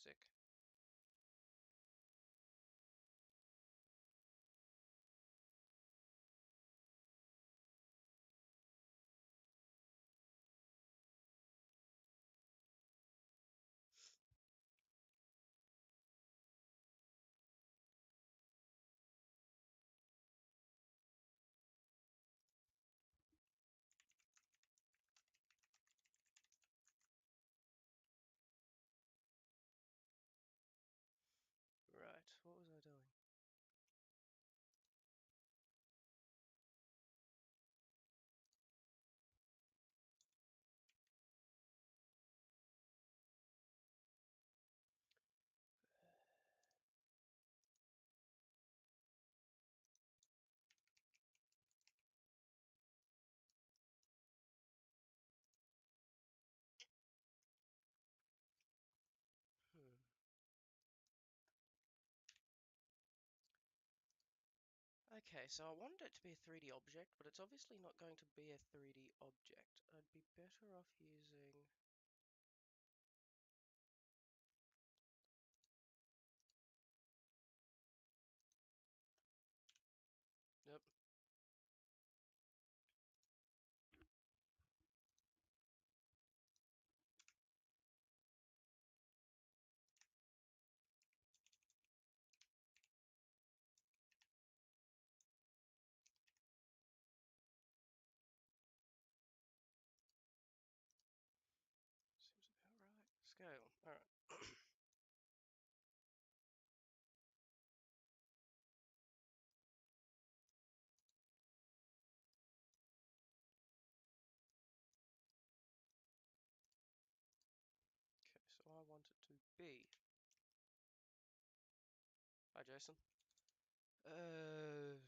basic. Right, what was I doing? Hmm. Okay, so I wanted it to be a 3D object, but it's obviously not going to be a 3D object. I'd be better off using... Nope. Seems about right. Scale, alright. Okay, so I want it to be... Hi, Jason. Uh...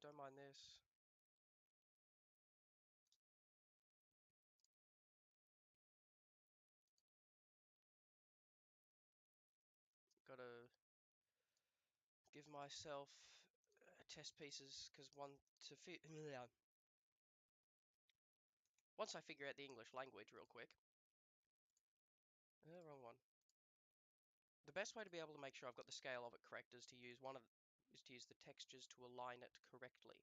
don't mind this. Gotta give myself test pieces, because once I figure out the English language real quick. Wrong one. The best way to be able to make sure I've got the scale of it correct is to use the textures to align it correctly.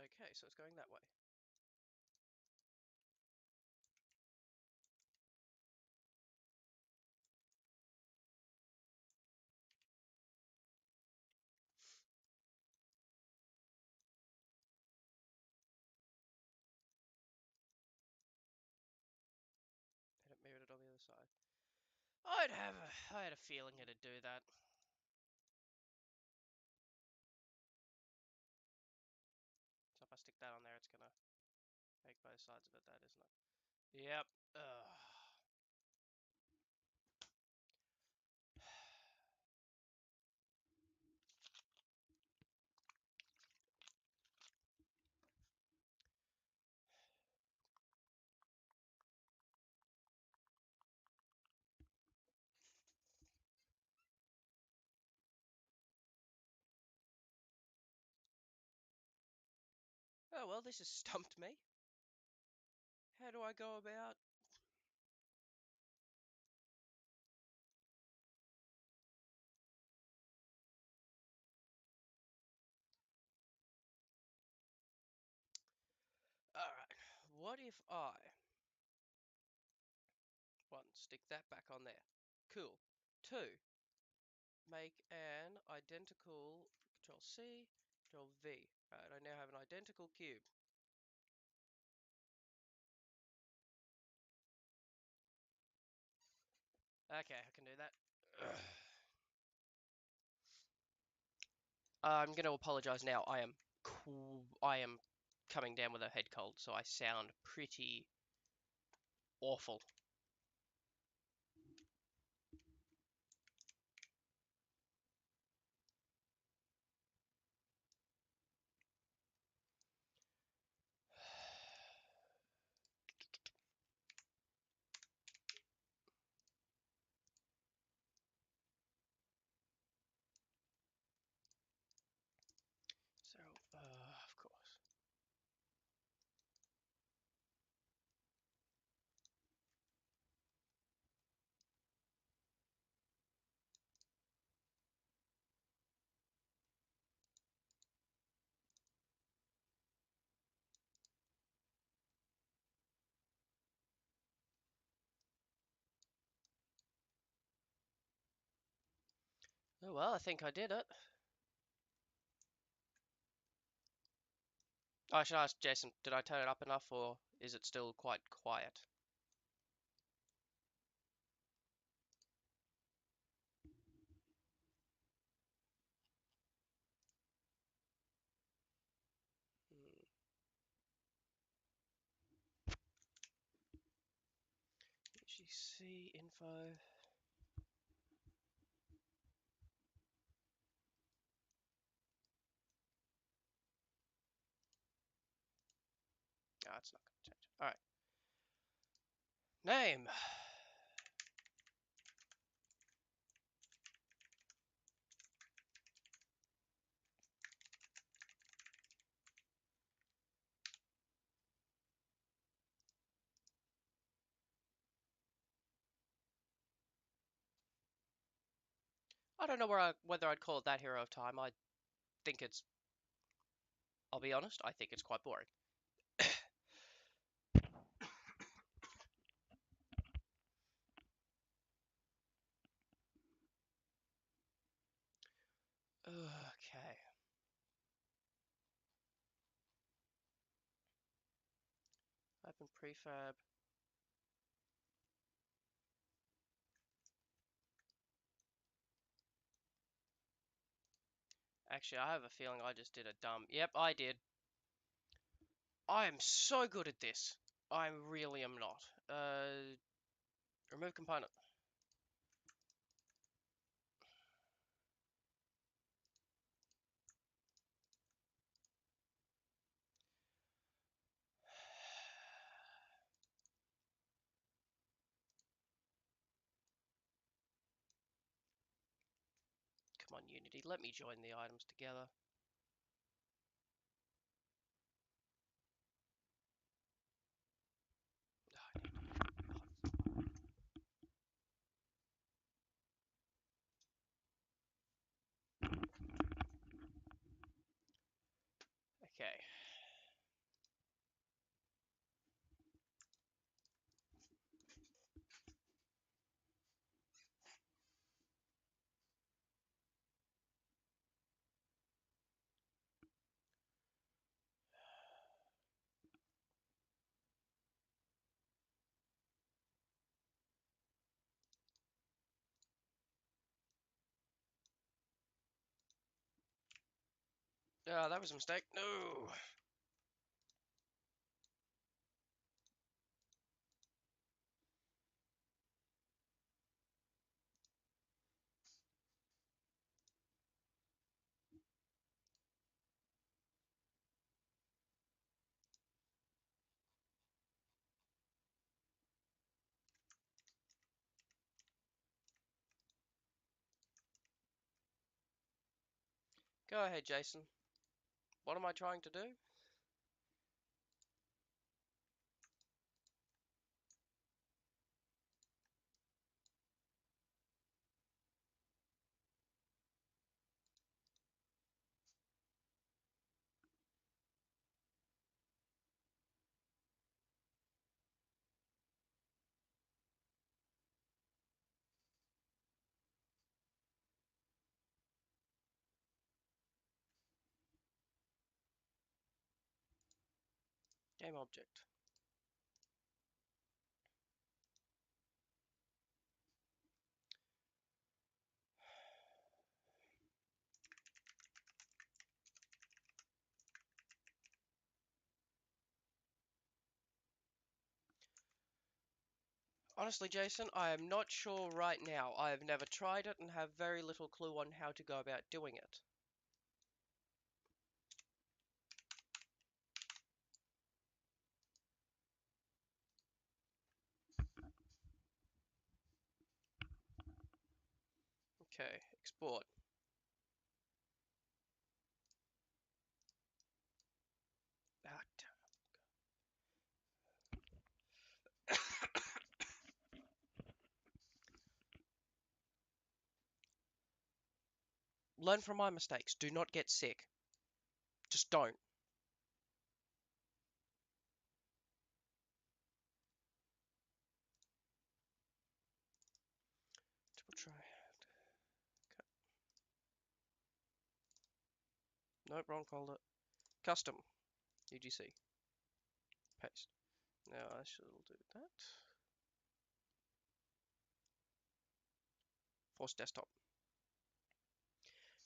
Okay, so it's going that way. And it mirrored it on the other side. I had a feeling it'd do that. So if I stick that on there, it's gonna make both sides of it that, isn't it? Yep. Ugh. Oh well, this has stumped me. How do I go about... Alright, what if I... One, stick that back on there. Cool. Two, make an identical... Control C, Control V. Right, I now have an identical cube. Okay, I can do that. I'm going to apologize now. I am I am coming down with a head cold, so I sound pretty awful. So, of course. Oh well, I think I did it. I should ask Jason, did I turn it up enough, or is it still quite quiet? UGC info. No, it's not going to change. All right. Name. I don't know whether I'd call it that hero of time. I think it's. I'll be honest. I think it's quite boring. Okay. Open prefab. Actually, I have a feeling I just did a dumb. Yep, I did. I am so good at this. I really am not. Remove component. Come on, Unity. Let me join the items together. Okay. Ah, that was a mistake. No. Go ahead, Jason. What am I trying to do? Game object. Honestly, Jason, I am not sure right now. I have never tried it and have very little clue on how to go about doing it. Okay, export. Ah, learn from my mistakes. Do not get sick. Just don't. Double try. Okay. Nope, wrong folder. Custom. UGC. Paste. Now I shall do that. Force desktop.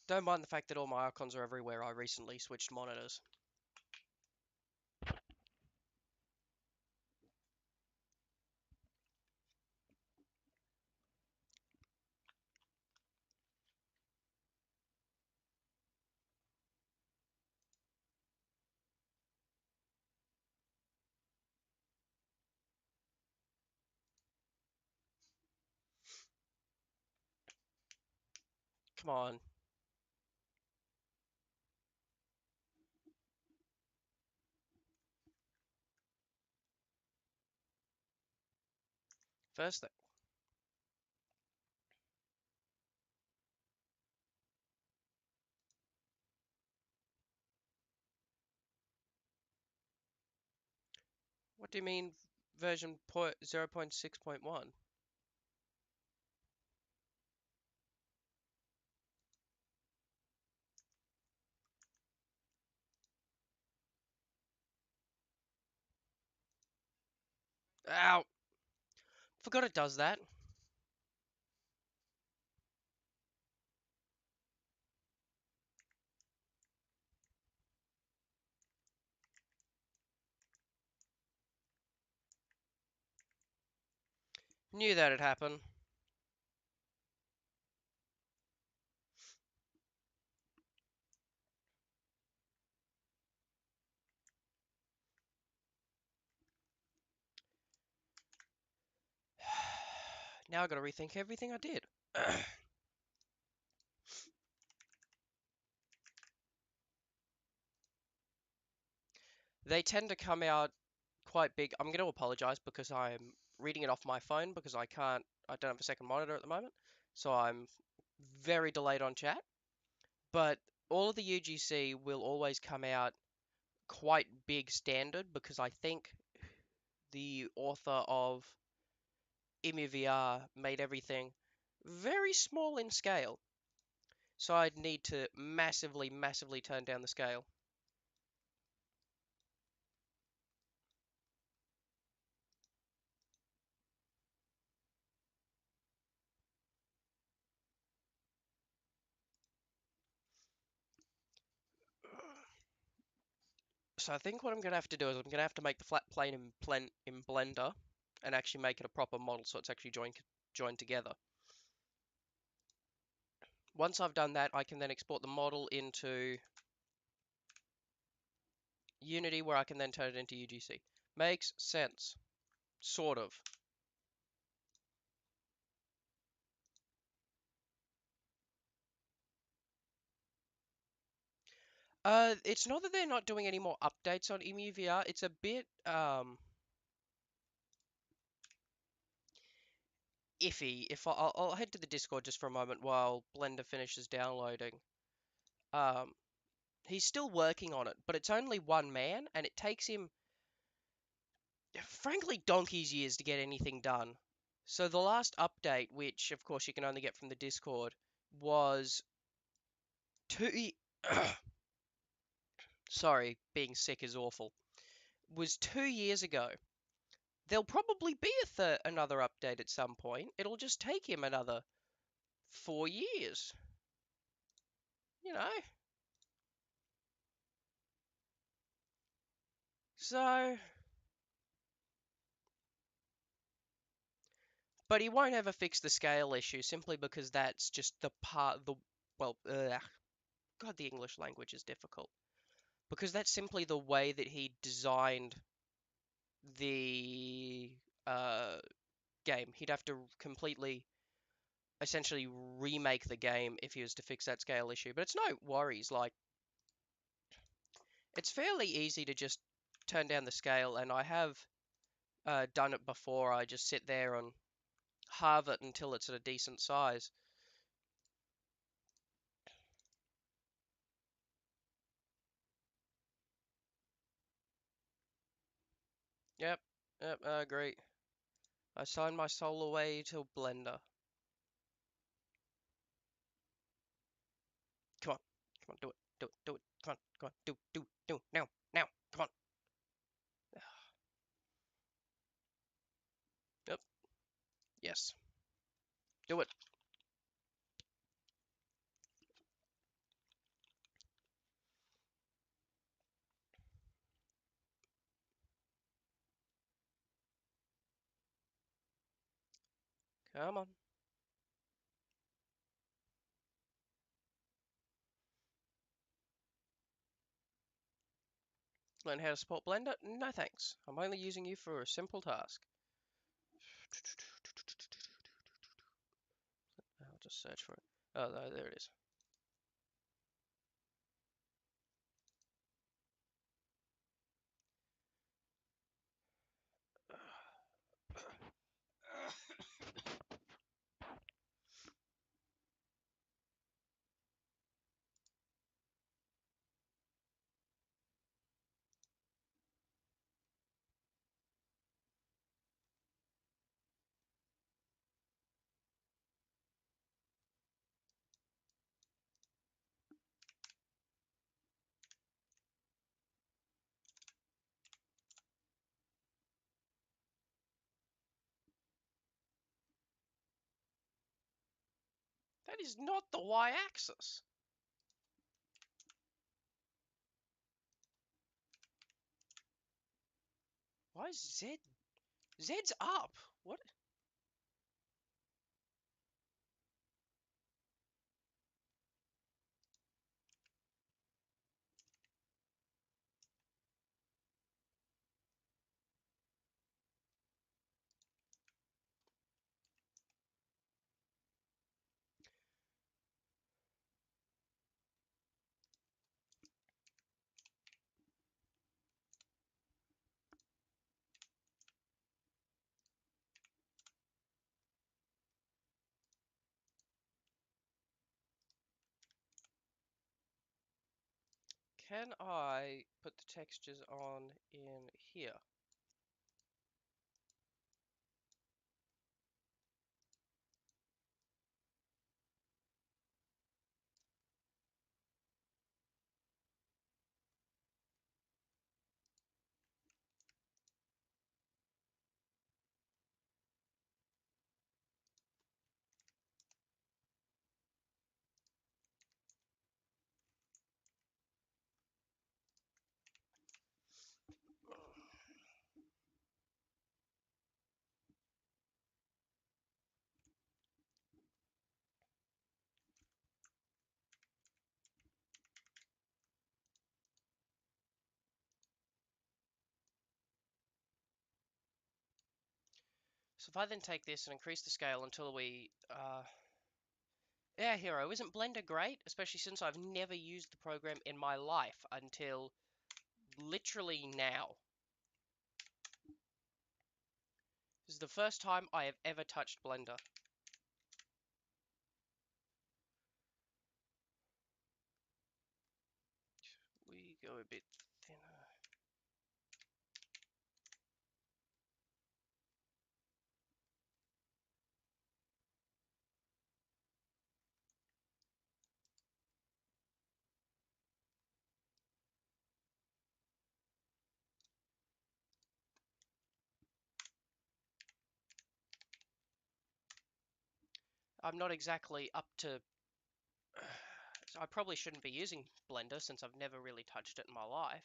Don't mind the fact that all my icons are everywhere. I recently switched monitors. Come on. First thing. What do you mean version 0.6.1? Ow! Forgot it does that. Knew that'd happen. Now I gotta rethink everything I did. They tend to come out quite big. I'm going to apologize because I'm reading it off my phone because I don't have a second monitor at the moment. So I'm very delayed on chat. But all of the UGC will always come out quite big standard because I think the author of emuvr made everything very small in scale. So I'd need to massively, massively turn down the scale. So I think what I'm going to have to do is I'm going to have to make the flat plane in Blender and actually make it a proper model so it's actually joined together. Once I've done that, I can then export the model into Unity where I can then turn it into UGC. Makes sense. Sort of. It's not that they're not doing any more updates on emuvr. It's a bit iffy. If I'll head to the Discord just for a moment while Blender finishes downloading. Um, he's still working on it, but it's only one man, and it takes him, frankly, donkey's years to get anything done. So the last update, which of course you can only get from the Discord, was two. Sorry, being sick is awful. Was 2 years ago. There'll probably be another update at some point. It'll just take him another 4 years. You know. So But he won't ever fix the scale issue simply because that's just the part the well, God, the English language is difficult. Because that's simply the way that he designed the uh, game. He'd have to completely, essentially remake the game if he was to fix that scale issue. But it's no worries. Like, it's fairly easy to just turn down the scale, and I have done it before. I just sit there and halve it until it's at a decent size. Yep, yep, I agree. I signed my soul away to Blender. Come on, come on, do it, do it, do it. Come on, do, now, now, come on. Yep, yes, do it. Come on. Learn how to support Blender? No thanks. I'm only using you for a simple task. I'll just search for it. Oh, no, there it is. That is not the y-axis. Why is Z? Z's up. What? Can I put the textures on in here? So if I then take this and increase the scale until we, yeah, Hero, isn't Blender great? Especially since I've never used the program in my life until literally now. This is the first time I have ever touched Blender. We go a bit thinner. I'm not exactly up to... I probably shouldn't be using Blender since I've never really touched it in my life.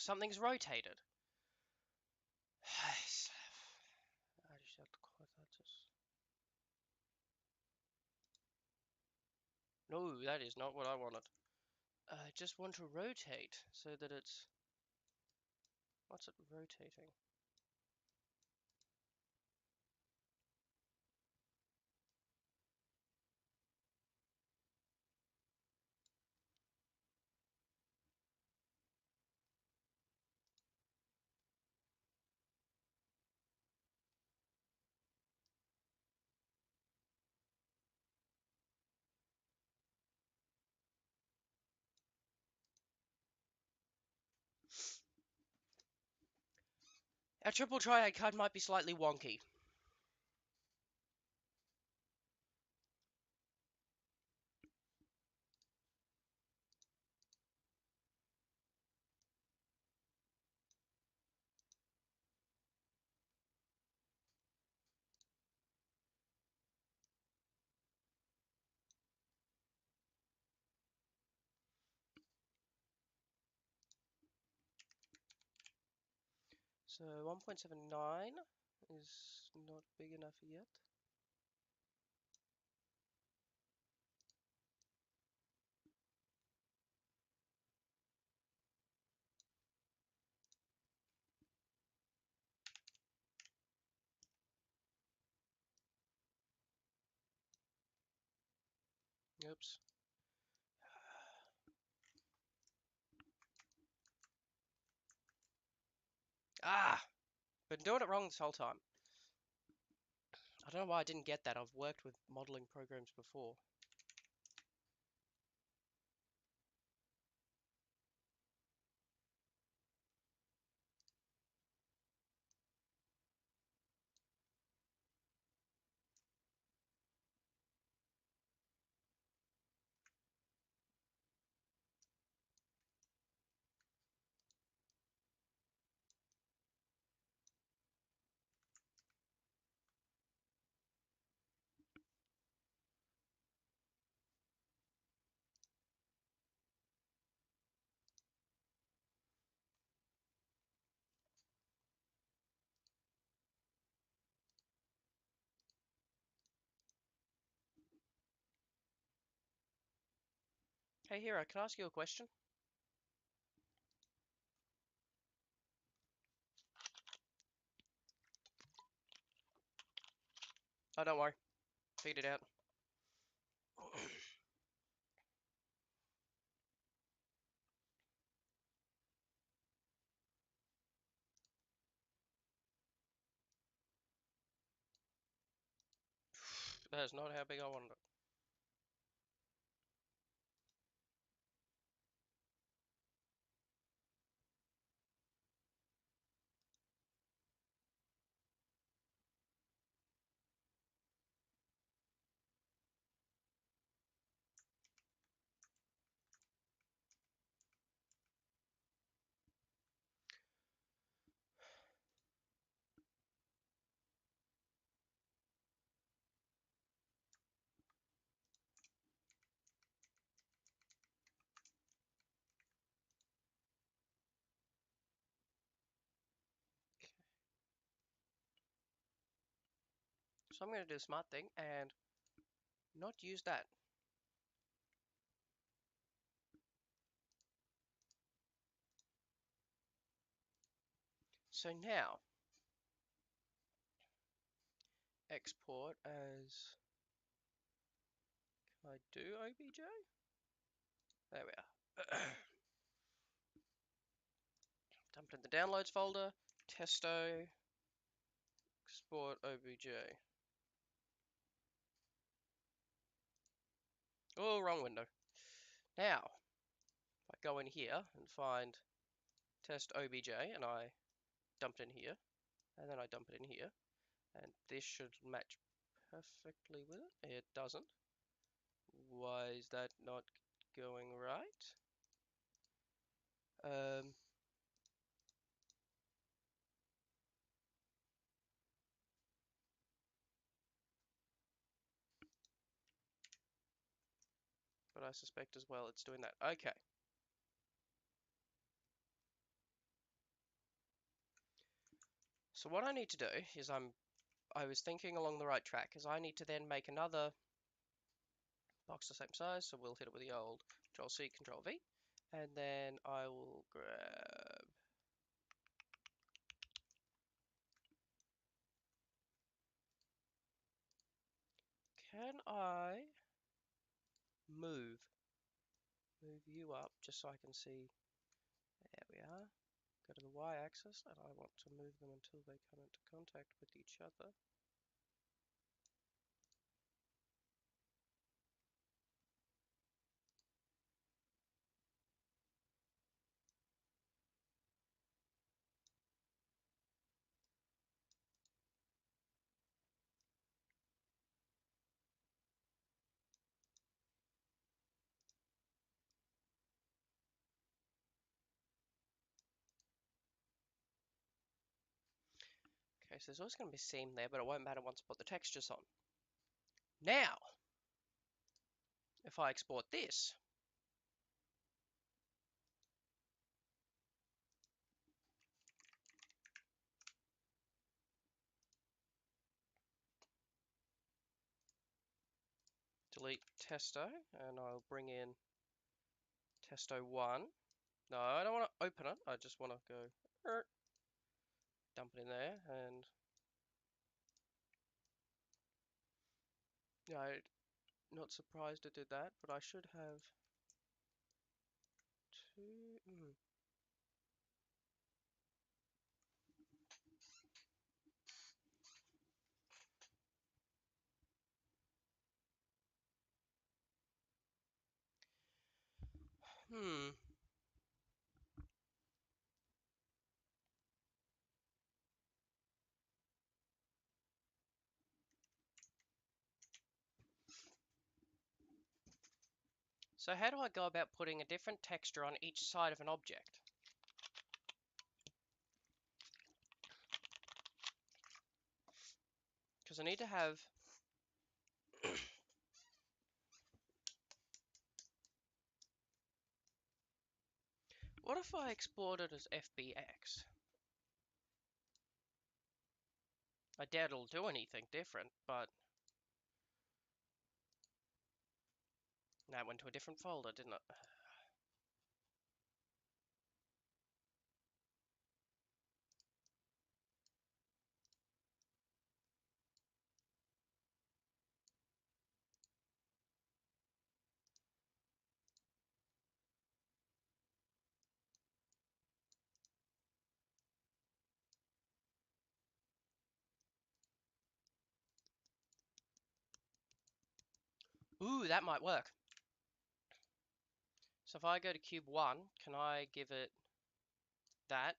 Something's rotated. I just have to close that. No, that is not what I wanted. I just want to rotate so that it's. What's it rotating? Our triple triad card might be slightly wonky. So 1.79 is not big enough yet. Oops. Ah! Been doing it wrong this whole time. I don't know why I didn't get that. I've worked with modeling programs before. Hey Hero, can I ask you a question? Oh, don't worry. Figured it out. That is not how big I wanted it. So I'm going to do a smart thing and not use that. So now, export as. Can I do OBJ? There we are. Dump it in the downloads folder. Testo. Export OBJ. Oh, wrong window. Now, if I go in here and find test OBJ and I dump it in here, and then I dump it in here, and this should match perfectly with it. It doesn't. Why is that not going right? But I suspect as well it's doing that. Okay. So what I need to do is I was thinking along the right track, is I need to then make another box the same size, so we'll hit it with the old Control C, Control V, and then I will grab. Can I move you up just so I can see? There we are. Go to the y-axis, and I want to move them until they come into contact with each other. Okay, so there's always going to be a seam there, but it won't matter once I put the textures on. Now, if I export this, delete testo, and I'll bring in testo1. No, I don't want to open it. I just want to go dump it in there, and yeah, I'm not surprised it did that, but I should have two. Hmm. So how do I go about putting a different texture on each side of an object? Because I need to have. What if I export it as FBX? I doubt it'll do anything different, but that went to a different folder, didn't it? Ooh, that might work. So if I go to cube 1, can I give it that?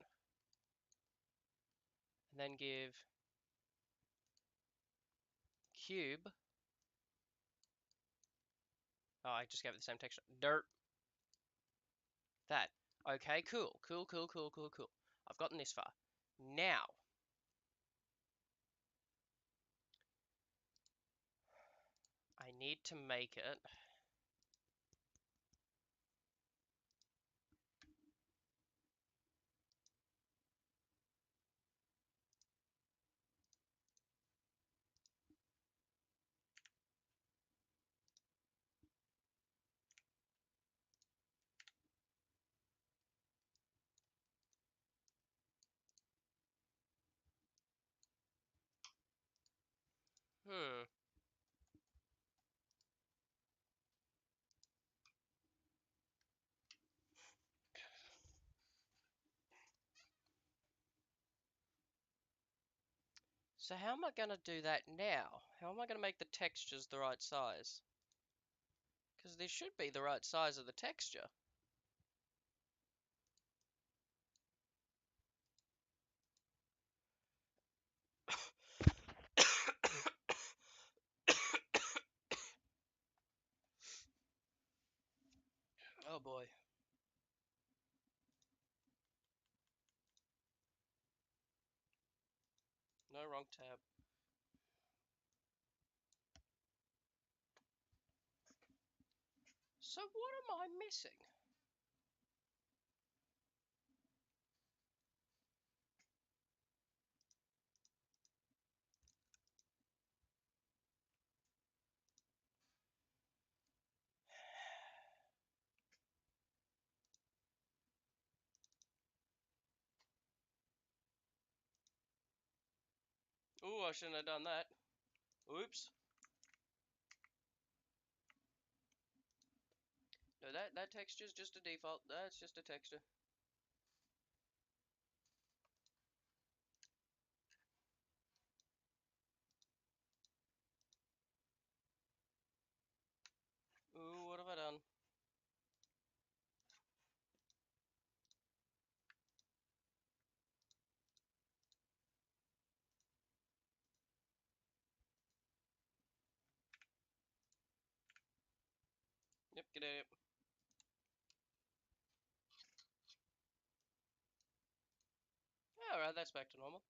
And then give cube. Oh, I just gave it the same texture. Dirt. That. Okay, cool. Cool, cool, cool, cool, cool. I've gotten this far. Now, I need to make it. Hmm. So how am I going to do that now? How am I going to make the textures the right size? Because they should be the right size of the texture. Oh boy. No, wrong tab. So what am I missing? Ooh, I shouldn't have done that. Oops. No, that texture's just a default. That's just a texture. Ooh, what have I done? Yep, get out. Alright, that's back to normal.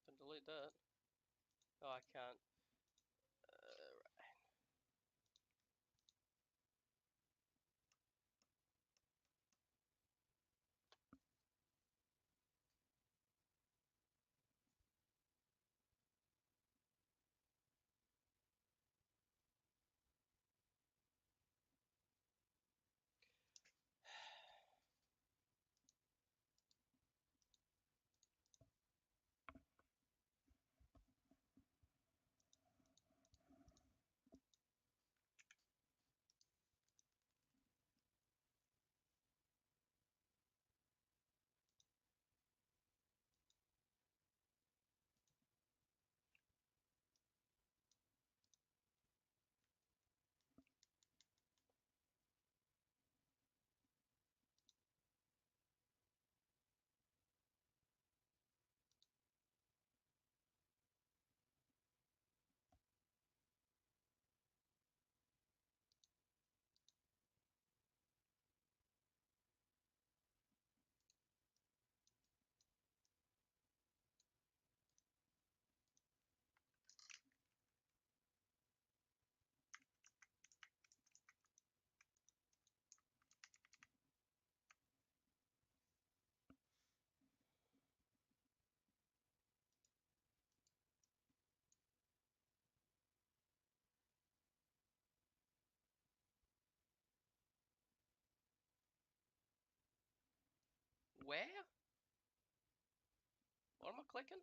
Can delete that. Oh, I can't. Where? What am I clicking?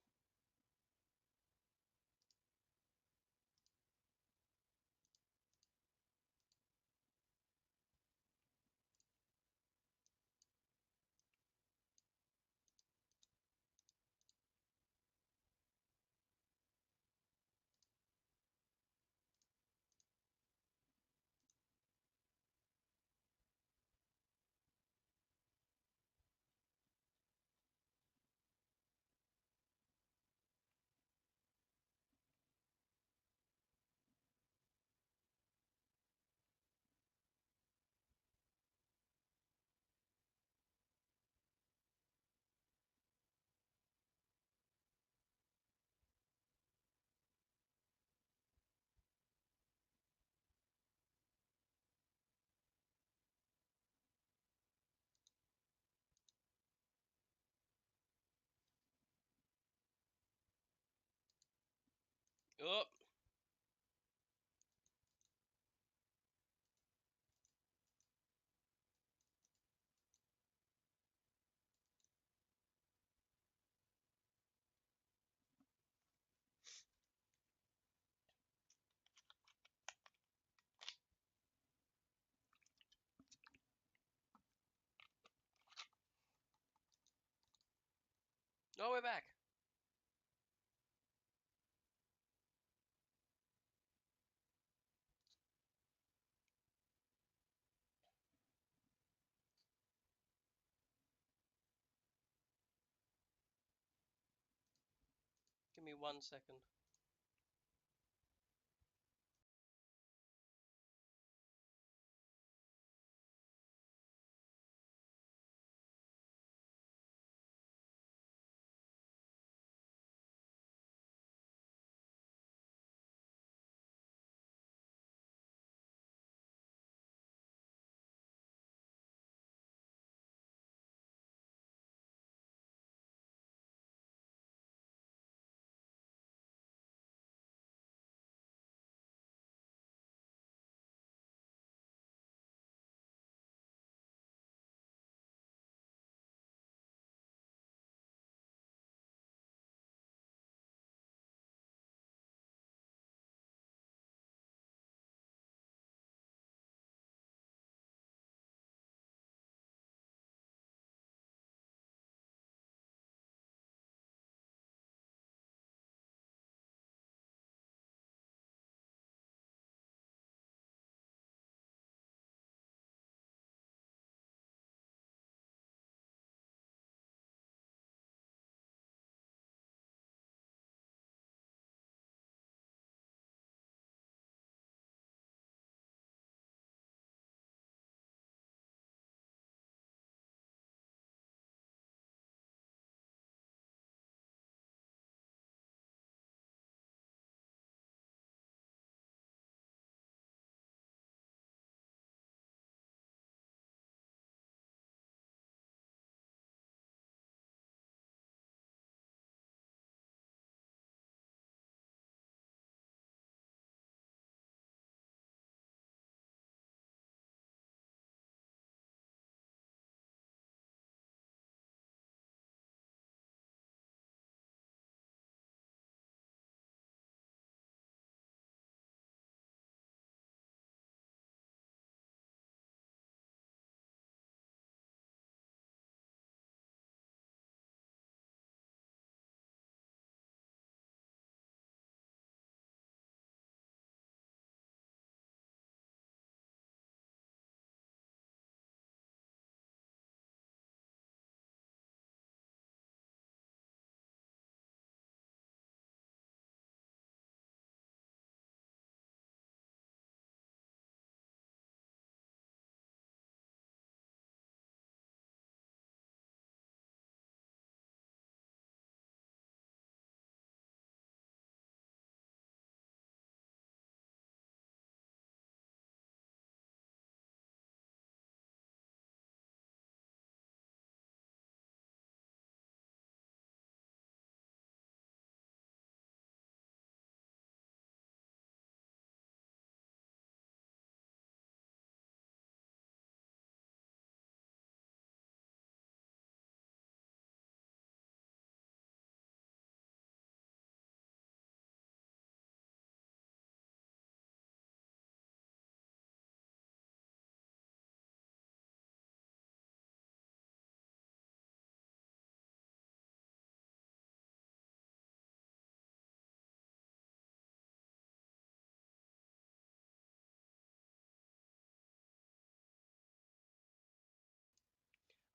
Oh, no, we're back. Give me 1 second.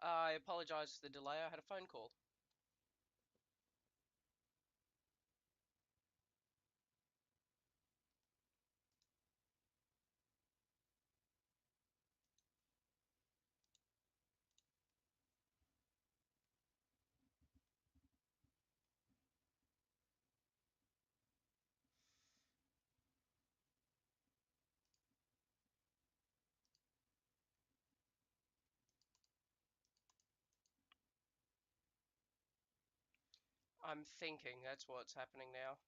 I apologize for the delay. I had a phone call. I'm thinking that's what's happening now.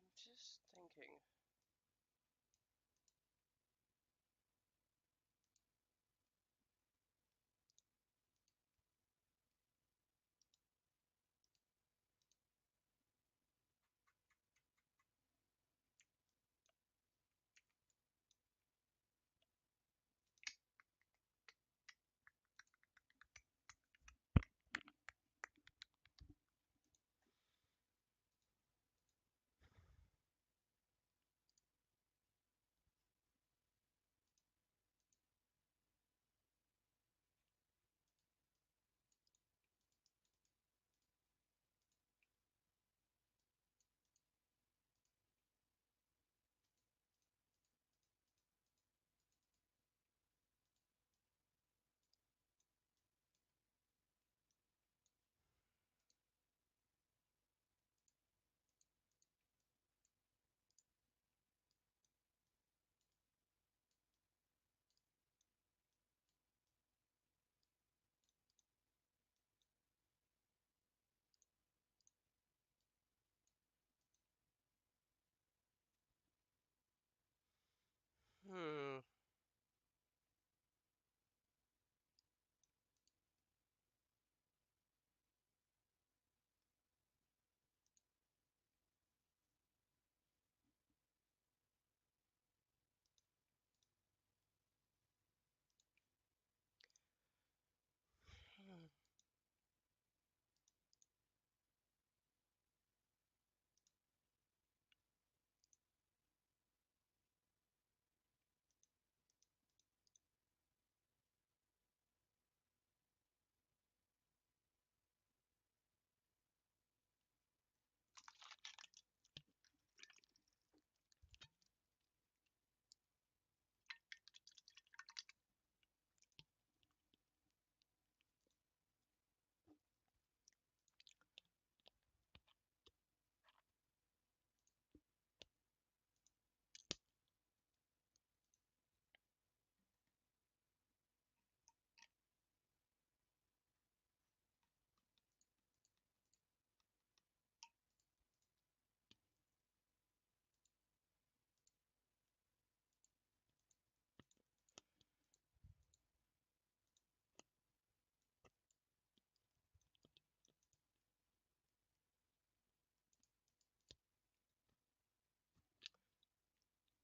I'm just thinking. Hmm. Hmm.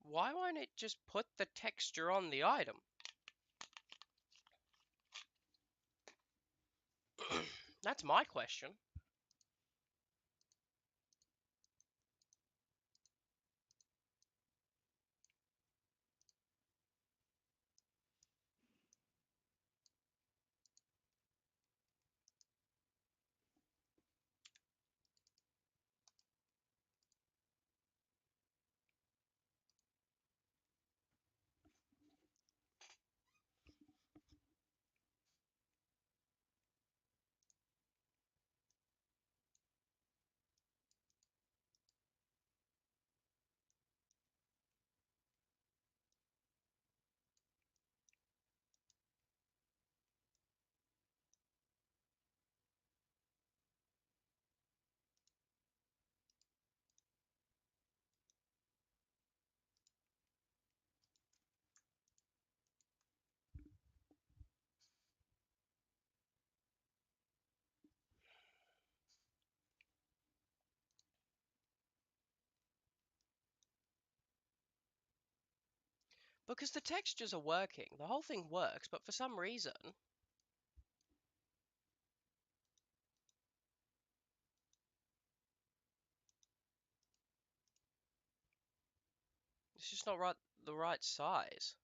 Why won't it just put the texture on the item? That's my question. Because the textures are working. The whole thing works, but for some reason, it's just not the right size.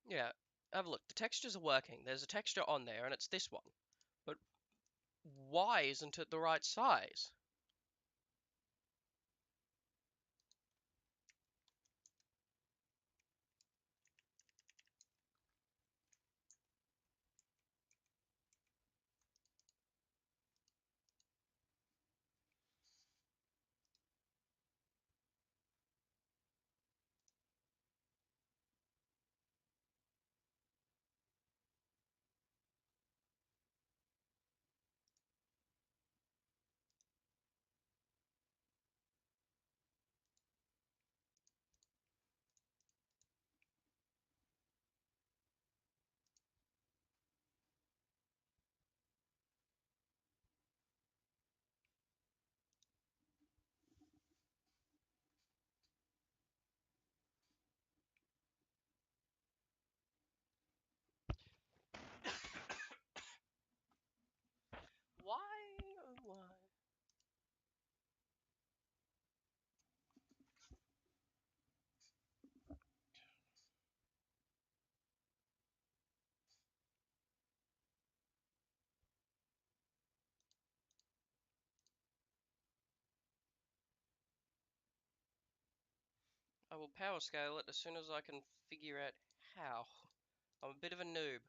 Yeah, have a look. The textures are working. There's a texture on there, and it's this one. But why isn't it the right size? Why? Oh, why? I will power scale it as soon as I can figure out how. I'm a bit of a noob.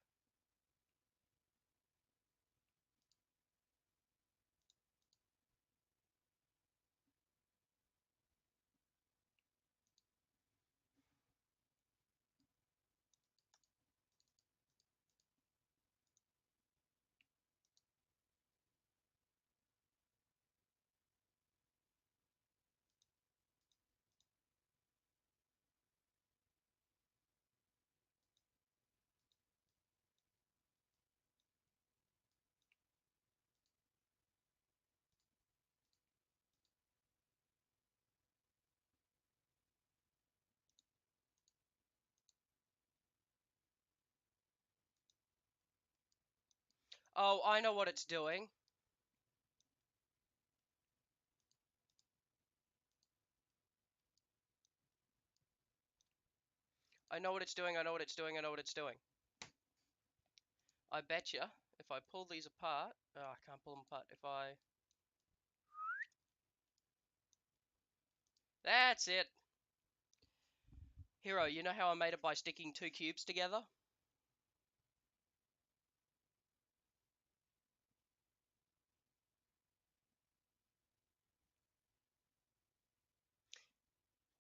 Oh, I know what it's doing. I know what it's doing. I know what it's doing. I know what it's doing. I betcha if I pull these apart. Oh, I can't pull them apart. If I. That's it. Hero, you know how I made it by sticking two cubes together?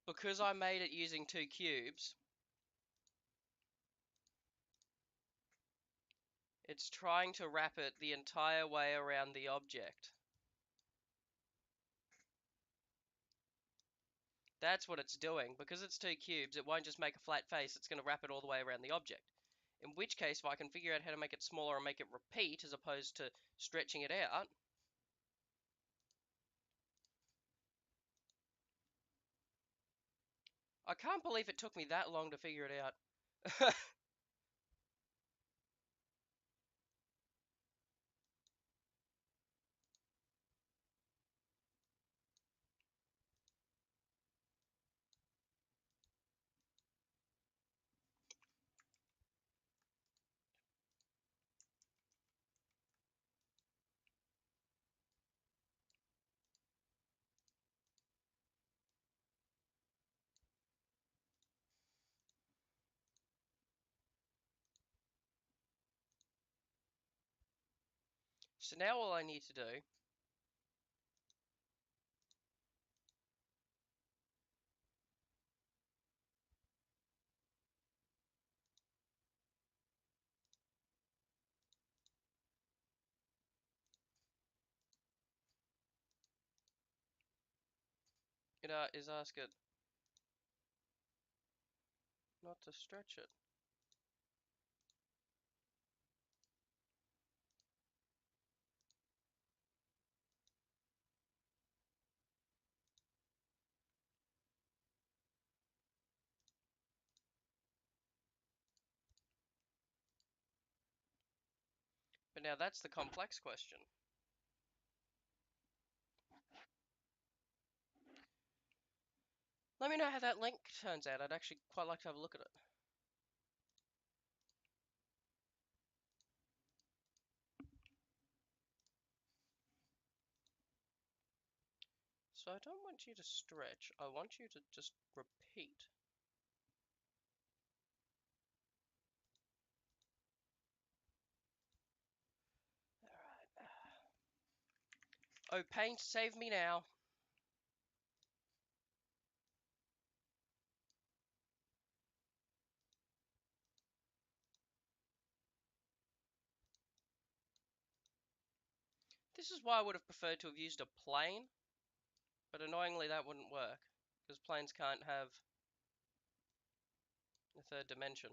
Because I made it using two cubes, it's trying to wrap it the entire way around the object. That's what it's doing. Because it's two cubes, it won't just make a flat face, it's going to wrap it all the way around the object. In which case, if I can figure out how to make it smaller and make it repeat as opposed to stretching it out, I can't believe it took me that long to figure it out. So now all I need to do is ask it not to stretch it. But now that's the complex question. Let me know how that link turns out. I'd actually quite like to have a look at it. So I don't want you to stretch. I want you to just repeat. Alright. Oh, paint, save me now. This is why I would have preferred to have used a plane, but annoyingly that wouldn't work, because planes can't have a third dimension.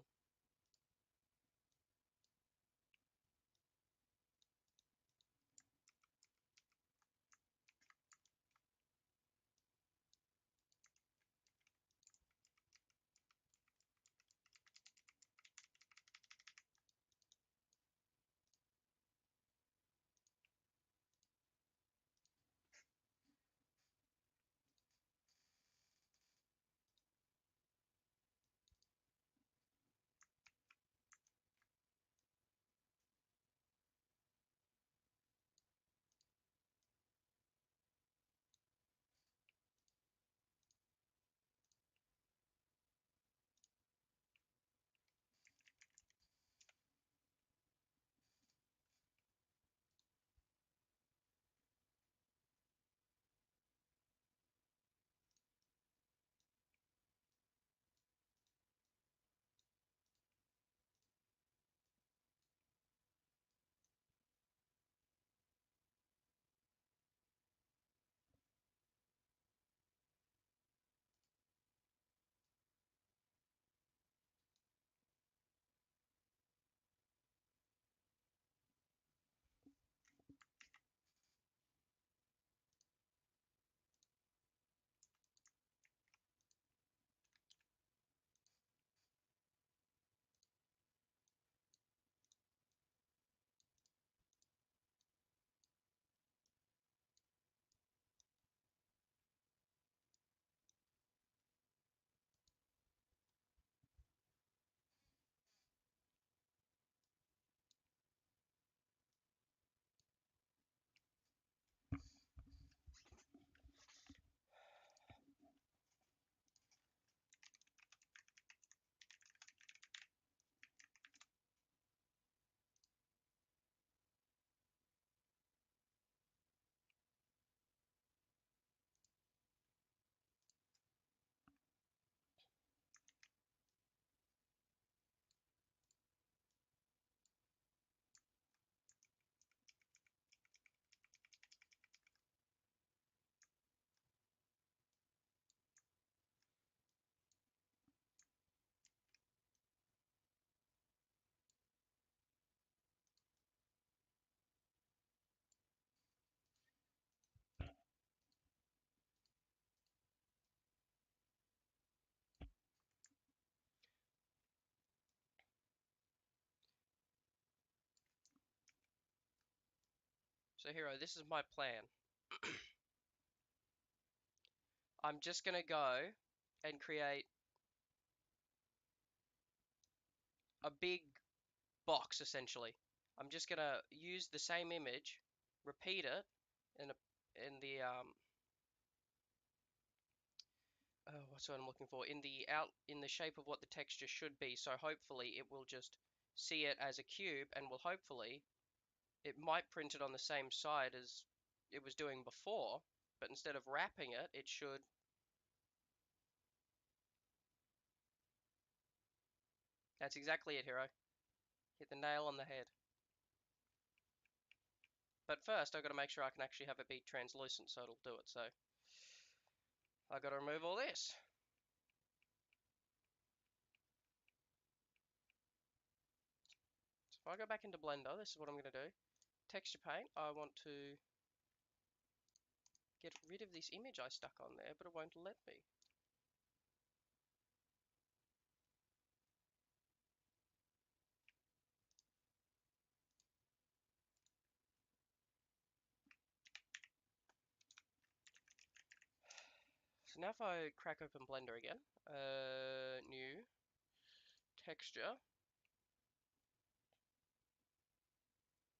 So Hero, this is my plan. I'm just gonna go and create a big box essentially. I'm just gonna use the same image, repeat it in what's what I'm looking for, in the shape of what the texture should be. So hopefully it will just see it as a cube and will hopefully it might print it on the same side as it was doing before, but instead of wrapping it, it should. That's exactly it, Hero. Hit the nail on the head. But first, I've got to make sure I can actually have it be translucent so it'll do it. So I've got to remove all this. So if I go back into Blender, this is what I'm going to do. Texture paint, I want to get rid of this image I stuck on there, but it won't let me. So now if I crack open Blender again, new texture,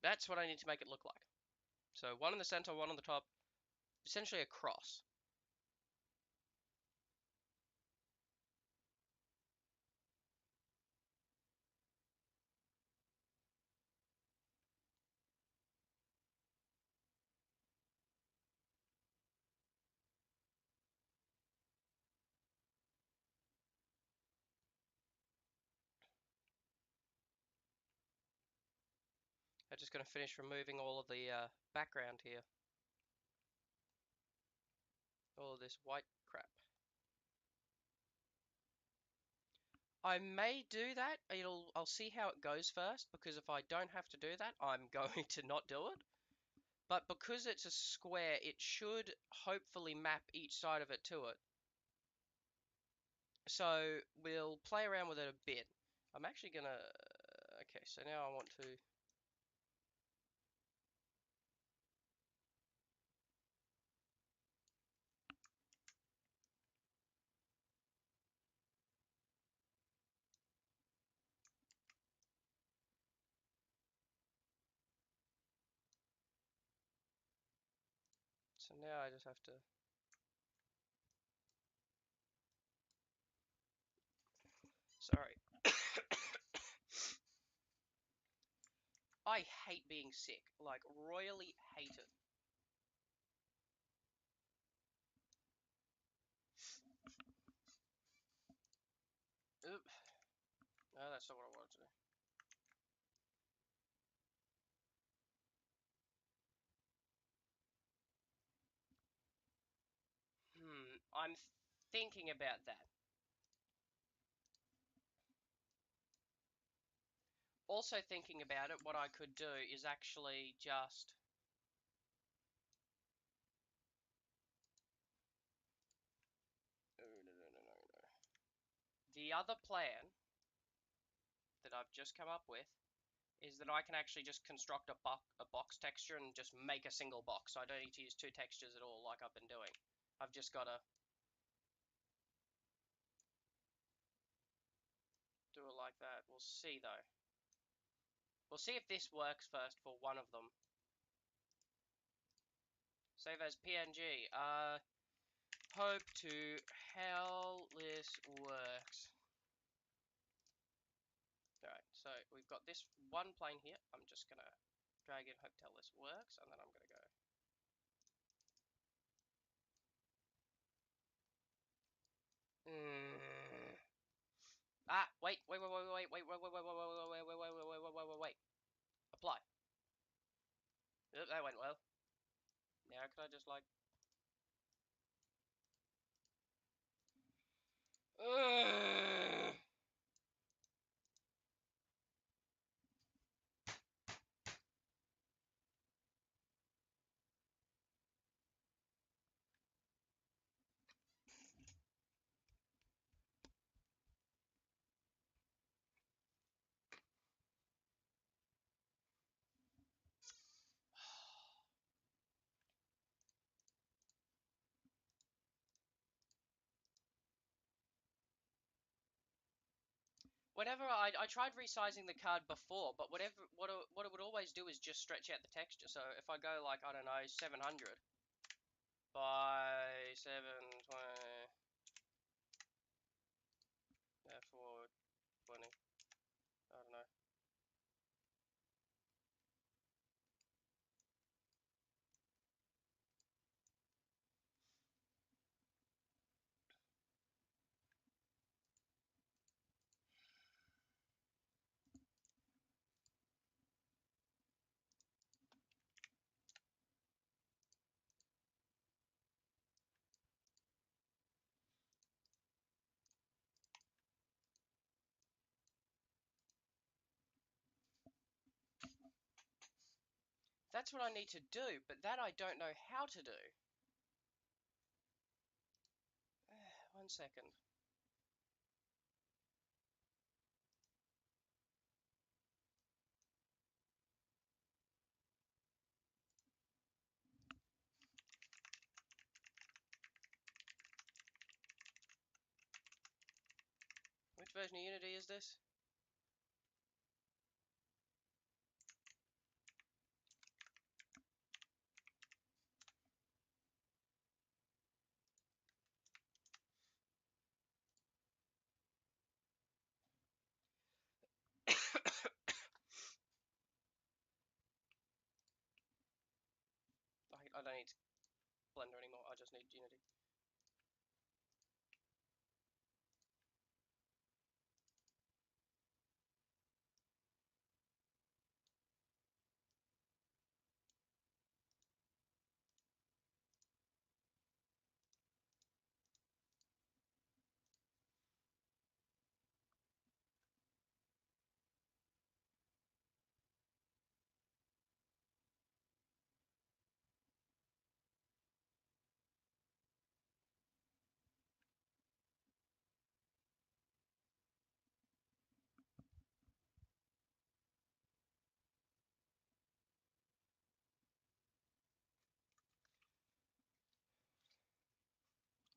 that's what I need to make it look like. So one in the center, one on the top, essentially a cross. I'm just going to finish removing all of the background here. All of this white crap. I may do that. I'll see how it goes first, because if I don't have to do that, I'm going to not do it. But because it's a square, it should hopefully map each side of it to it. So we'll play around with it a bit. I'm actually gonna. Okay, so now I want to. So now I just have to. Sorry. I hate being sick. Like, royally hate it. Oop. No, that's not what I wanted to do. I'm thinking about that. Also thinking about it, what I could do is actually just. No, no, no, no, no, no. The other plan that I've just come up with is that I can actually just construct a box texture and just make a single box. So I don't need to use two textures at all like I've been doing. I've just got to do it like that. We'll see though. We'll see if this works first for one of them. Save as PNG. Hope to how this works. Alright, so we've got this one plane here. I'm just gonna drag in hope till this works, and then I'm gonna go. Wait. Apply. Yep, that went well. Now can I just like. Whenever I tried resizing the card before, but what it would always do is just stretch out the texture. So if I go like, I don't know, 700 by 720, 420, I don't know. That's what I need to do, but that I don't know how to do. 1 second. Which version of Unity is this? I don't need Blender anymore, I just need Unity.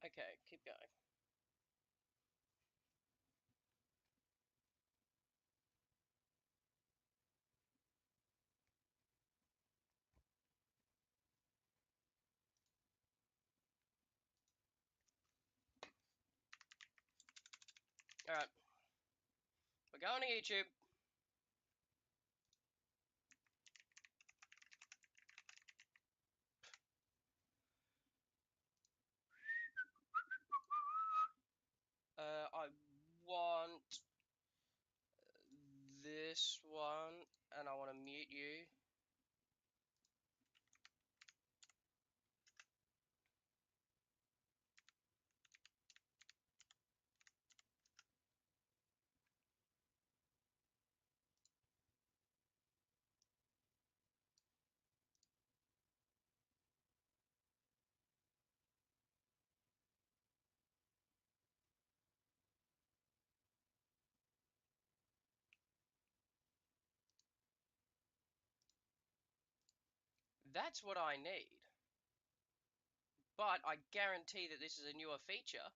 Okay, keep going. Alright, we're going to YouTube. I want this one, and I want to mute you. That's what I need. But I guarantee that this is a newer feature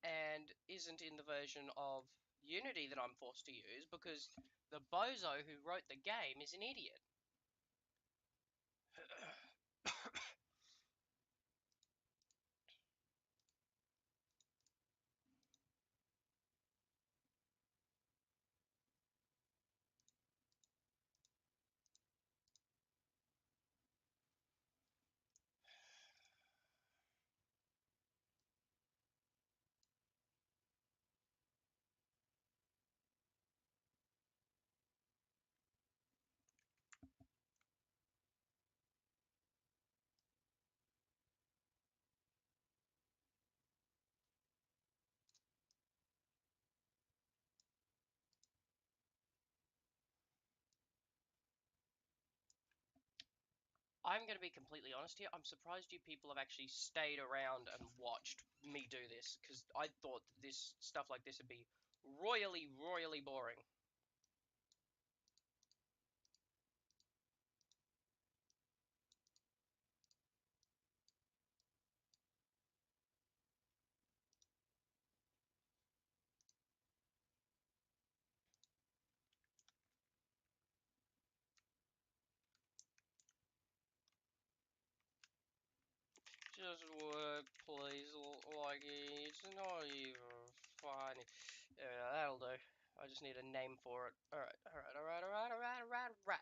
and isn't in the version of Unity that I'm forced to use because the bozo who wrote the game is an idiot. I'm going to be completely honest here. I'm surprised you people have actually stayed around and watched me do this because I thought that this stuff like this would be royally, royally boring. Just work, please. Like, it's not even funny. Yeah, that'll do. I just need a name for it. Alright, alright, alright, alright, alright, alright, alright.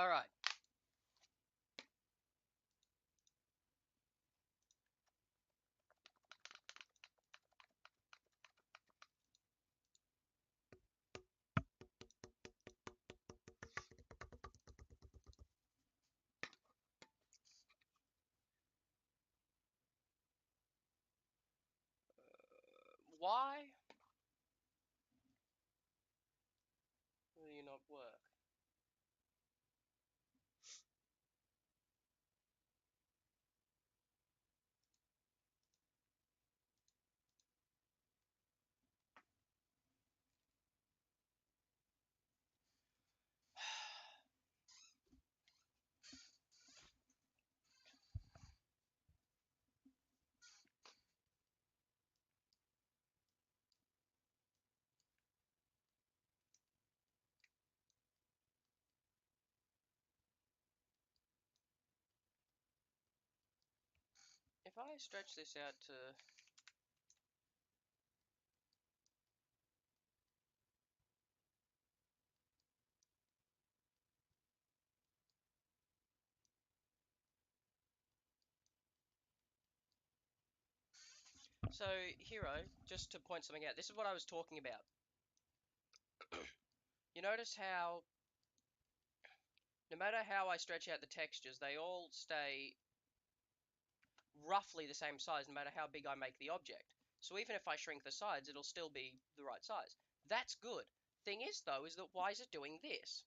Alright. Why will you not work? If I stretch this out to... So, Hero, just to point something out, this is what I was talking about. You notice how, no matter how I stretch out the textures, they all stay roughly the same size no matter how big I make the object. So even if I shrink the sides, it'll still be the right size. That's good. Thing is, though, is that why is it doing this?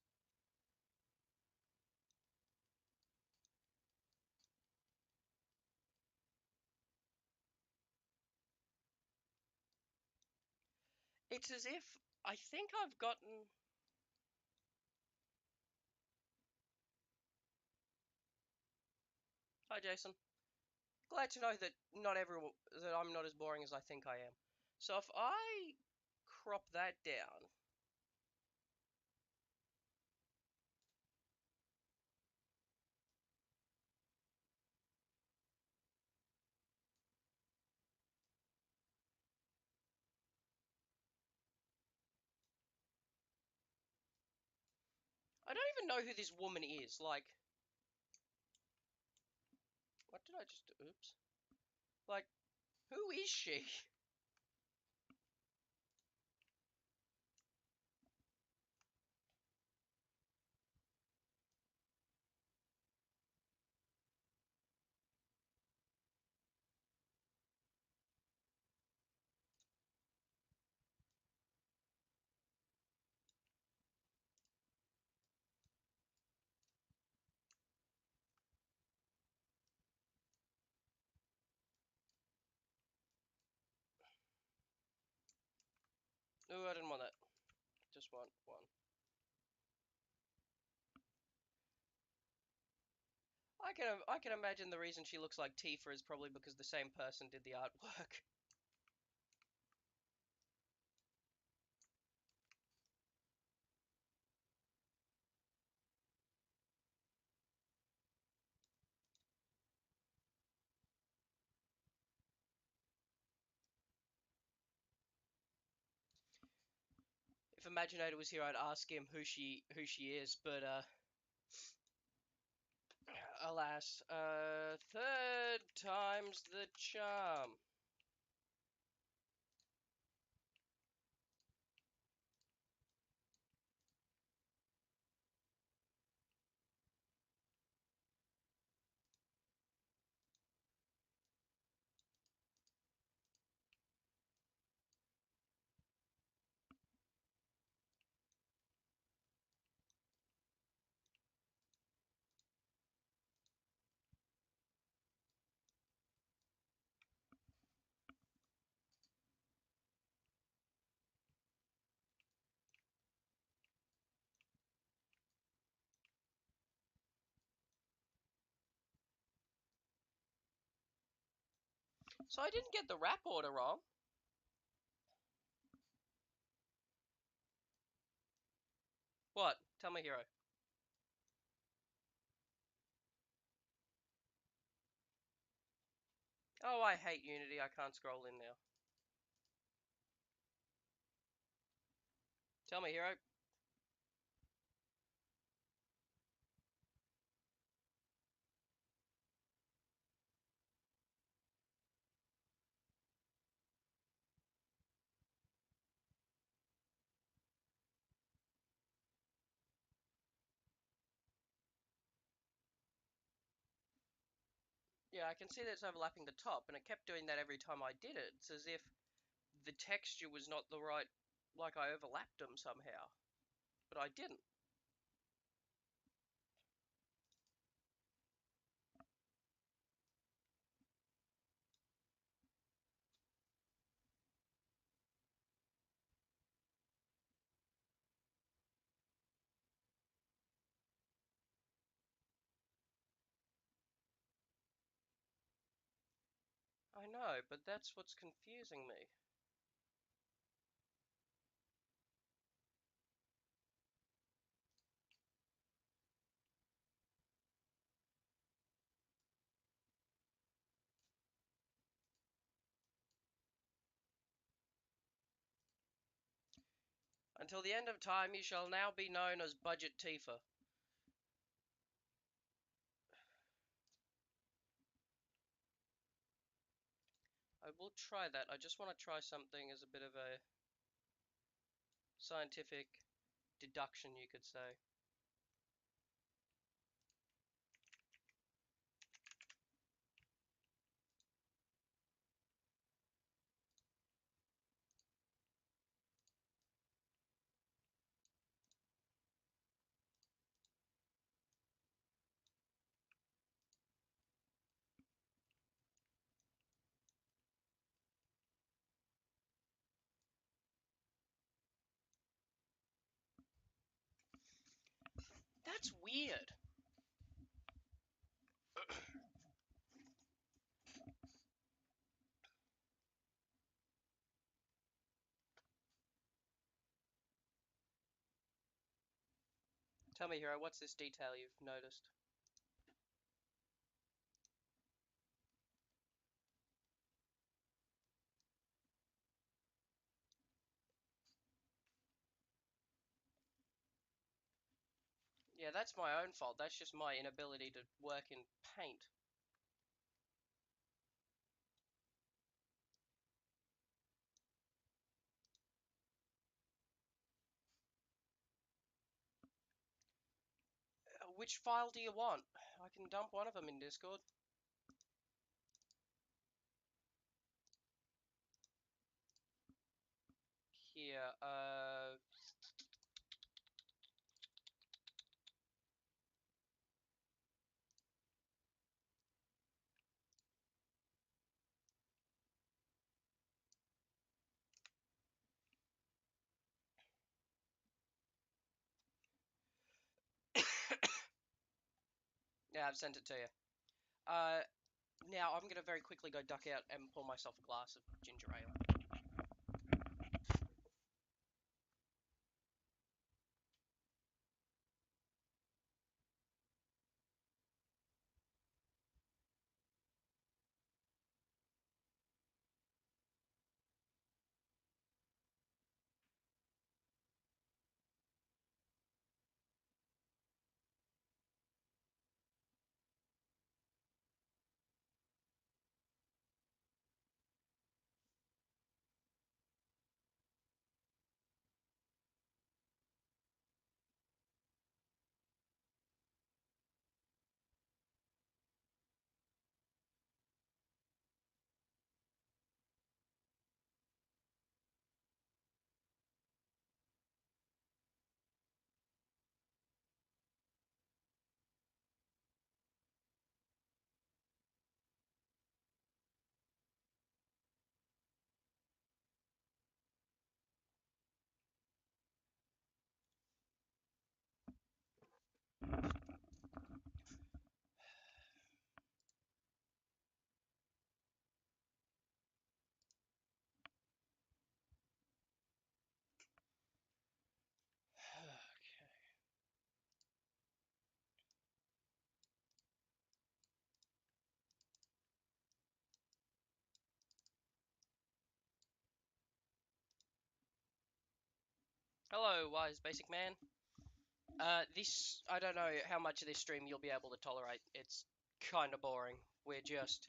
It's as if I think I've gotten... Hi, Jason. Glad to know that that I'm not as boring as I think I am. So if I crop that down, I don't even know who this woman is. Like, what did I just do? Oops. Like, who is she? Ooh, I didn't want that. Just want one. I can imagine the reason she looks like Tifa is probably because the same person did the artwork. If Imaginator was here, I'd ask him who she is, but alas, third time's the charm. So I didn't get the wrap order wrong. What? Tell me, Hero. Oh, I hate Unity. I can't scroll in now. Tell me, Hero. Yeah, I can see that it's overlapping the top, and it kept doing that every time I did it. It's as if the texture was not the right, like I overlapped them somehow, but I didn't. I know, but that's what's confusing me. Until the end of time, you shall now be known as Budget Tifa. I will try that. I just want to try something as a bit of a scientific deduction, you could say. That's weird. Tell me, Hero, what's this detail you've noticed? Yeah, that's my own fault. That's just my inability to work in paint. Which file do you want? I can dump one of them in Discord. Here, yeah, I've sent it to you. Now I'm gonna very quickly go duck out and pour myself a glass of ginger ale. Okay. Hello, wise basic man. I don't know how much of this stream you'll be able to tolerate. It's kind of boring. We're just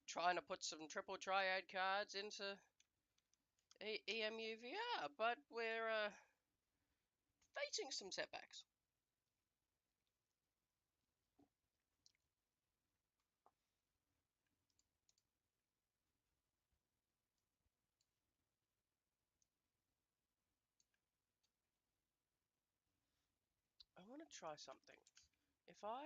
trying to put some triple triad cards into emuvr, but we're facing some setbacks. try something. If I...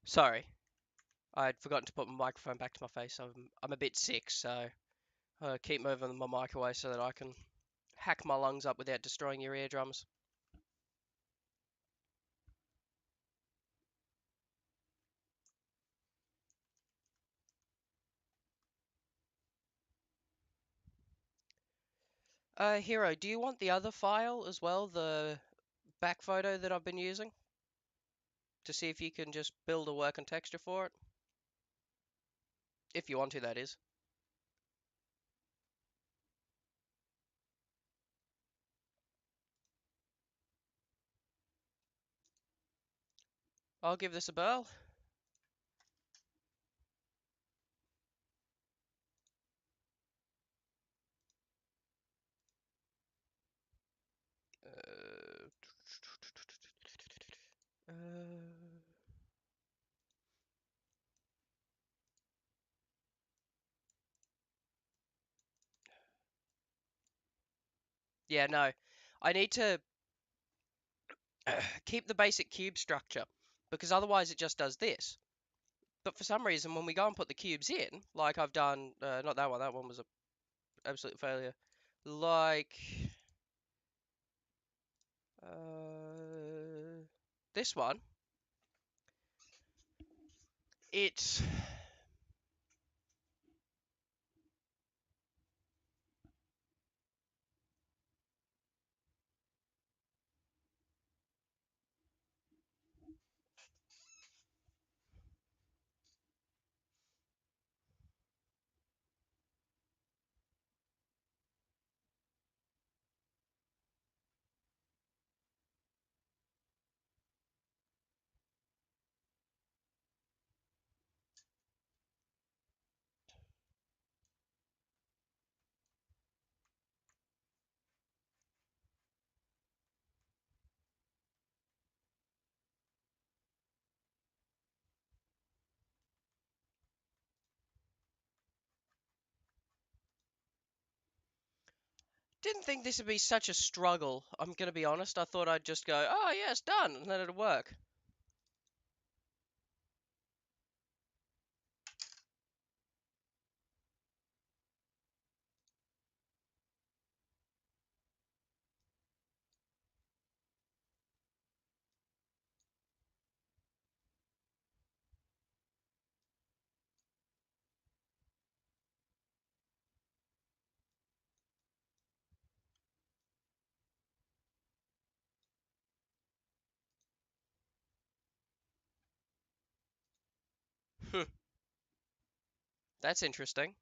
Sorry, I'd forgotten to put my microphone back to my face. I'm a bit sick, so keep moving my mic away so that I can hack my lungs up without destroying your eardrums. Hero, do you want the other file as well, the back photo that I've been using? To see if you can just build a working texture for it? If you want to, that is. I'll give this a whirl. Uh, uh, yeah, no. I need to keep the basic cube structure because otherwise it just does this. But for some reason, when we go and put the cubes in, like I've done, not that one was a absolute failure. Like, this one, it's didn't think this would be such a struggle. I'm gonna be honest. I thought I'd just go, oh yeah, it's done, and then it'd work. That's interesting.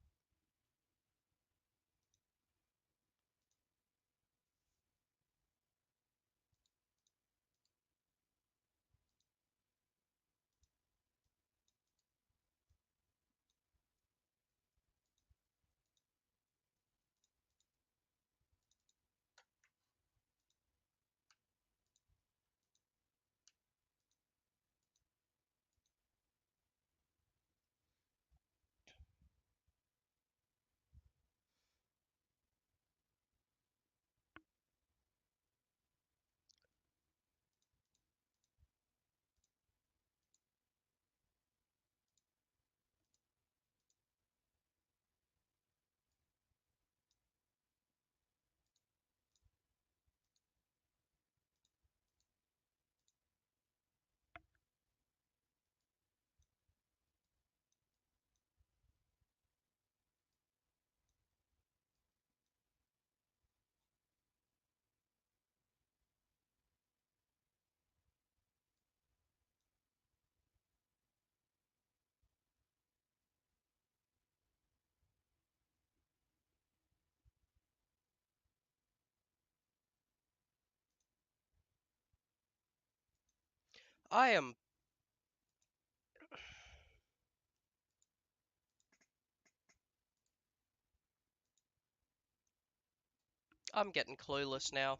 I am. I'm getting clueless now.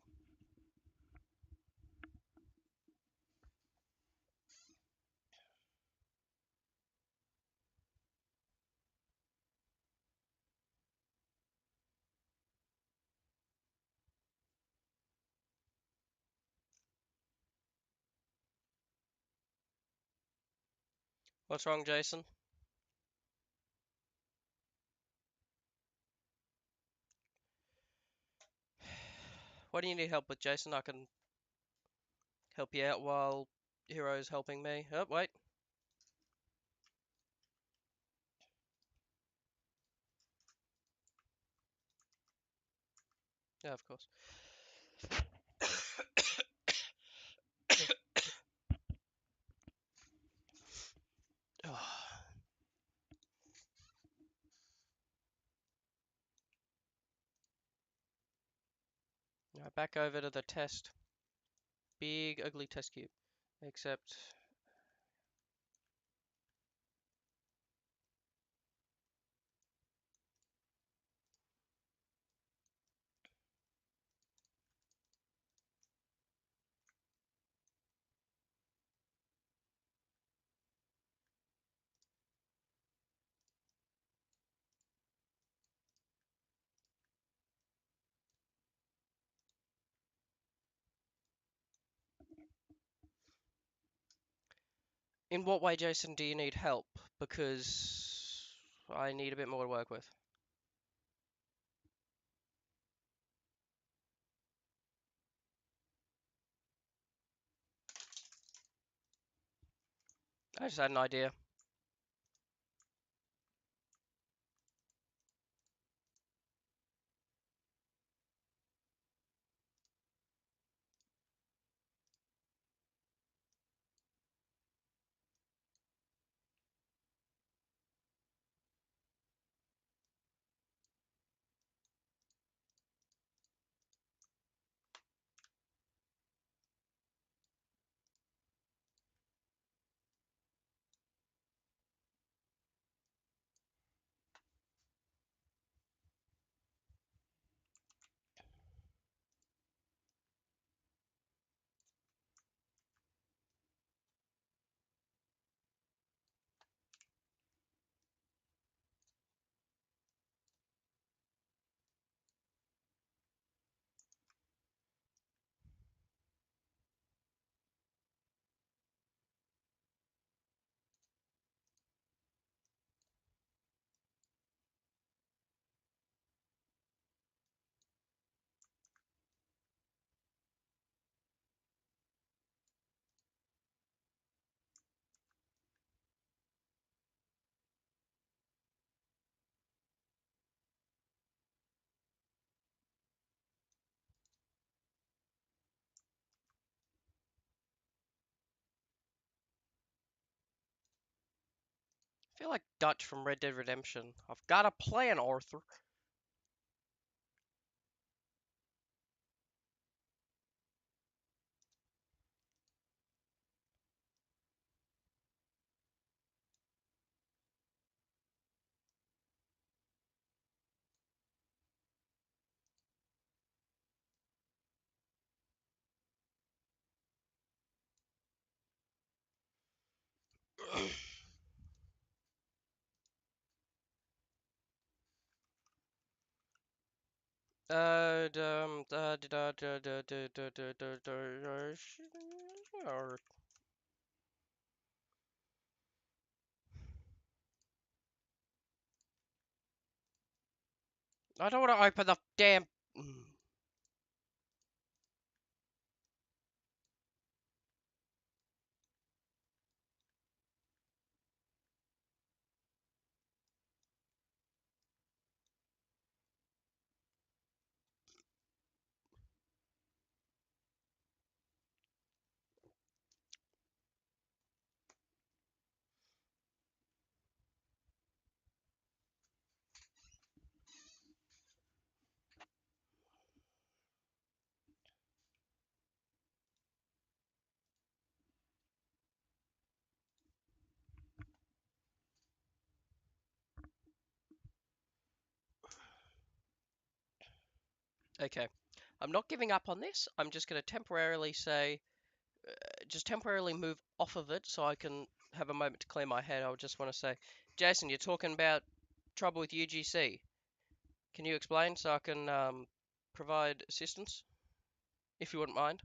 What's wrong, Jason? What do you need help with, Jason? I can help you out while Hero's helping me. Oh, wait. Yeah, of course. Right, back over to the test. Big, ugly test cube. Except... In what way, Jason, do you need help? Because I need a bit more to work with. I just had an idea. I feel like Dutch from Red Dead Redemption. I've got a plan, Arthur. I don't want to open the damn. Okay, I'm not giving up on this. I'm just going to temporarily say, just temporarily move off of it so I can have a moment to clear my head. I just want to say, Jason, you're talking about trouble with UGC. Can you explain so I can provide assistance, if you wouldn't mind?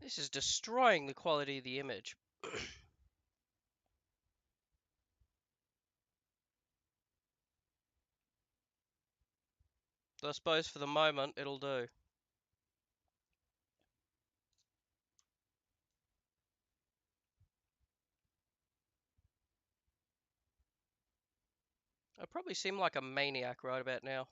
This is destroying the quality of the image. I suppose for the moment it'll do. I probably seem like a maniac right about now.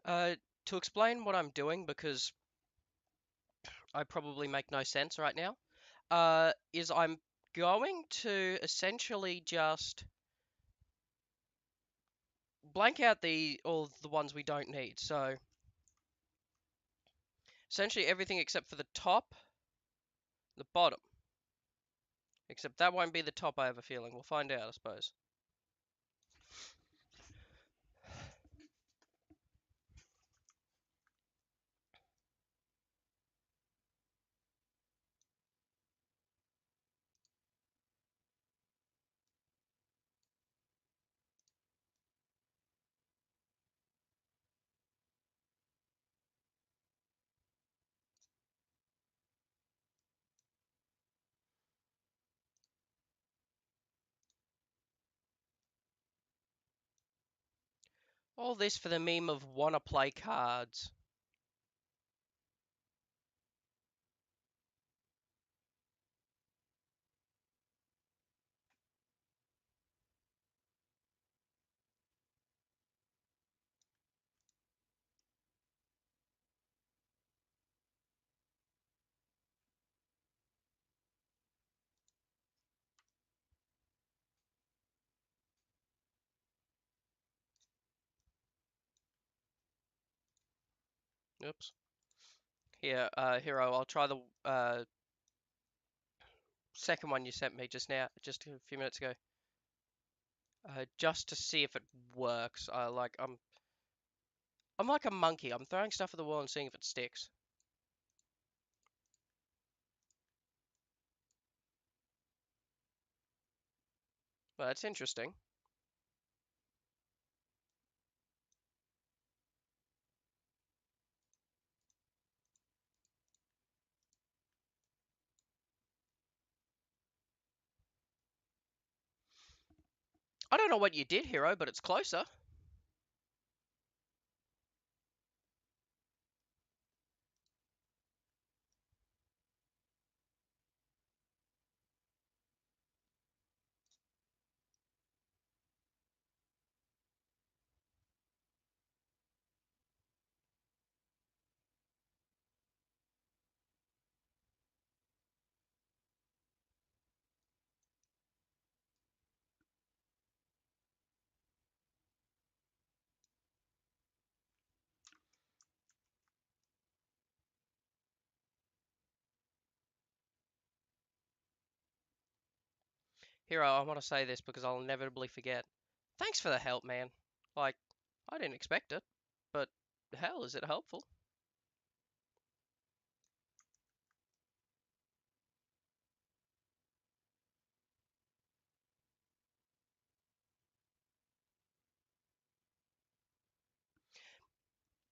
Uh, to explain what I'm doing, because I probably make no sense right now, is I'm going to essentially just blank out all the ones we don't need. So essentially everything except for the top, the bottom. Except that won't be the top, I have a feeling. We'll find out, I suppose. All this for the meme of wanna play cards. Oops. Here, Hero, I'll try the second one you sent me just now, just a few minutes ago. Just to see if it works. I'm like a monkey. I'm throwing stuff at the wall and seeing if it sticks. Well, that's interesting. I don't know what you did, Hero, but it's closer. Hero, I want to say this because I'll inevitably forget. Thanks for the help, man. Like, I didn't expect it, but hell, is it helpful?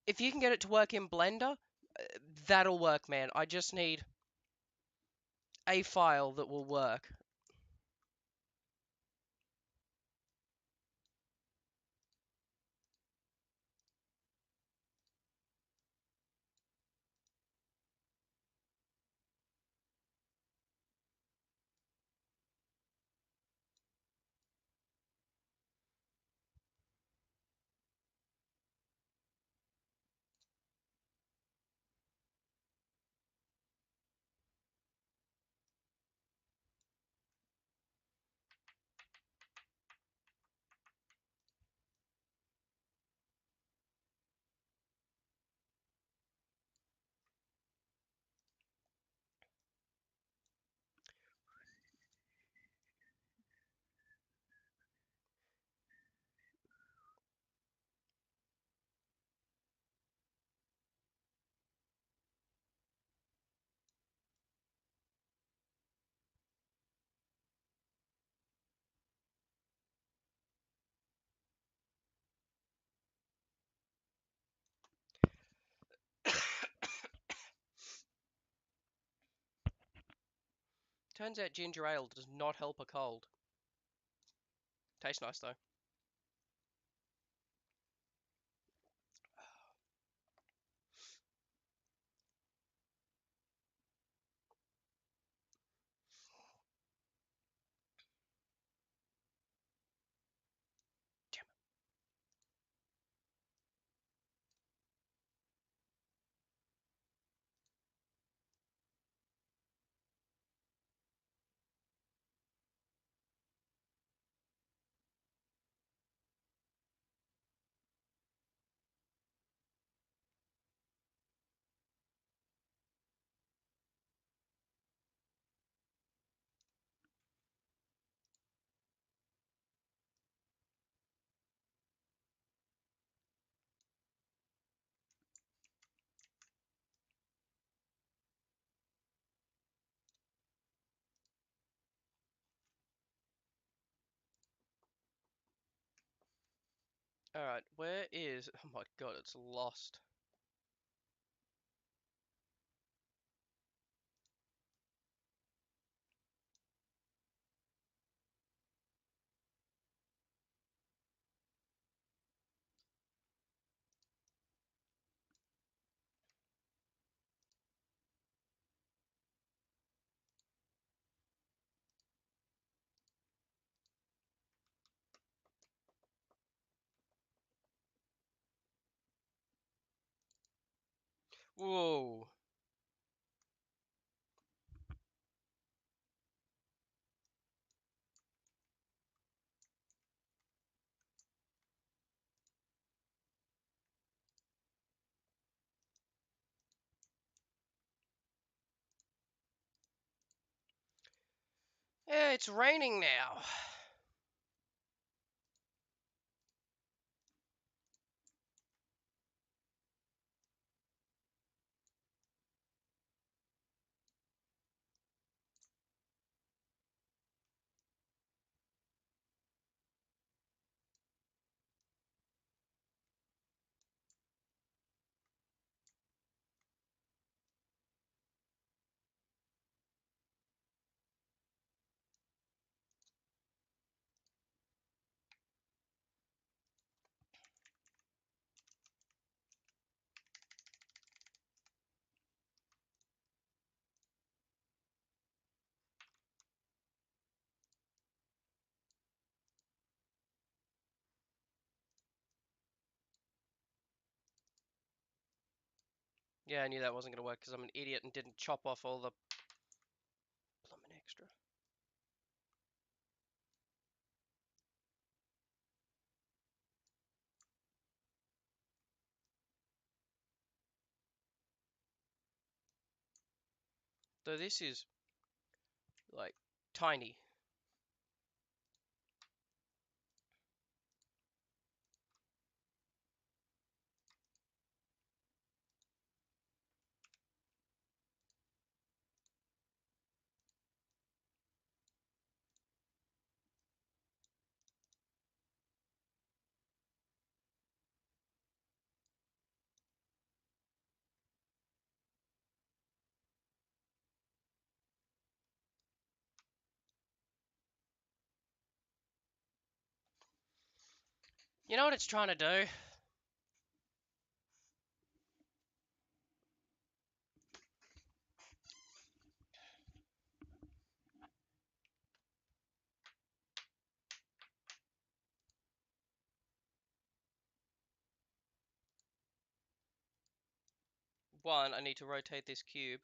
If you can get it to work in Blender, that'll work, man. I just need a file that will work. Turns out ginger ale does not help a cold. Tastes nice though. Damn it. Alright, where is... Oh my god, it's lost. Whoa. Yeah, it's raining now. Yeah, I knew that wasn't going to work because I'm an idiot and didn't chop off all the bloomin' extra. Though this is, like, tiny. You know what it's trying to do? One, I need to rotate this cube.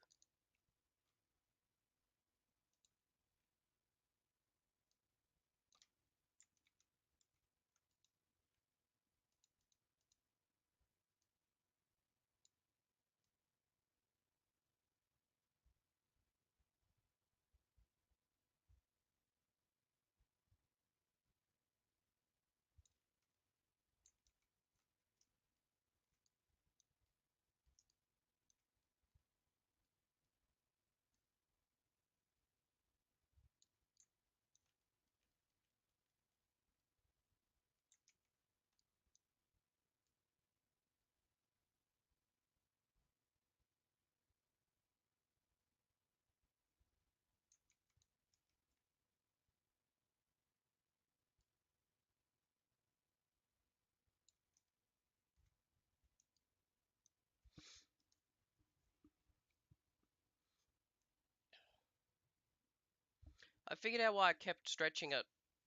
figured out why I kept stretching it,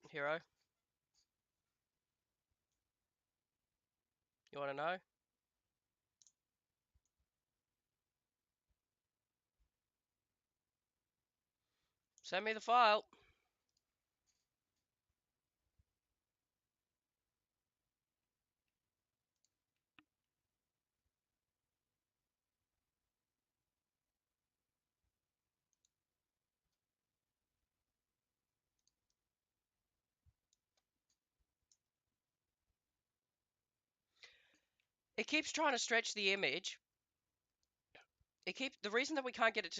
Hero. You want to know? Send me the file. It keeps trying to stretch the image. The reason that we can't get it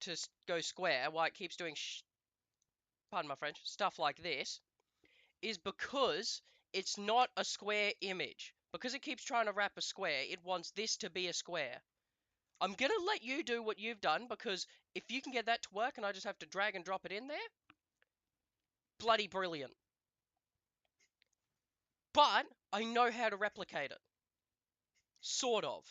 to go square, why it keeps doing pardon my French, stuff like this, is because it's not a square image. Because it keeps trying to wrap a square, it wants this to be a square. I'm going to let you do what you've done, because if you can get that to work and I just have to drag and drop it in there, bloody brilliant. But I know how to replicate it. Sort of.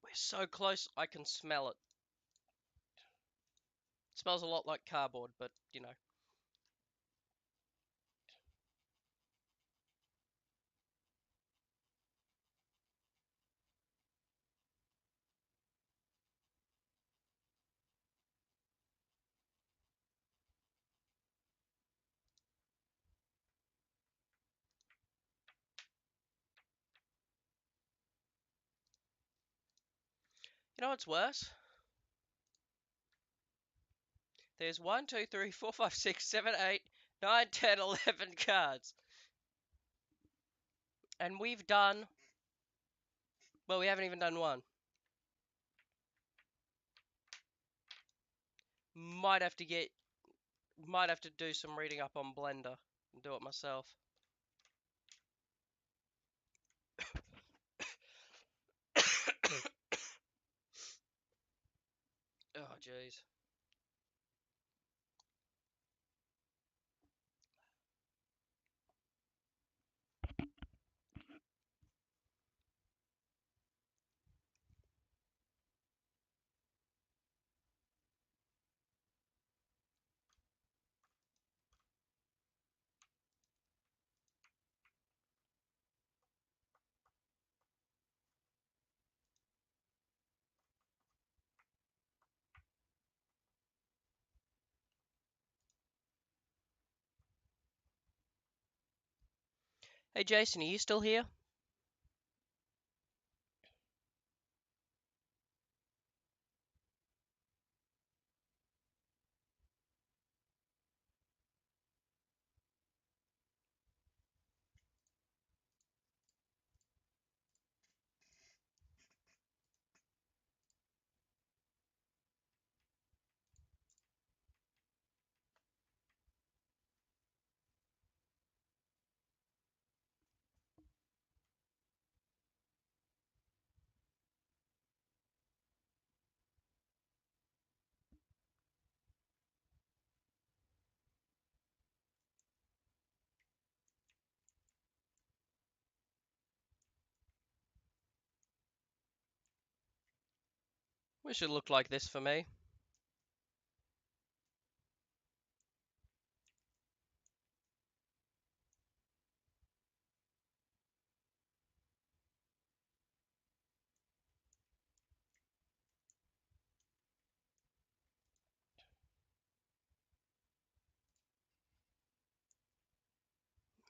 We're so close, I can smell it. It smells a lot like cardboard, but, you know. You know what's worse? There's 1, 2, 3, 4, 5, 6, 7, 8, 9, 10, 11 cards. And we've done... Well, we haven't even done one. Might have to do some reading up on Blender and do it myself. Oh, jeez. Hey, Jason, are you still here? Wish it looked like this for me.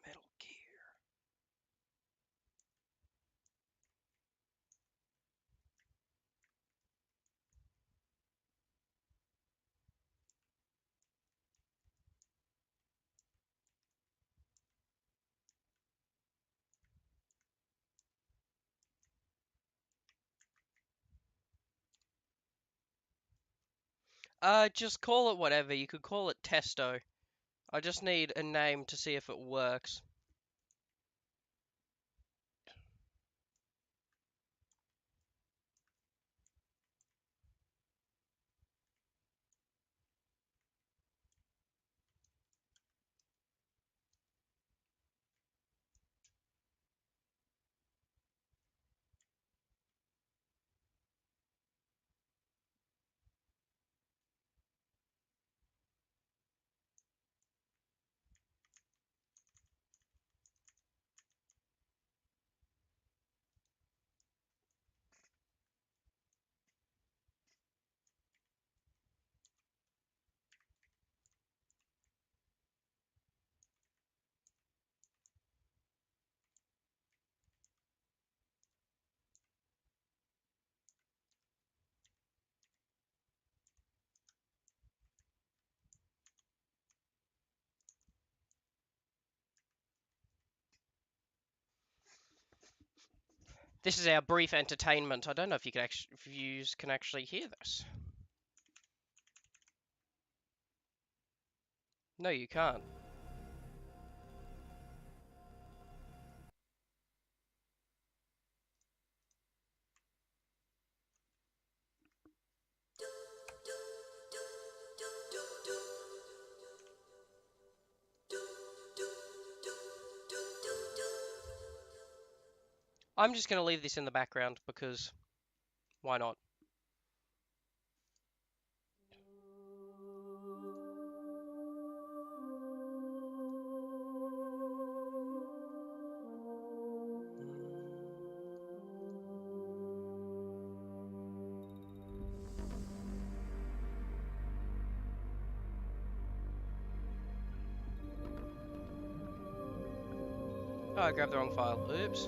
Metal Gear. Just call it whatever. You could call it Testo. I just need a name to see if it works. This is our brief entertainment. I don't know if you can actually, if you can actually hear this. No, you can't. I'm just going to leave this in the background because why not? Oh, I grabbed the wrong file. Oops.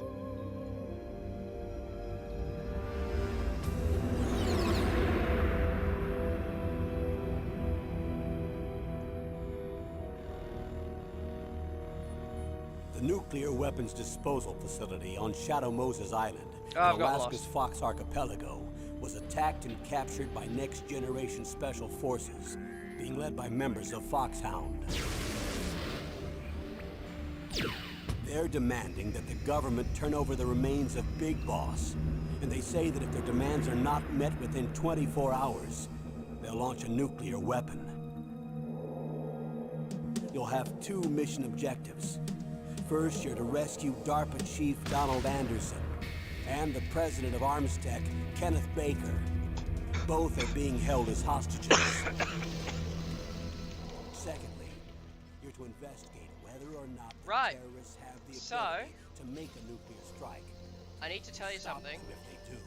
The nuclear weapons disposal facility on Shadow Moses Island, Oh, I've in got Alaska's lost. Fox Archipelago, was attacked and captured by Next Generation Special Forces, being led by members of Foxhound. They're demanding that the government turn over the remains of Big Boss, and they say that if their demands are not met within 24 hours, they'll launch a nuclear weapon. You'll have two mission objectives. First, you're to rescue DARPA Chief Donald Anderson and the president of Armstech, Kenneth Baker. Both are being held as hostages. Secondly, you're to investigate whether or not the terrorists have the ability to make a nuclear strike. I need to tell you something. If they do.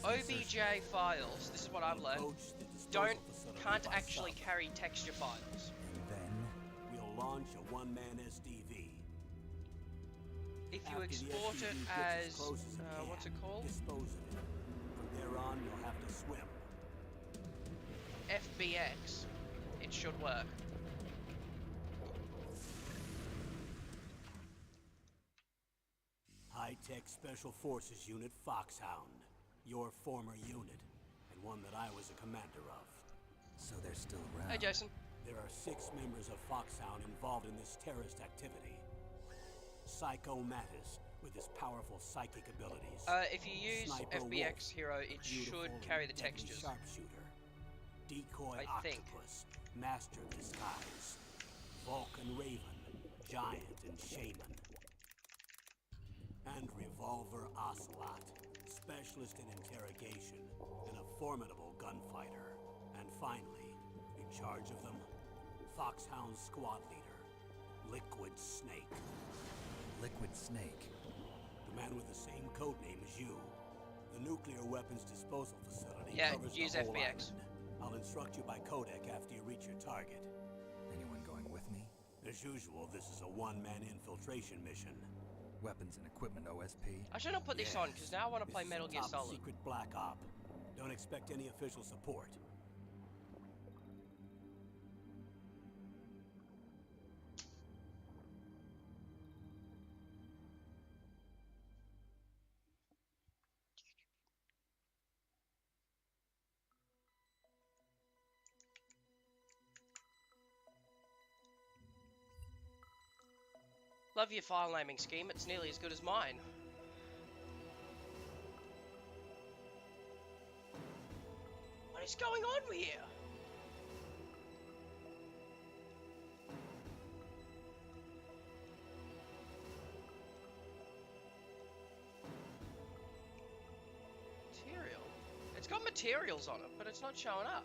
OBJ files, this is what I've learned, can't actually carry texture files. And then we'll launch a one-man SDV. If you export it as, what's it called? Dispose of it. From there on, you'll have to swim. FBX, it should work. High-Tech Special Forces Unit Foxhound. Your former unit, and one that I was a commander of. So they're still around. Hey, Jason. There are 6 members of Foxhound involved in this terrorist activity. Psycho Mattis, with his powerful psychic abilities. If you use Sniper FBX Wolf, Hero, it should carry the deadly textures. Sharpshooter. Decoy I think. Octopus, Master Disguise. Vulcan Raven, Giant and Shaman. And Revolver Ocelot, specialist in interrogation, and a formidable gunfighter. And finally, in charge of them, Foxhound squad leader, Liquid Snake. Liquid Snake? The man with the same code name as you. The nuclear weapons disposal facility Yeah, covers use the whole FBX. island. I'll instruct you by codec after you reach your target. Anyone going with me? As usual, this is a one-man infiltration mission. Weapons and equipment OSP? I shouldn't put this on because now I want to play This is Metal a Gear top Solid. secret black op. Don't expect any official support. Love your file naming scheme, it's nearly as good as mine. What is going on here? Material? It's got materials on it, but it's not showing up.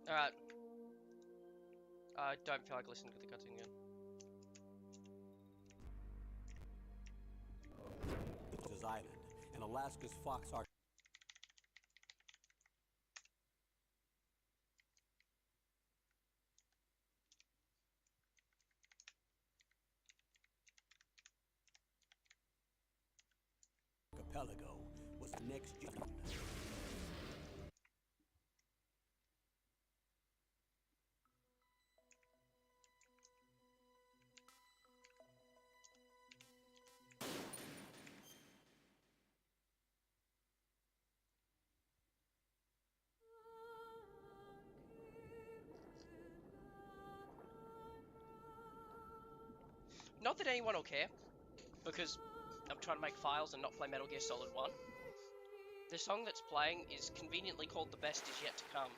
Alright. I don't feel like listening to the cutscene again. This island, and Alaska's Fox archipelago was the next gen. Not that anyone will care, because I'm trying to make files and not play Metal Gear Solid 1. The song that's playing is conveniently called The Best Is Yet to Come.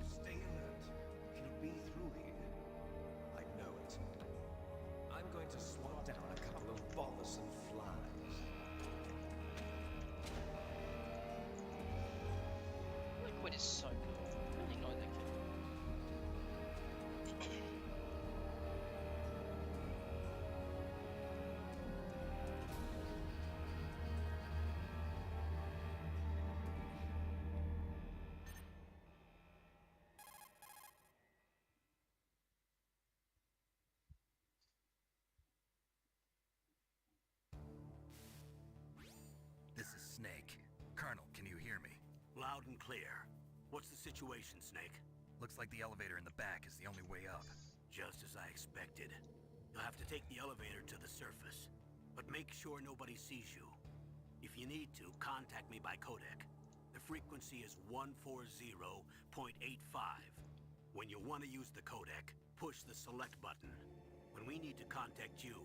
Stay alert. He'll be through here. I know it. I'm going to swat down a couple of bothersome flies. Liquid is so good. I really know that kid. This is Snake. Colonel, can you hear me? Loud and clear. What's the situation, Snake? Looks like the elevator in the back is the only way up. Just as I expected. You'll have to take the elevator to the surface. But make sure nobody sees you. If you need to, contact me by codec. The frequency is 140.85. When you want to use the codec, push the select button. When we need to contact you,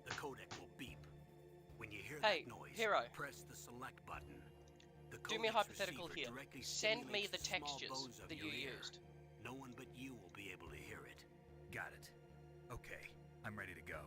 the codec will beep. When you hear Hey, that noise, Hero. press the select button. The Do me a codec's hypothetical receiver here. directly Send me stimulates the small textures bones of that you your ear. used. No one but you will be able to hear it. Got it. Okay, I'm ready to go.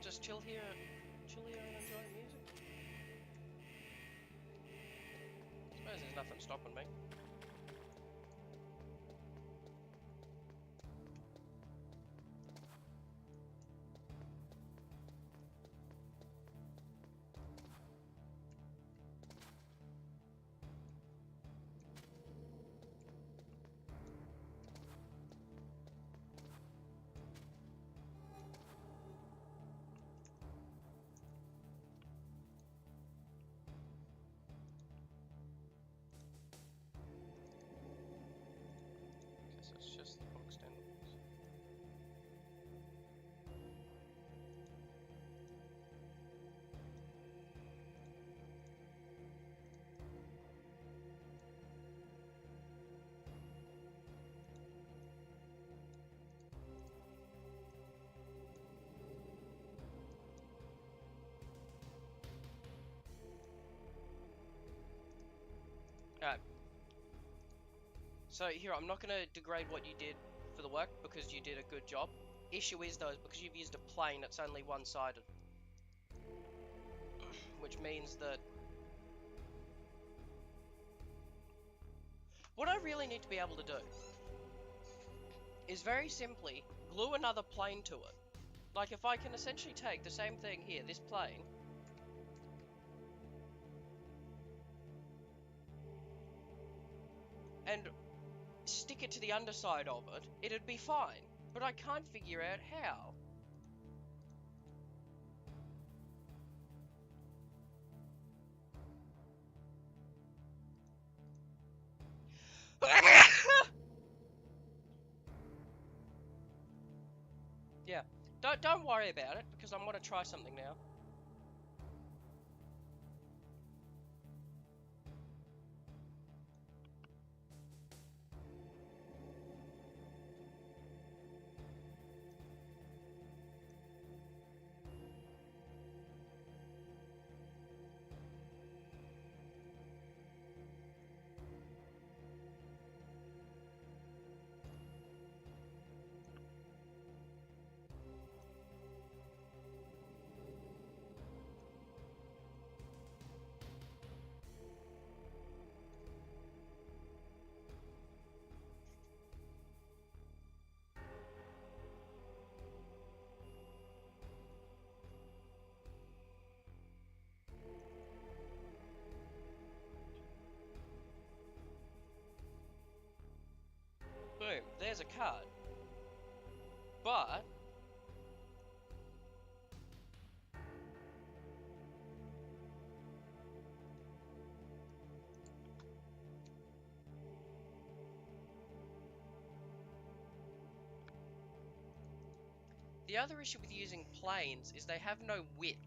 just chill here and enjoy music. I suppose there's nothing stopping me. Guess it's just the boxed in ones. Alright. So here, I'm not going to degrade what you did for the work because you did a good job. Issue is though, because you've used a plane, it's only one-sided. Which means that what I really need to be able to do is very simply glue another plane to it. Like if I can essentially take the same thing here, this plane, and stick it to the underside of it, it'd be fine. But I can't figure out how. Yeah, don't worry about it because I want to try something now. Boom, there's a card. But the other issue with using planes is they have no width.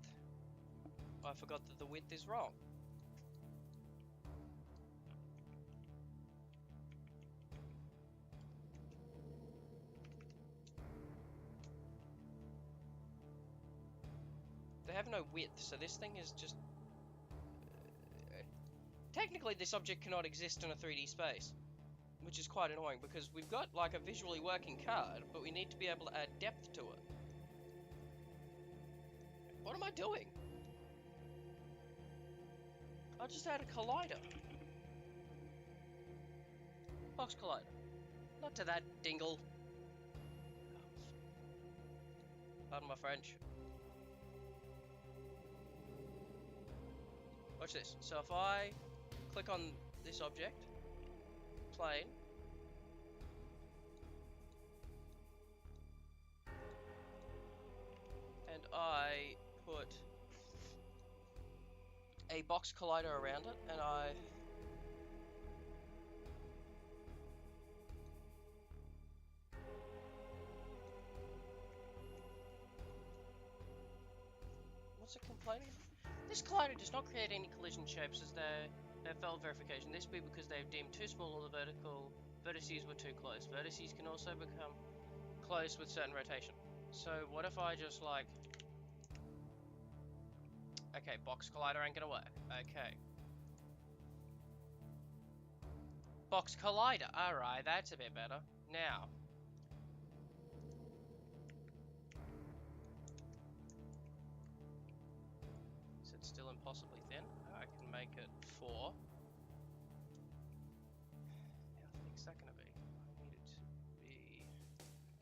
I forgot that the width is wrong. They have no width, so this thing is just... technically, this object cannot exist in a 3D space, which is quite annoying because we've got like a visually working card, but we need to be able to add depth to it. What am I doing? I'll just add a collider. Box collider. Not to that dingle. Pardon my French. Watch this. So if I click on this object, plane, and I put a box collider around it, and I what's it complaining about? This collider does not create any collision shapes as they failed verification. This be because they have deemed too small or the vertices were too close. Vertices can also become close with certain rotation. So what if I just like... Okay, box collider ain't gonna work. Okay. Box collider. Alright, that's a bit better. Now. it's still impossibly thin. I can make it 4. How thick's that gonna be? I need it to be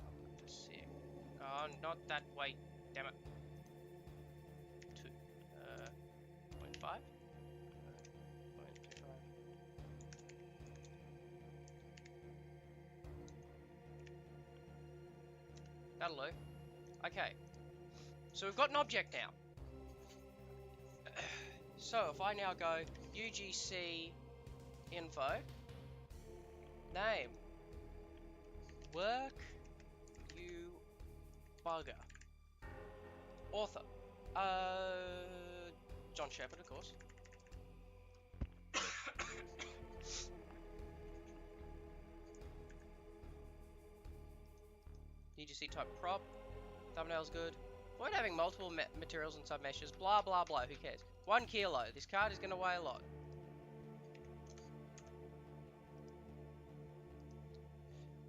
up to 6. Oh, not that way, damn it. 2. 0.5? 0.25. That'll do. Okay. So we've got an object now. So if I now go UGC info, name, work, you bugger, author, John Shepard, of course. UGC type prop, thumbnail's good. Avoid having multiple materials and submeshes, blah blah blah, who cares? 1 kilo, this card is going to weigh a lot.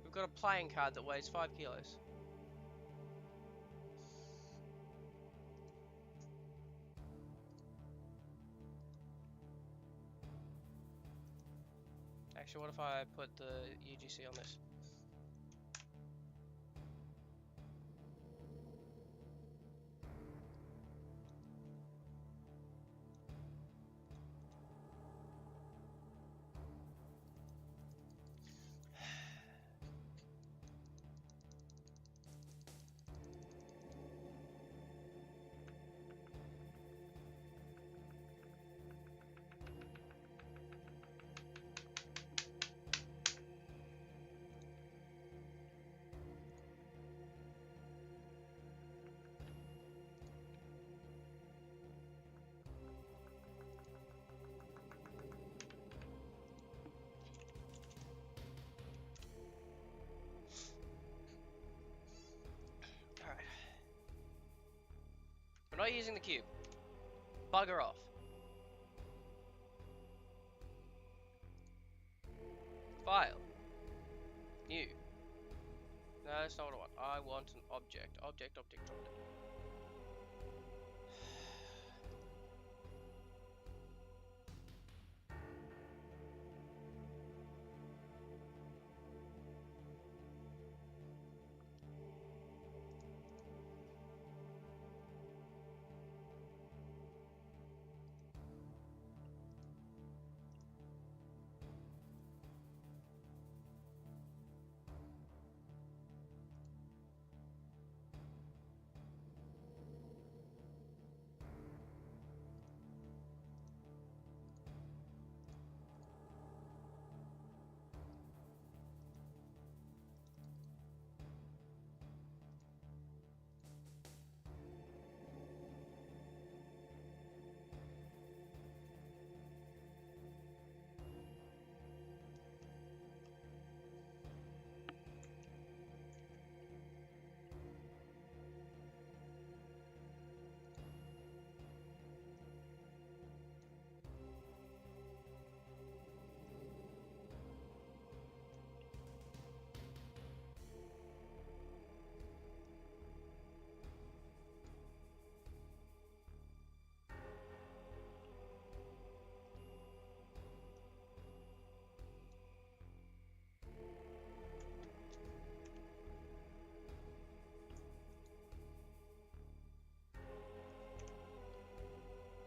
We've got a playing card that weighs 5 kilos. Actually, what if I put the UGC on this? Alright. We're not using the cube. Bugger off. File. New. No, that's not what I want. I want an object. Object, object, object.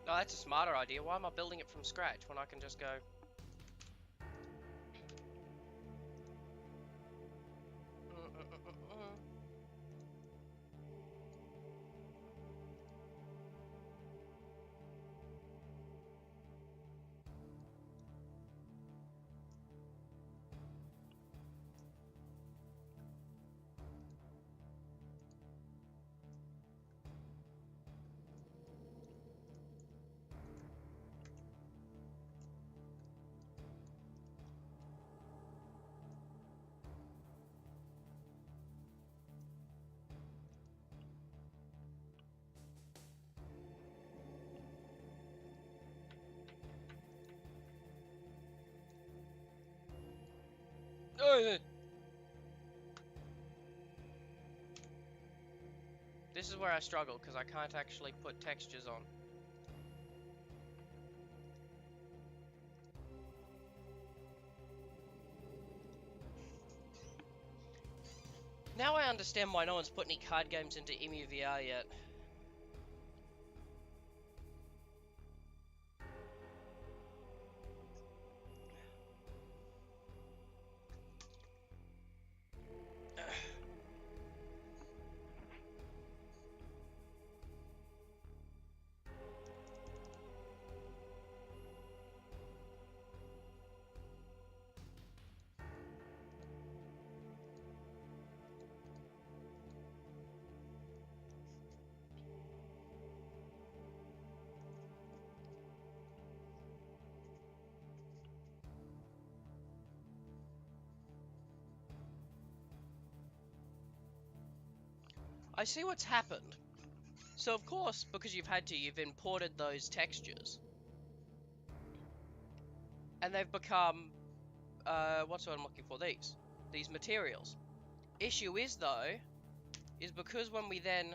No, that's a smarter idea. Why am I building it from scratch when I can just go... This is where I struggle, because I can't actually put textures on. Now I understand why no one's put any card games into emuvr yet. I see what's happened. So of course, because you've imported those textures. And they've become, what's what I'm looking for? These materials. Issue is though, is because when we then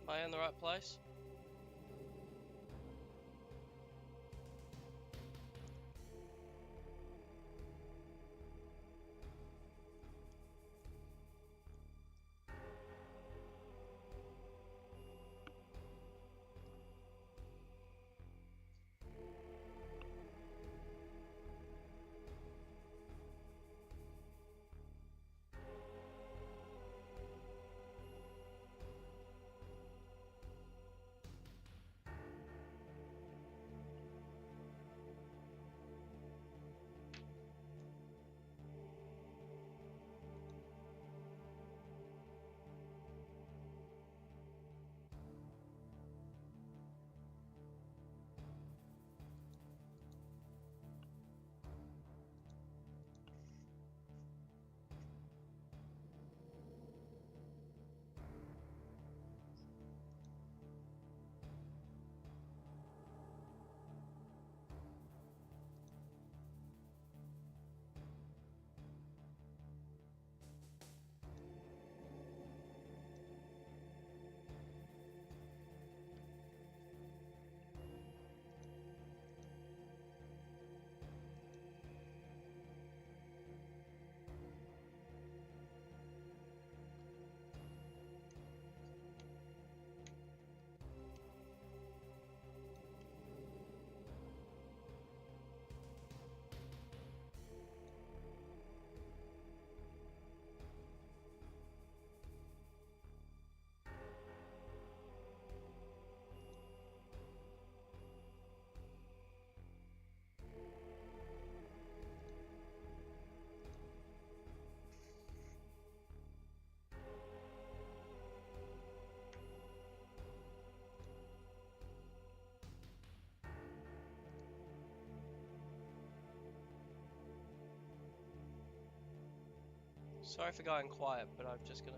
am I in the right place? Sorry for going quiet, but I'm just gonna.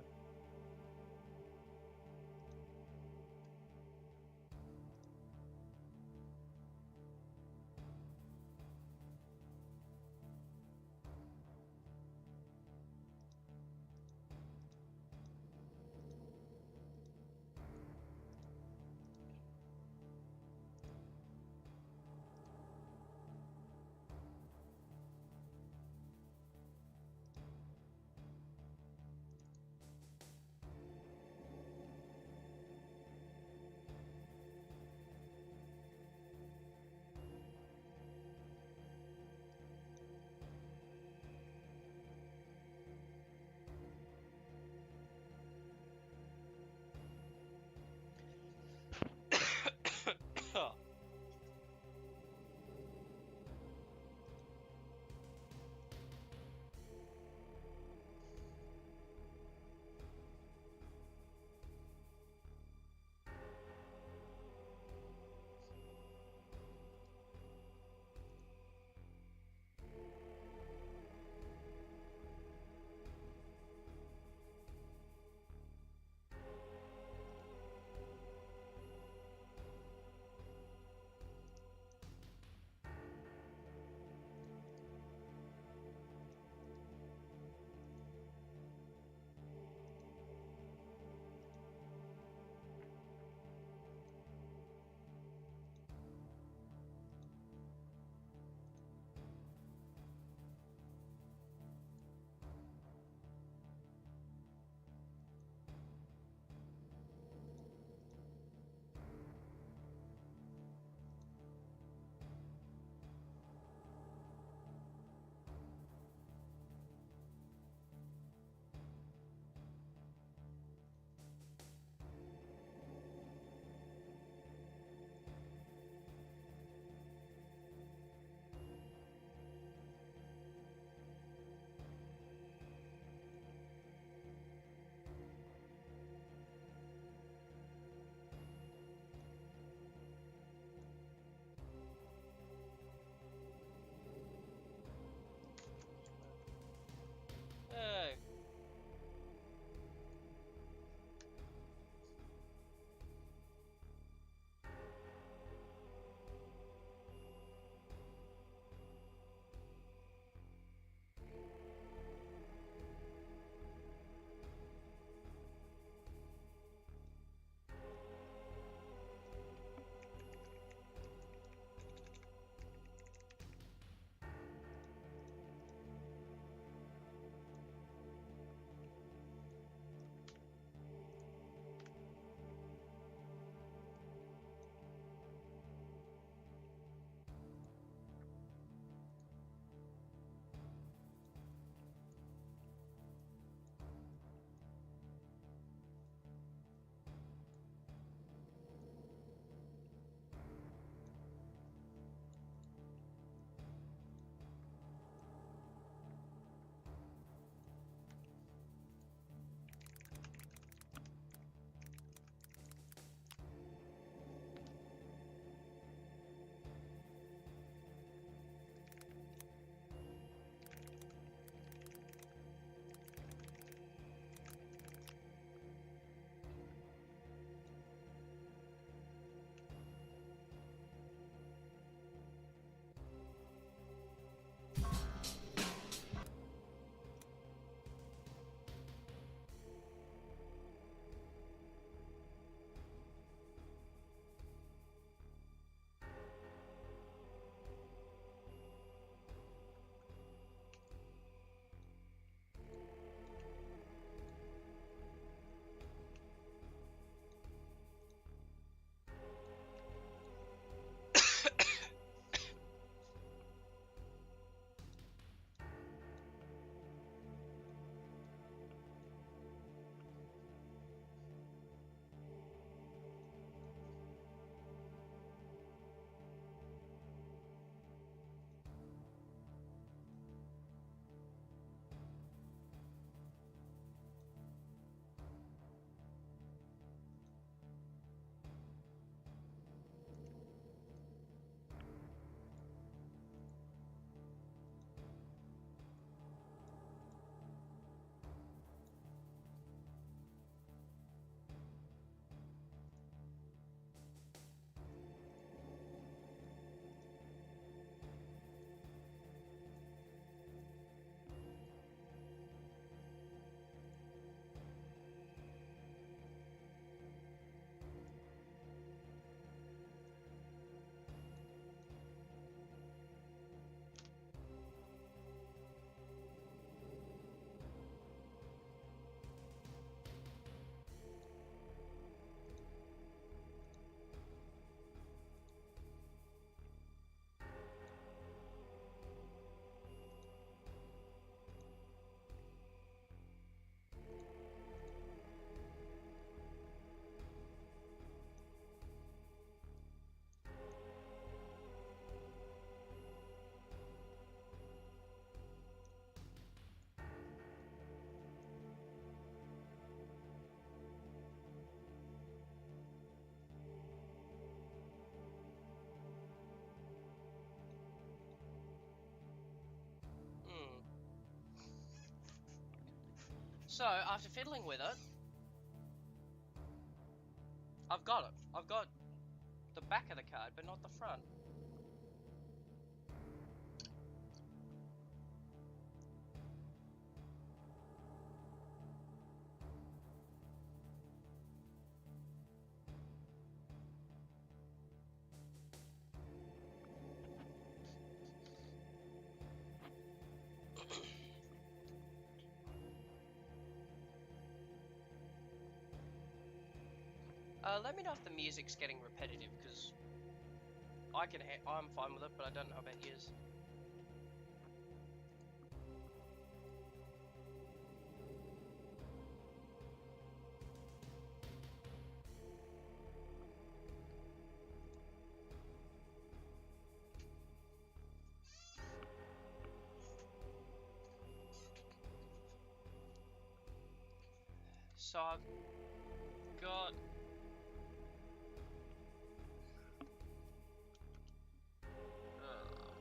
So, after fiddling with it, I've got it. I've got the back of the card, but not the front. Let me know if the music's getting repetitive, because I'm fine with it, but I don't know about yours. So I've got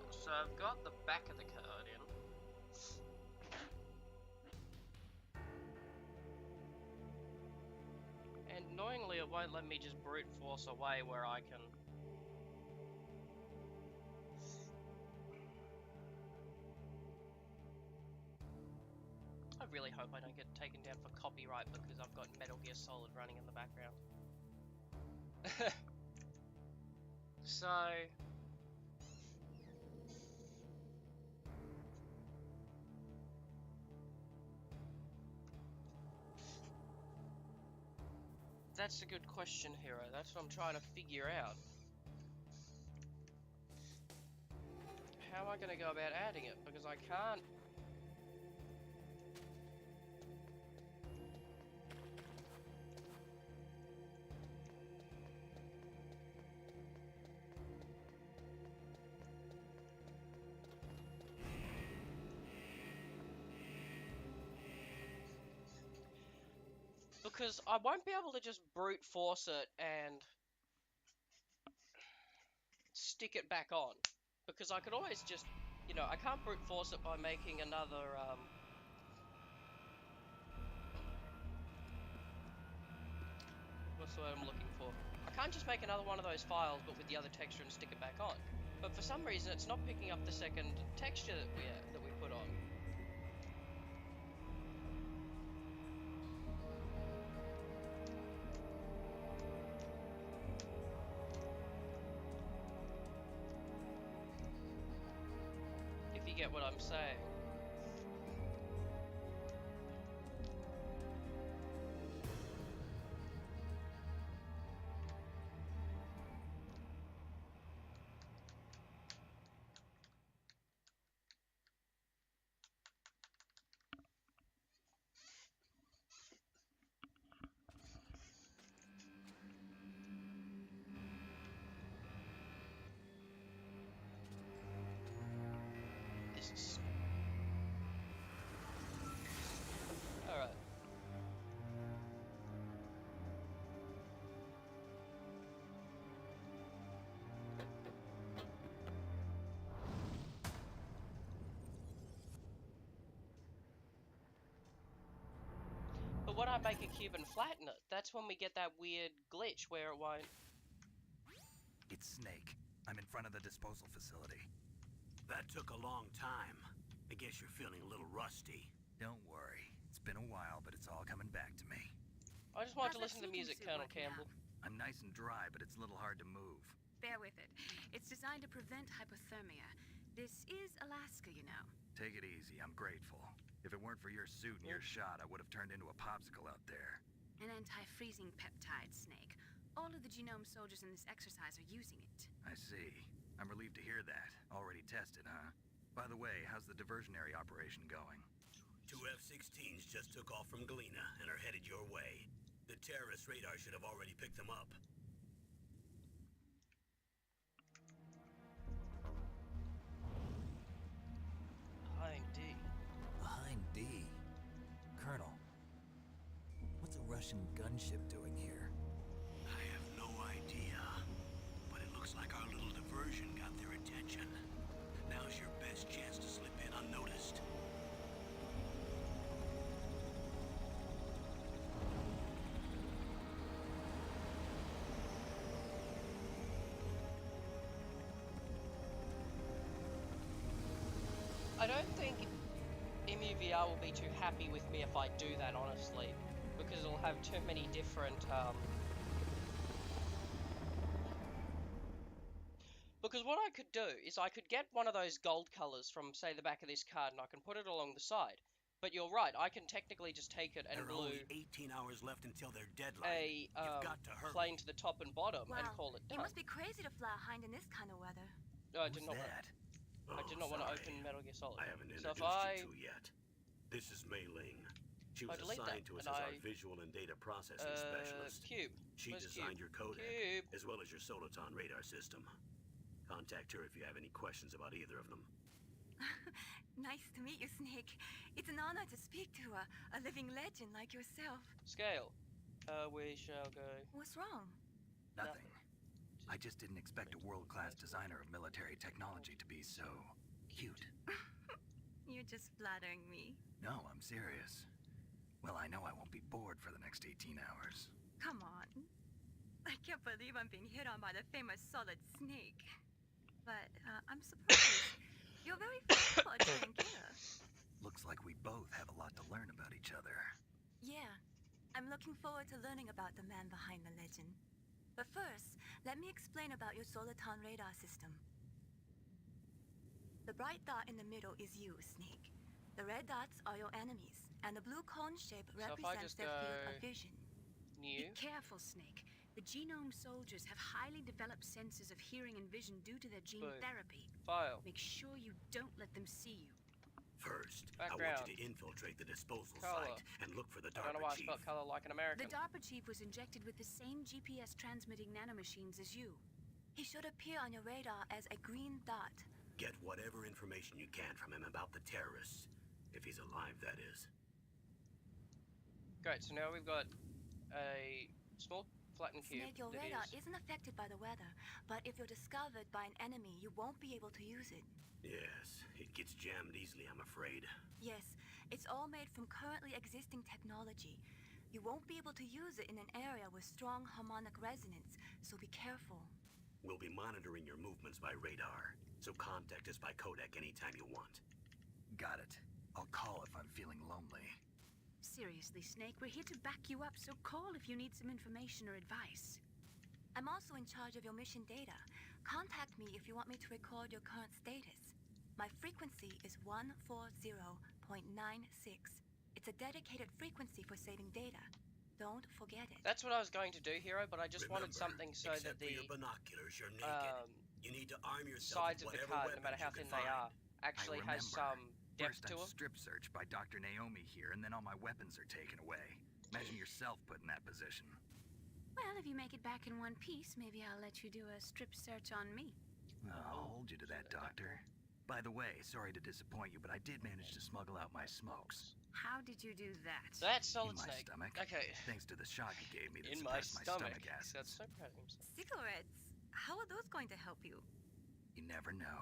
so I've got the back of the card in. And annoyingly it won't let me just brute force away where I can. I really hope I don't get taken down for copyright because I've got Metal Gear Solid running in the background. So that's a good question, Hero. That's what I'm trying to figure out. How am I going to go about adding it? Because I can't. Because I won't be able to just brute force it and stick it back on. Because I could always just, I can't brute force it by making another, what's the word I'm looking for? I can't just make another one of those files, but with the other texture and stick it back on. But for some reason, it's not picking up the second texture that we put on. If you get what I'm saying. This is... Alright. But when I make a cube and flatten it, that's when we get that weird glitch where it won't... It's Snake. I'm in front of the disposal facility. That took a long time. I guess you're feeling a little rusty. Don't worry. It's been a while, but it's all coming back to me. I just wanted to listen to music, Colonel Campbell. I'm nice and dry, but it's a little hard to move. Bear with it. It's designed to prevent hypothermia. This is Alaska, you know. Take it easy. I'm grateful. If it weren't for your suit and your shot, I would have turned into a popsicle out there. An anti-freezing peptide, Snake. All of the genome soldiers in this exercise are using it. I see. I'm relieved to hear that. Already tested, huh? By the way, how's the diversionary operation going? 2 F-16s just took off from Galena and are headed your way. The terrorist radar should have already picked them up. Behind D. Behind D? Colonel, what's a Russian gunship doing here? I have no idea, but it looks like our little diversion got their attention. Now's your best chance to slip in unnoticed. I don't think emuvr will be too happy with me if I do that, honestly, because it'll have too many different because what I could do is I could get one of those gold colors from, say, the back of this card, and I can put it along the side. But you're right, I can technically just take it and There are glue only 18 hours left until their deadline. a You've got to hurry. plane to the top and bottom and Wow, call it you done. must be crazy to fly hind in this kind of weather. No, I Who's did not that? I did not want to sorry. open Metal Gear Solid. I haven't So if introduced I you two yet. This is Mei Ling. She I was delete that, assigned to us and as our I- visual and data processing specialist. Cube. She Where's designed Cube? your codec, Cube. as well as your Soliton radar system. Contact her if you have any questions about either of them. Nice to meet you, Snake. It's an honor to speak to a living legend like yourself. Scale. We shall go. What's wrong? Nothing. I just didn't expect a world-class designer of military technology to be so cute. You're just flattering me. No, I'm serious. Well, I know I won't be bored for the next 18 hours. Come on. I can't believe I'm being hit on by the famous Solid Snake. But I'm surprised. You're very faithful at trained killer. Looks like we both have a lot to learn about each other. Yeah. I'm looking forward to learning about the man behind the legend. But first, let me explain about your Soliton radar system. The bright dot in the middle is you, Snake. The red dots are your enemies, and the blue cone shape So if I represents just their field go of vision. New. Be careful, Snake. The genome soldiers have highly developed senses of hearing and vision due to their gene Boom. therapy. File. Make sure you don't let them see you. First, I Background. want you to infiltrate the disposal Color. site and look for the I don't know why I DARPA chief. spelled color like an American. The DARPA chief was injected with the same GPS transmitting nanomachines as you. He should appear on your radar as a green dot. Get whatever information you can from him about the terrorists. If he's alive, that is. Great, so now we've got a small flattened cube Snake, your that radar is... isn't affected by the weather, but if you're discovered by an enemy, you won't be able to use it. Yes, it gets jammed easily, I'm afraid. Yes, it's all made from currently existing technology. You won't be able to use it in an area with strong harmonic resonance, so be careful. We'll be monitoring your movements by radar, so contact us by codec anytime you want. Got it. I'll call if I'm feeling lonely. Seriously, Snake, we're here to back you up, so call if you need some information or advice. I'm also in charge of your mission data. Contact me if you want me to record your current status. My frequency is 140.96. It's a dedicated frequency for saving data. Don't forget it. That's what I was going to do, Hero, but I just wanted Remember, something so that except for the your binoculars, you're naked. You need to arm yourself sides with of the whatever card, no matter weapons how you thin can they find. are, actually I has remember. some depth First, to I'm them. strip searched by Dr. Naomi here, and then all my weapons are taken away. Imagine yourself put in that position. Well, if you make it back in one piece, maybe I'll let you do a strip search on me. I'll hold you to that, Doctor. By the way, sorry to disappoint you, but I did manage to smuggle out my smokes. How did you do that? That's Solid in my Snake. stomach. Okay. Thanks to the shot you gave me that In my suppressed stomach. my stomach acid. That's so proud of himself. Cigarettes? How are those going to help you? You never know.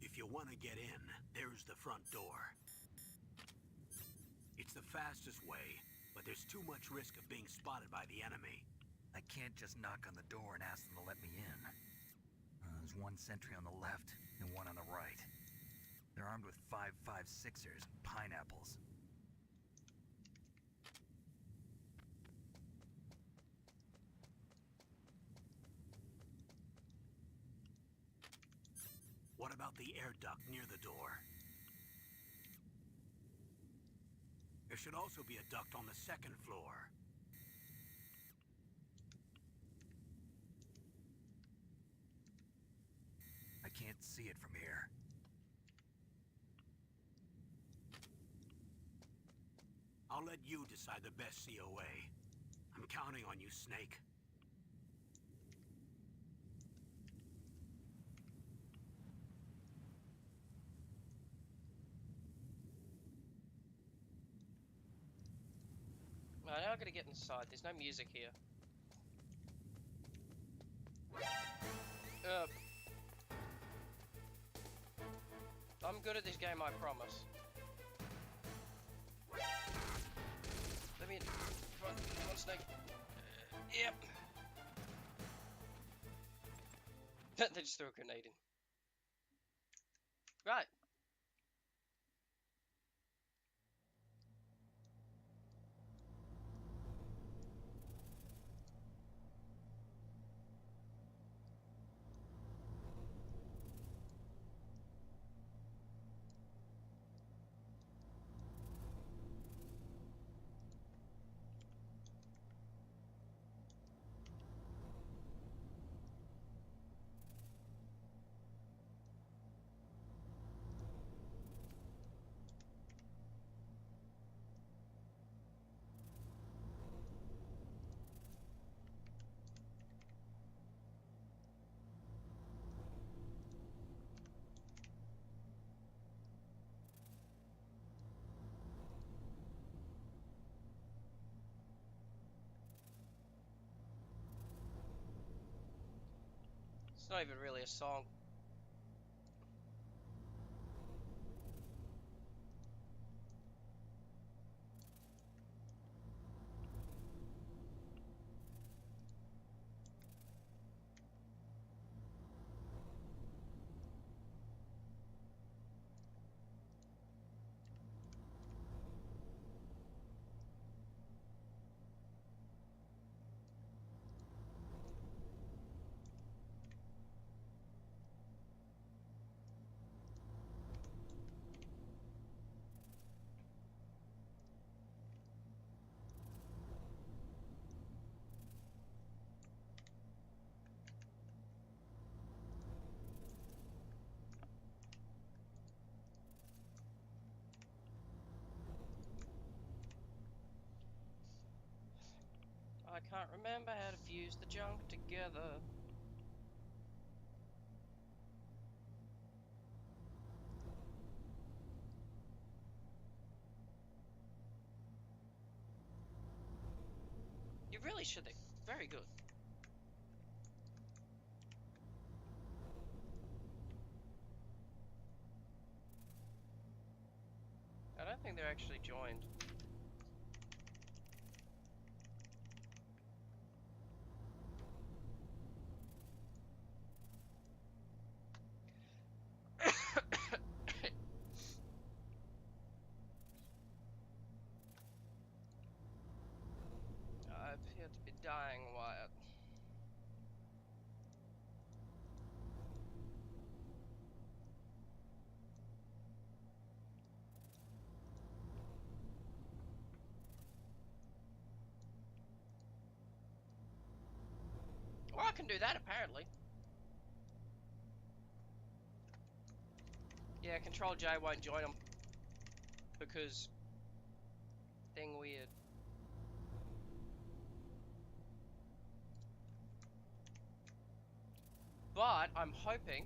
If you want to get in, there's the front door. It's the fastest way, but there's too much risk of being spotted by the enemy. I can't just knock on the door and ask them to let me in. There's one sentry on the left and one on the right. They're armed with 5.56ers and pineapples. What about the air duct near the door? There should also be a duct on the second floor. I can't see it from here. I'll let you decide the best COA. I'm counting on you, Snake. Right, now I gotta get inside. There's no music here. I'm good at this game, I promise. Let me in. Come on, Snake. Yep. They just threw a grenade in. Right. It's not even really a song. I can't remember how to fuse the junk together. You really should. Very good. I don't think they're actually joined. I appear to be dying, Wyatt. Well, I can do that apparently. Yeah, Control J won't join them because thing weird. But I'm hoping.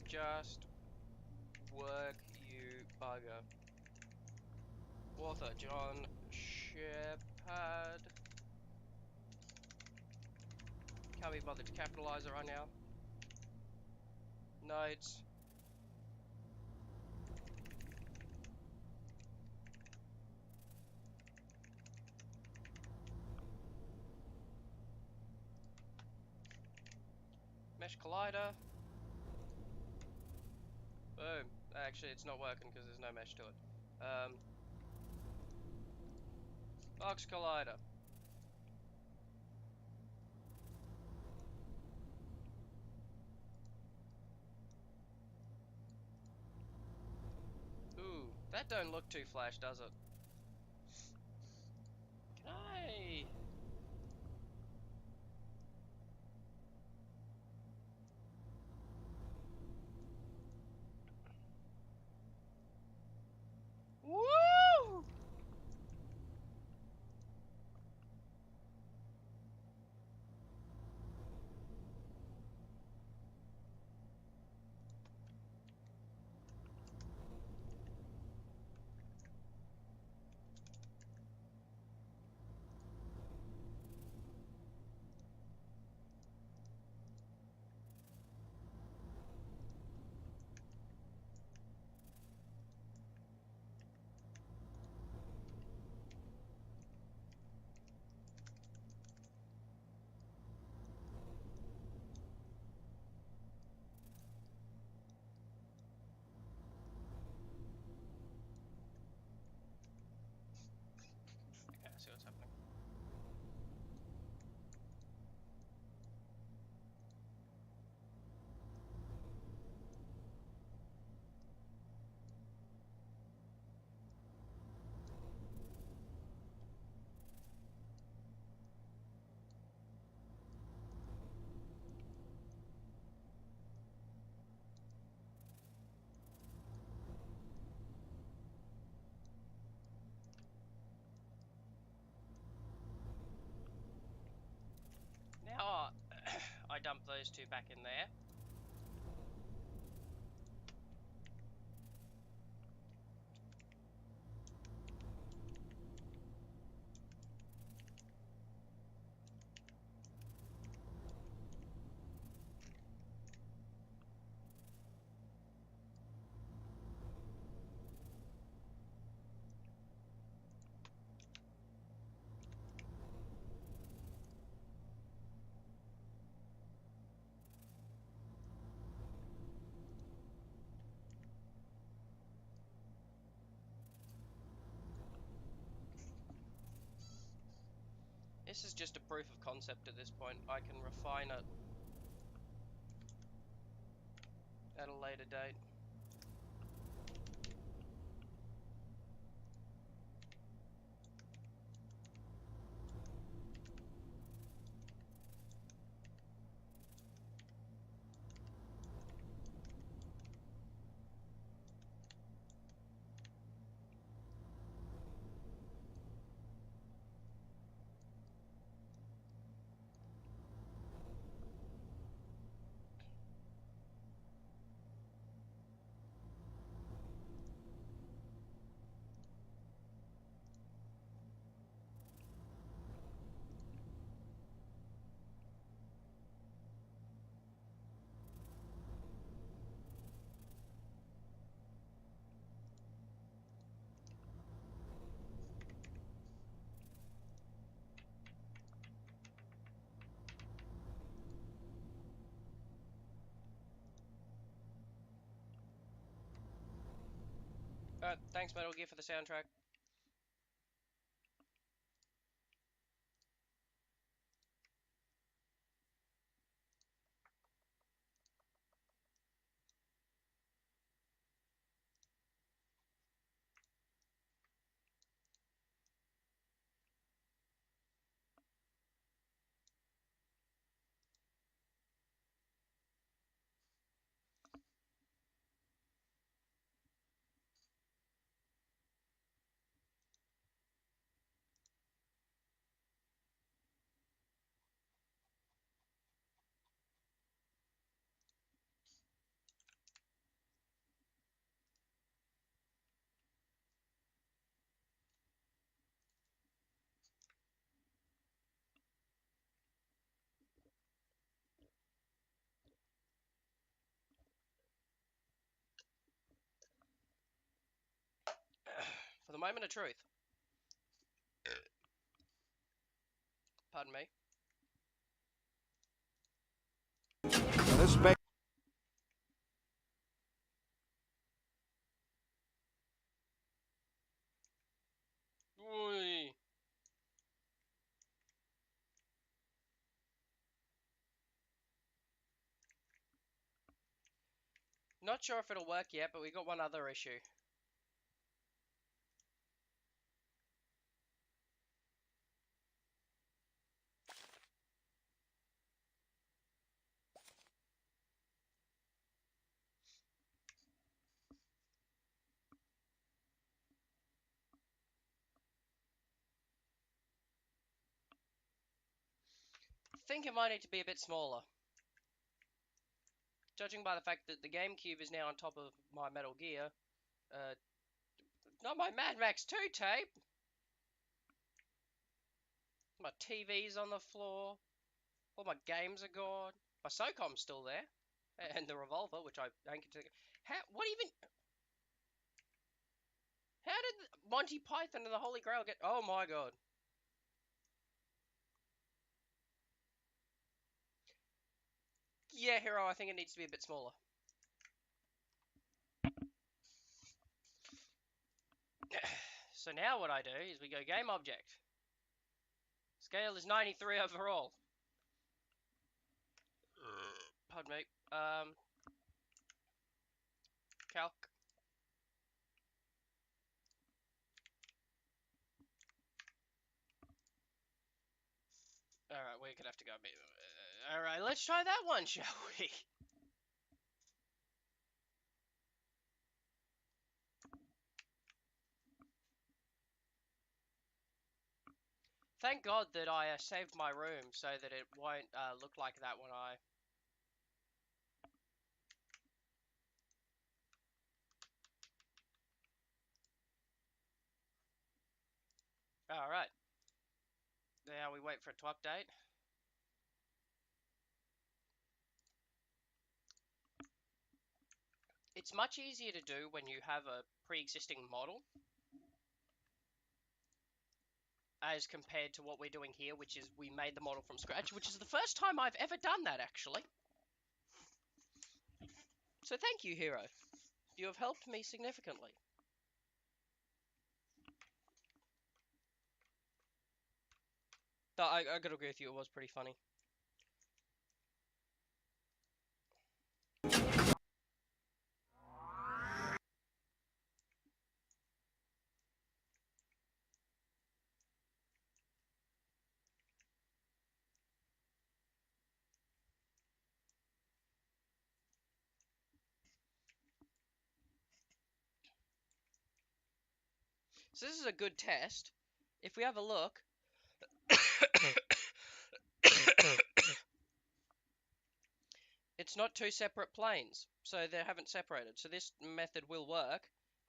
Just work, you bugger. Author John Shepard. Can't be bothered to capitalize it right now. Notes. Mesh collider. Boom. Actually, it's not working because there's no mesh to it. Box collider. Ooh, that don't look too flash, does it? Can I? Woo! those two back in there. This is just a proof of concept at this point. I can refine it at a later date. Thanks Metal Gear for the soundtrack. For the moment of truth. Pardon me. This space. Oi. Not sure if it'll work yet, but we got one other issue. I think it might need to be a bit smaller. Judging by the fact that the GameCube is now on top of my Metal Gear, not my Mad Max 2 tape. My TV's on the floor. All my games are gone. My SOCOM's still there, and the revolver, which I anchored to. How? What even? How did Monty Python and the Holy Grail get? Oh my god! Yeah, Hero. I think it needs to be a bit smaller. So now what I do is we go game object. Scale is 93 overall. Pardon me. Calc. Alright, we're gonna have to go. Alright, let's try that one, shall we? Thank God that I saved my room so that it won't look like that when I Alright. Now we wait for it to update. It's much easier to do when you have a pre-existing model as compared to what we're doing here, which is we made the model from scratch, which is the first time I've ever done that, actually. So thank you, Hero. You have helped me significantly. But I gotta agree with you, it was pretty funny. So this is a good test. If we have a look, it's not two separate planes, so they haven't separated. So this method will work.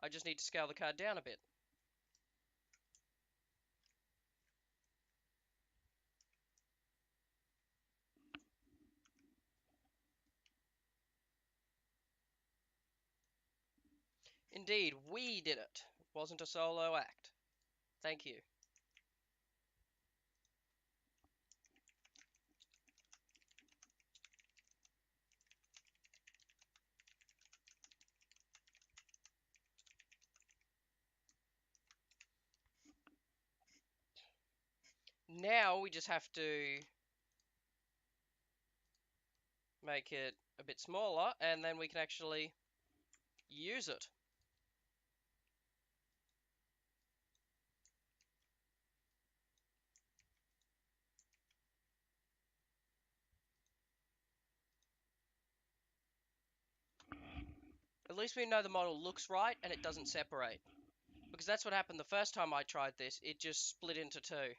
I just need to scale the card down a bit. Indeed, we did it. It wasn't a solo act. Thank you. Now we just have to make it a bit smaller, and then we can actually use it. At least we know the model looks right and it doesn't separate. Because that's what happened the first time I tried this. It just split into two.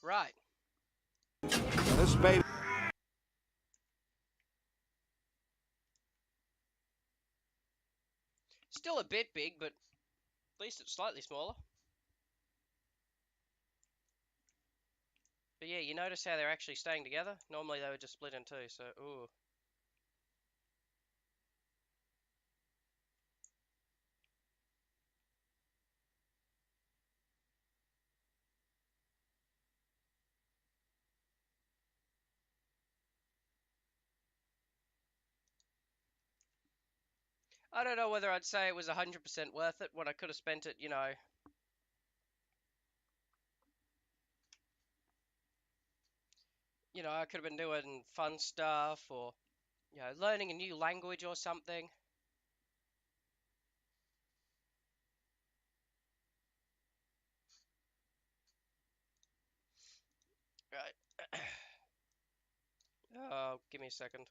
Right. This baby. Still a bit big, but at least it's slightly smaller. But yeah, you notice how they're actually staying together? Normally they would just split in two, so ooh. I don't know whether I'd say it was 100% worth it when I could have spent it, I could have been doing fun stuff or, learning a new language or something. Right. Oh, give me a second.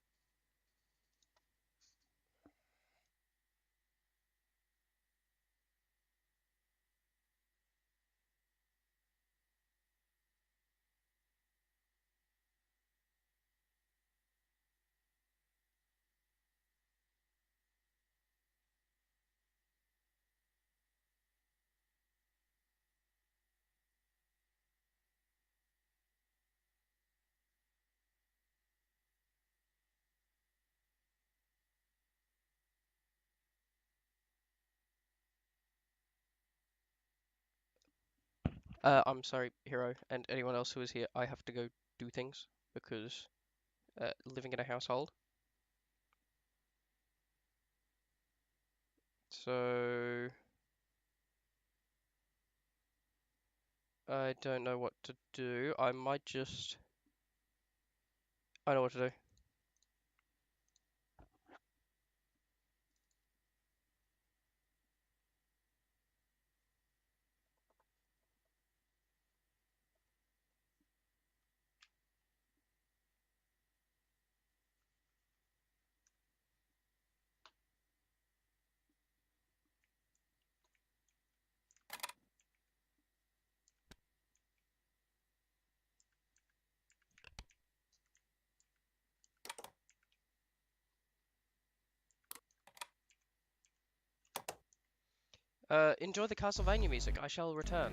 I'm sorry, Hero, and anyone else who is here. I have to go do things because living in a household. So I don't know what to do. I might just. I know what to do. Enjoy the Castlevania music. I shall return.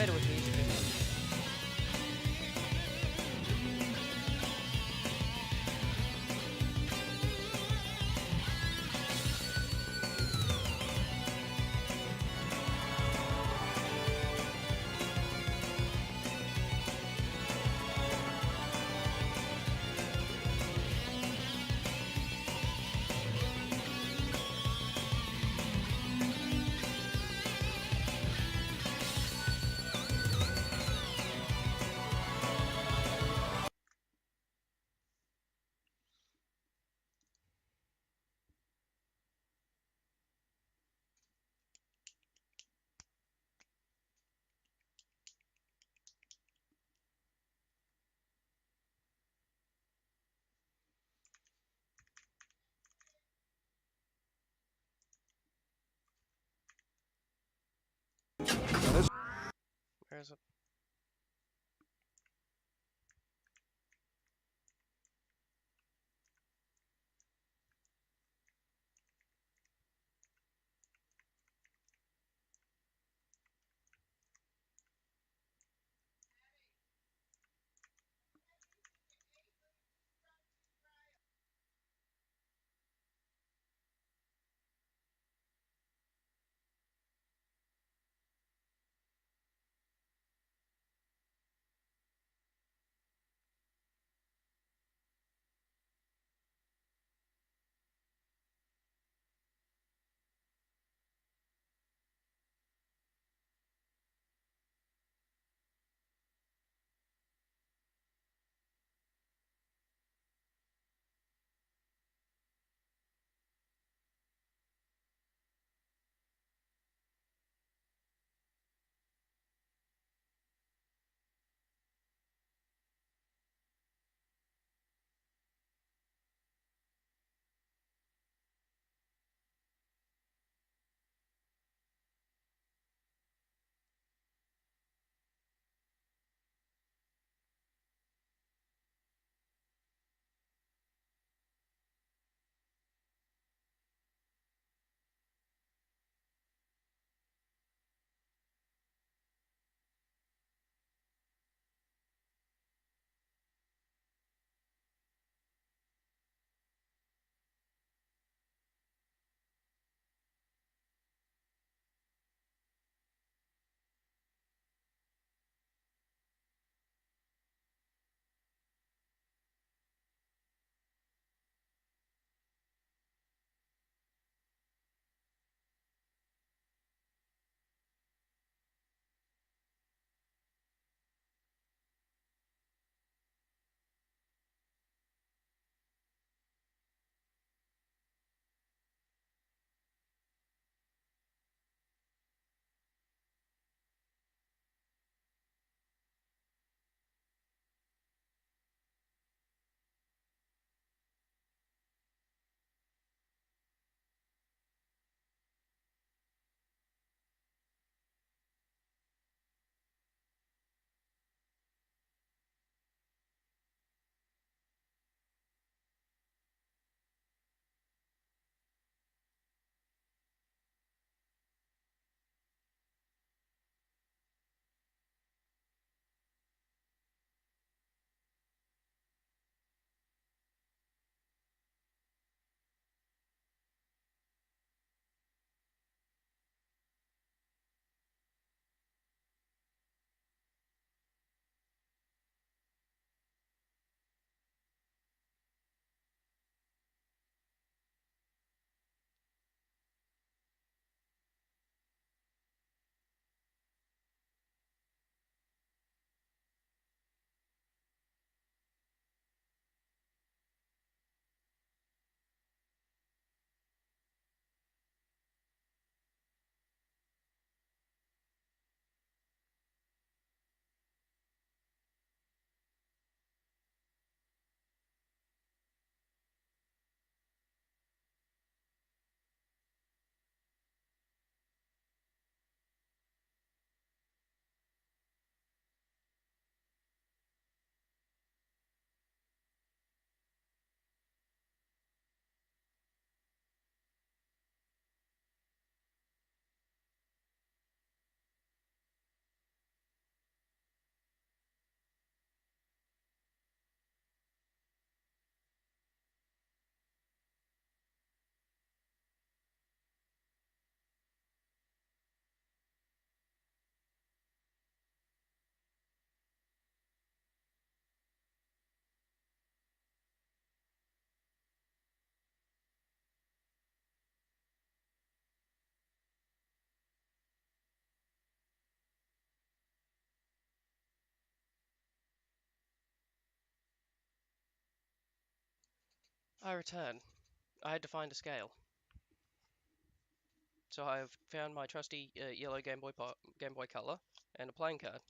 data with music in it. Where is it? I return. I had to find a scale. So I've found my trusty yellow Game Boy Color and a playing card.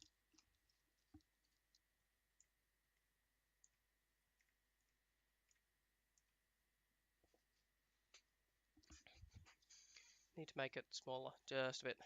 Need to make it smaller, just a bit.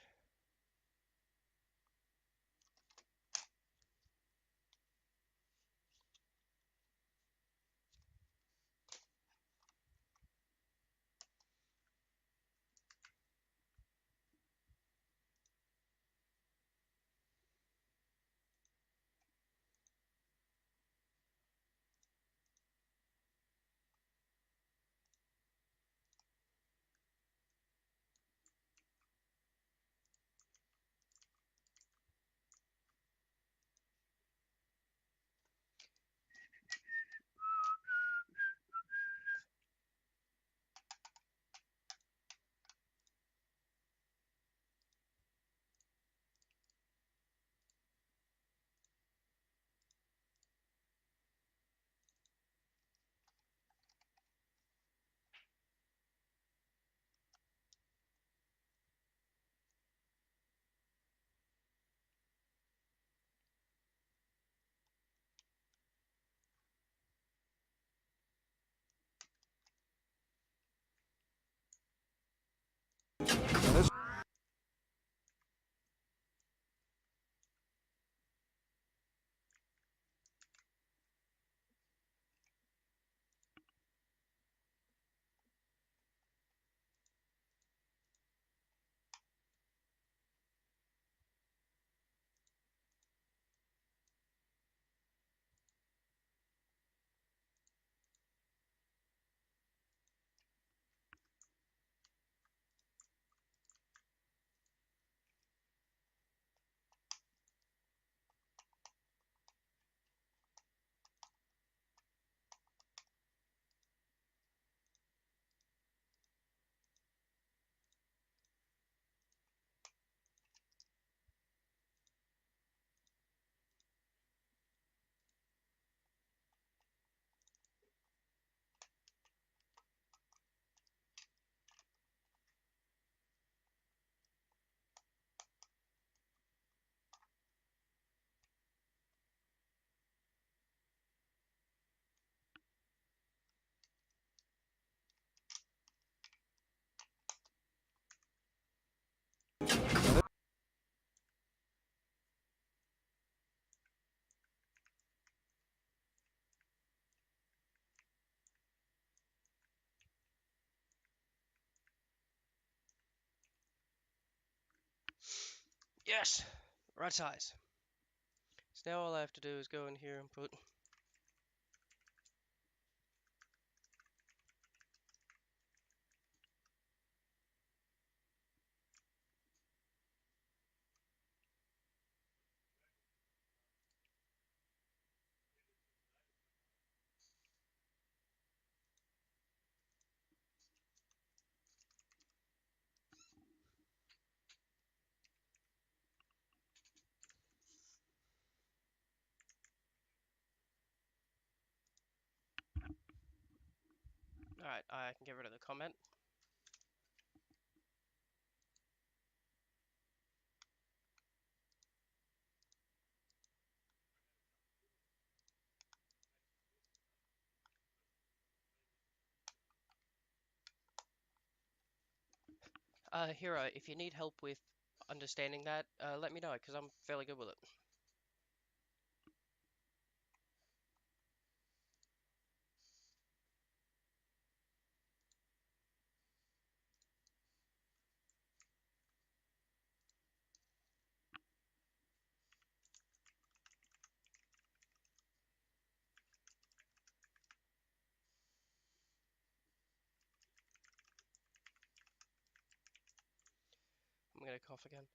Yes! Right size. So now all I have to do is go in here and put... Alright, I can get rid of the comment. Hero, if you need help with understanding that, let me know, because I'm fairly good with it. I'm gonna cough again.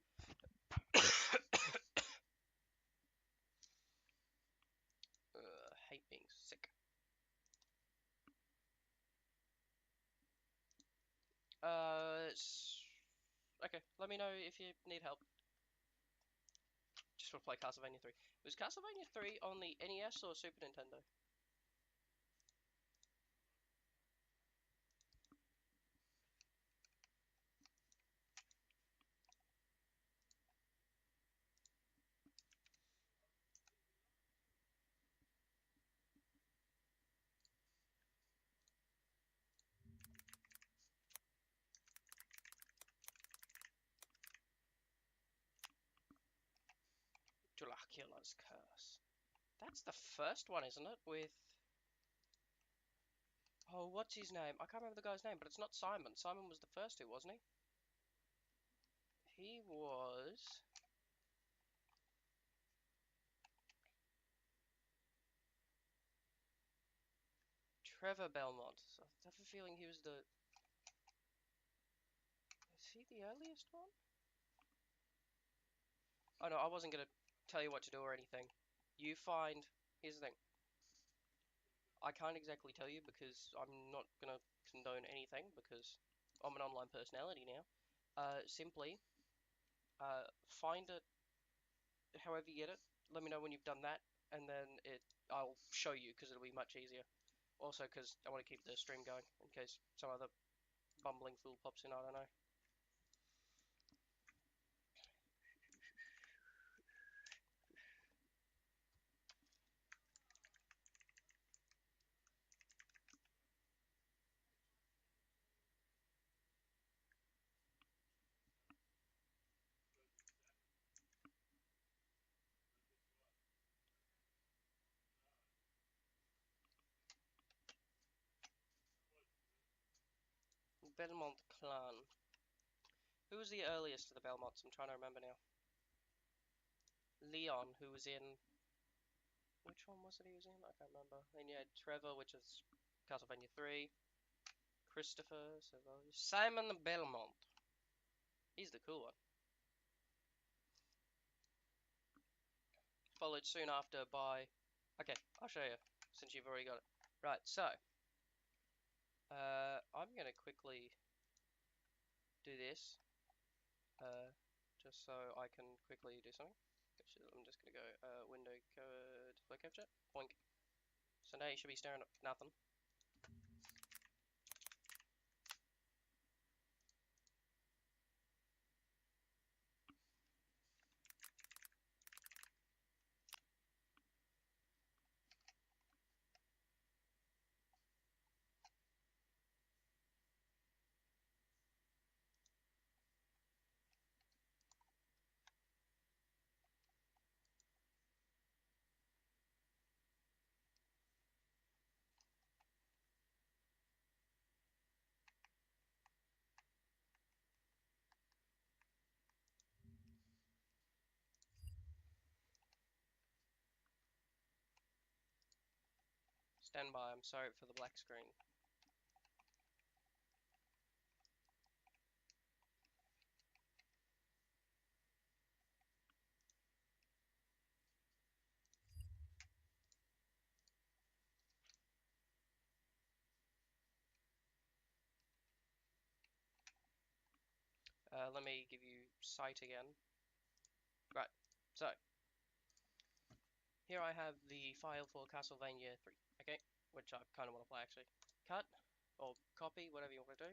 Hate being sick. Okay, let me know if you need help. Just want to play Castlevania 3. Was Castlevania 3 on the NES or Super Nintendo? Dracula's Curse. That's the first one, isn't it? With... Oh, what's his name? I can't remember the guy's name, but it's not Simon. Simon was the first two, wasn't he? He was... Trevor Belmont. So I have a feeling he was the... Is he the earliest one? Oh no, I wasn't going to tell you what to do or anything. You find... Here's the thing. I can't exactly tell you because I'm not going to condone anything because I'm an online personality now. Simply, find it however you get it. Let me know when you've done that, and then I'll show you because it'll be much easier. Also, because I want to keep the stream going in case some other bumbling fool pops in. I don't know. Belmont clan. Who was the earliest of the Belmonts? I'm trying to remember now. Leon, who was in... Which one was it he was in? I can't remember. Then you had Trevor, which is Castlevania 3. Christopher, Simon Belmont. He's the cool one. Followed soon after by... Okay, I'll show you, since you've already got it. Right, so... I'm going to quickly do this. Just so I can quickly do something. I'm just going to go window code display capture. Boink. So now you should be staring at nothing. Stand by, I'm sorry for the black screen. Let me give you sight again. Right, so here I have the file for Castlevania 3, okay? Which I kind of want to play actually. Cut, or copy, whatever you want to do.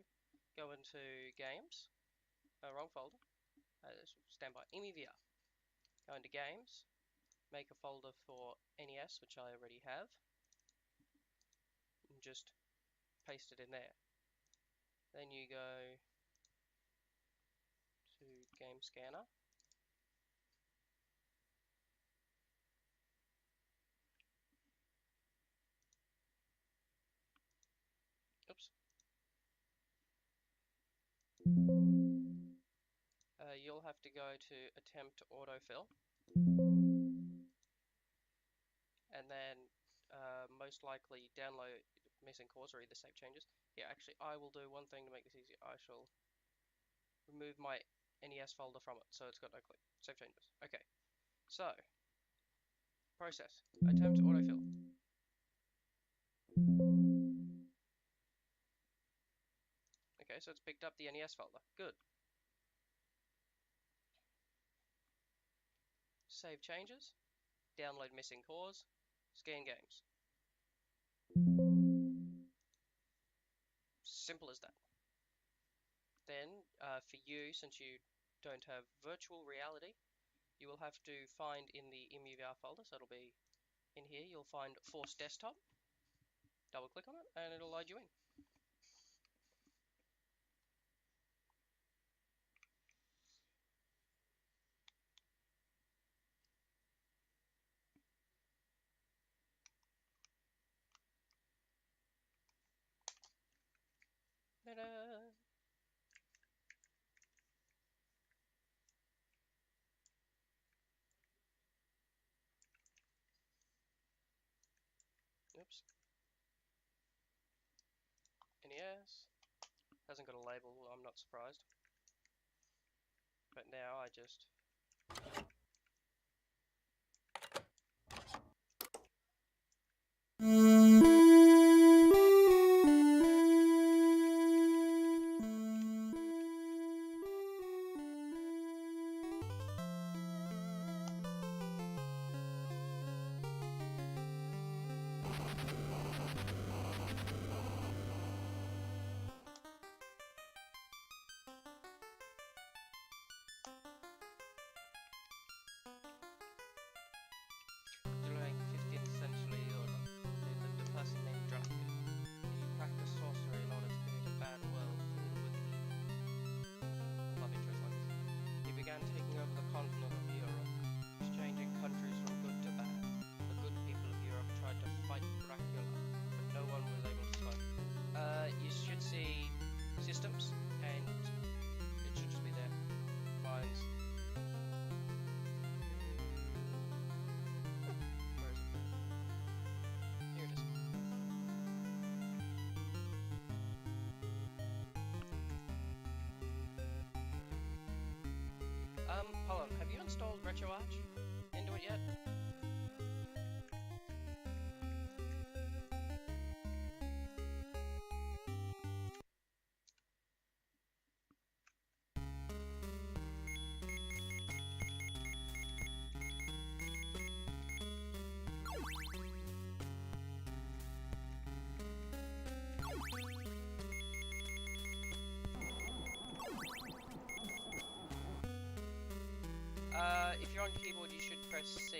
Go into Games, wrong folder. Stand by, emuvr. Go into Games, make a folder for NES, which I already have, and just paste it in there. Then you go to Game Scanner. Oops. You'll have to go to Attempt Autofill, and then most likely download missing cores or either save changes. Yeah, actually, I will do one thing to make this easier. I shall remove my NES folder from it, so it's got no click. Save changes. Okay, so process. Attempt autofill. Okay, so it's picked up the NES folder. Good. Save changes. Download missing cores. Scan games. Simple as that. Then, for you, since you don't have virtual reality, you will have to find in the emuvr folder, so it'll be in here, you'll find Force Desktop. Double click on it, and it'll load you in. Da-da-da. Oops. NES. Hasn't got a label, I'm not surprised. But now I just... During 15th century Europe, there lived a person named Dracula. He practiced sorcery in order to create a bad world filled with evil. Love intros like this. He began taking over the continent of Europe, exchanging countries from good to bad. The good people of Europe tried to fight Dracula, but no one was able to stop him. You should see systems, and it should just be there. Lines. Where is it? Here it is. Hold on. Have you installed RetroArch into it yet? If you're on keyboard, you should press C.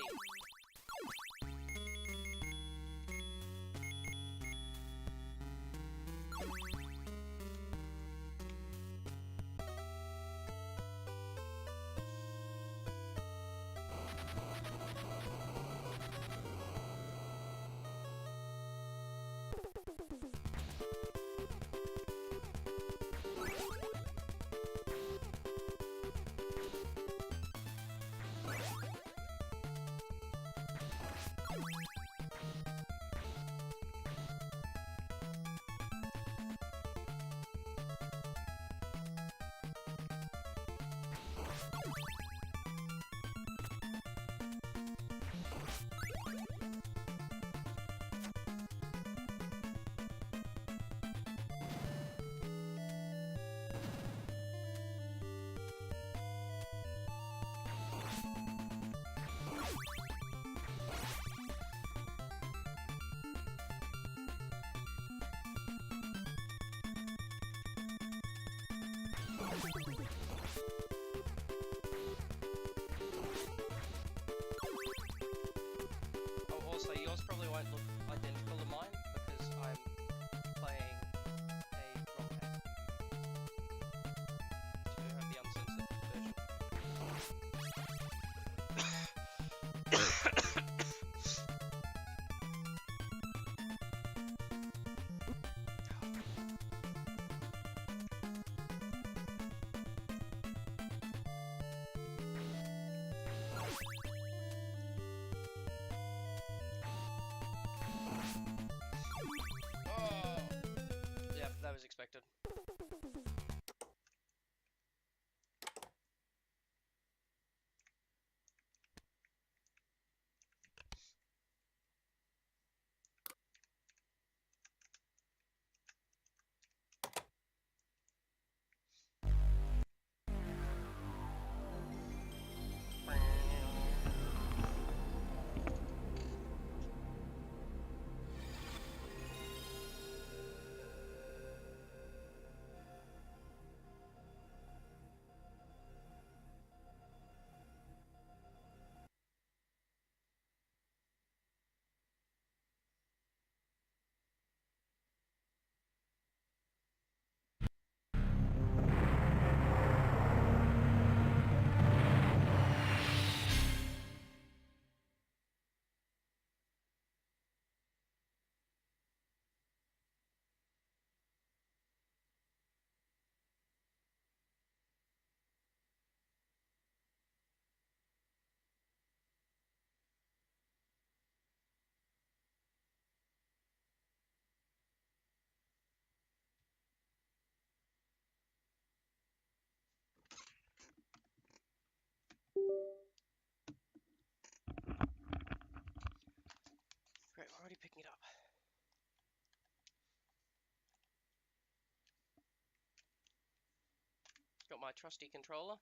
Got my trusty controller.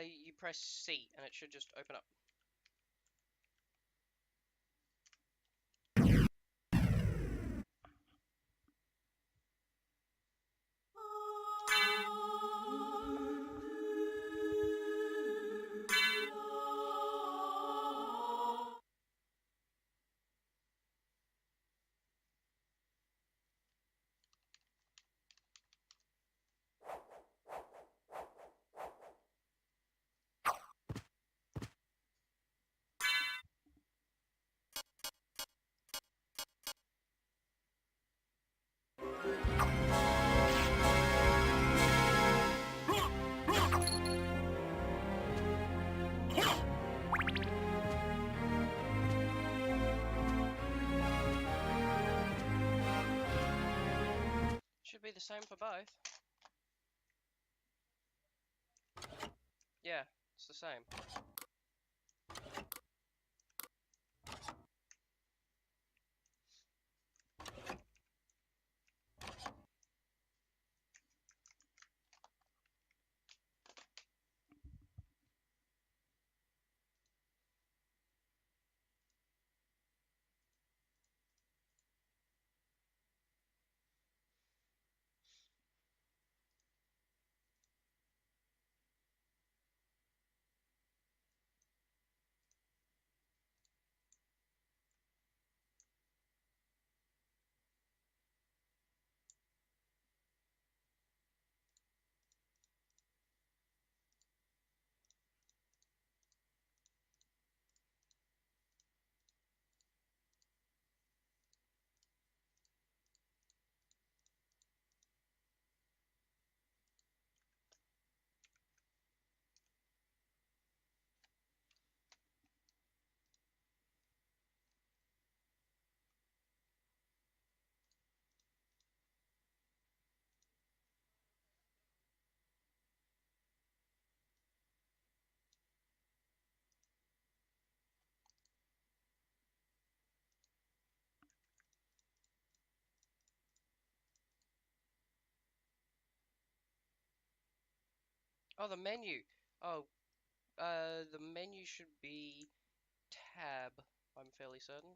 You press C and it should just open up. Should be the same for both. Yeah, it's the same. Oh, the menu. Oh, the menu should be tab, I'm fairly certain.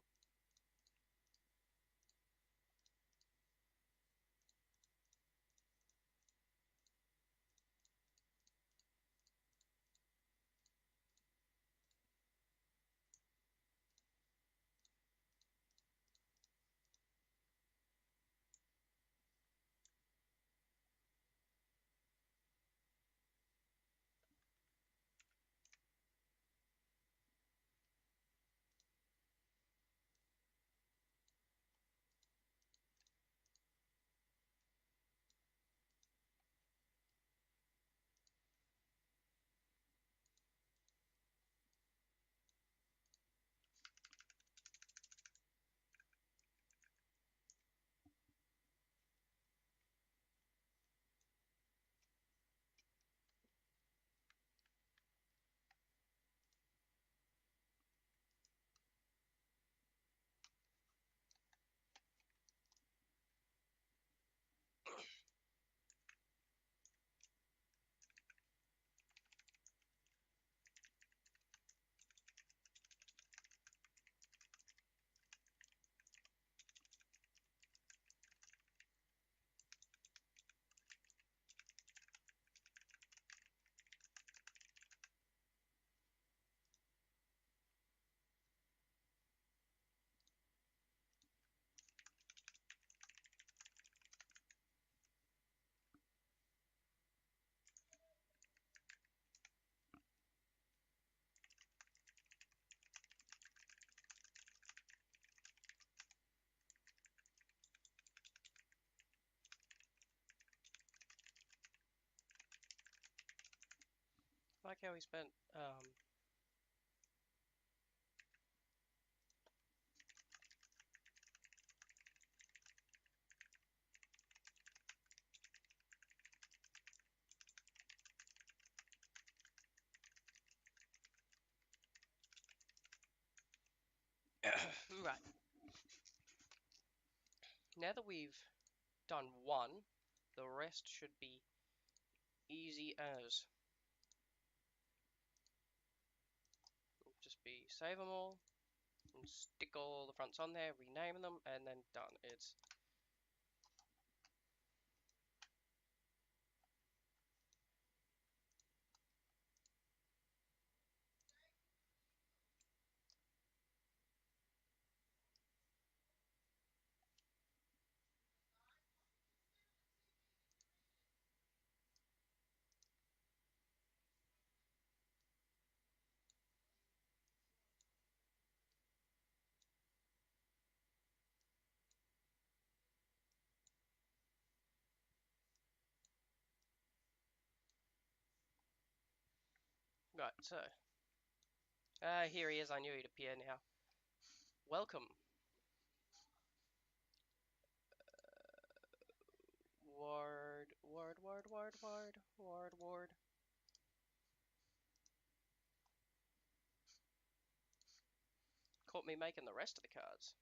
Like how we spent, right. Now that we've done one, the rest should be easy as. Just be save them all, and stick all the fronts on there, rename them, and then done. It's right. So here he is. I knew he'd appear now. Welcome. Ward, ward, ward, ward, ward, ward, ward. Caught me making the rest of the cards.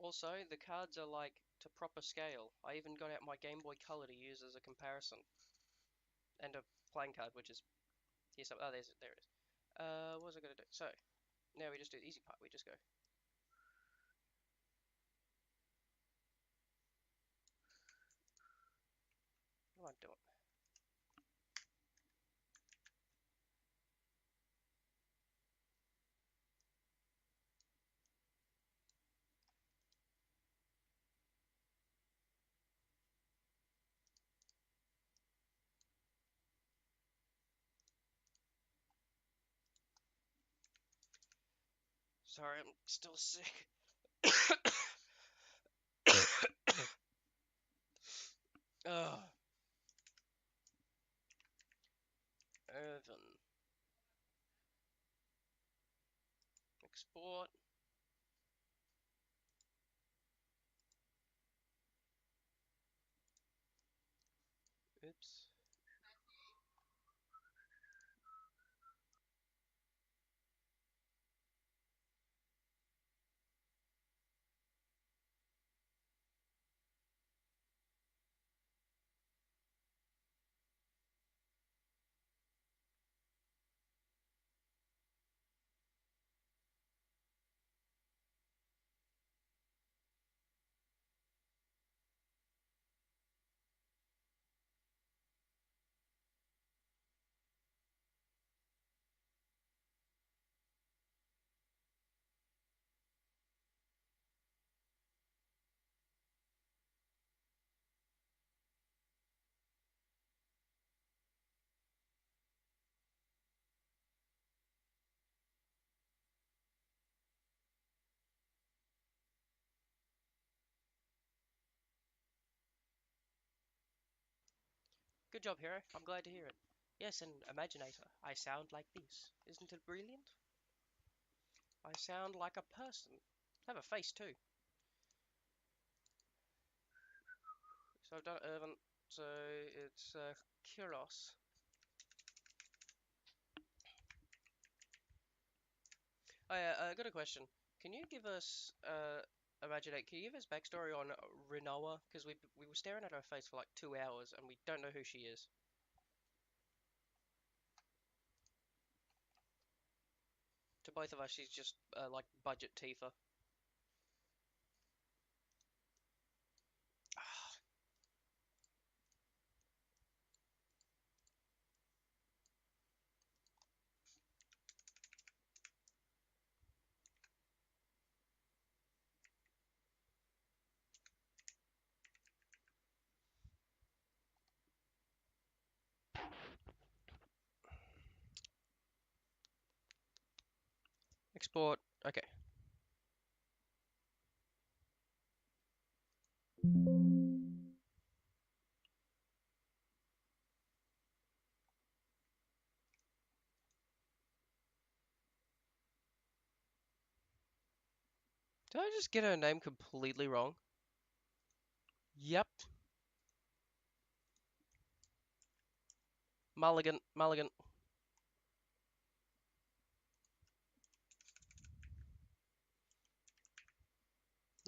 Also, the cards are like to proper scale. I even got out my Game Boy Color to use as a comparison. And a playing card, which is here. Some, oh, there it is. What was I gonna do? So now we just do the easy part. We just go. What am I doing? Sorry, I'm still sick. Ugh. Irvin. Export. Oops. Good job, hero. I'm glad to hear it. Yes, an imaginator. I sound like this. Isn't it brilliant? I sound like a person. I have a face too. So I've done Irvin. So it's Kyros. Oh yeah, I got a question. Can you give us Imaginate? Can you give us backstory on Rinoa? Because we were staring at her face for like 2 hours and we don't know who she is. To both of us, she's just like budget Tifa. Export. Okay. Did I just get her name completely wrong? Yep. Mulligan, Mulligan.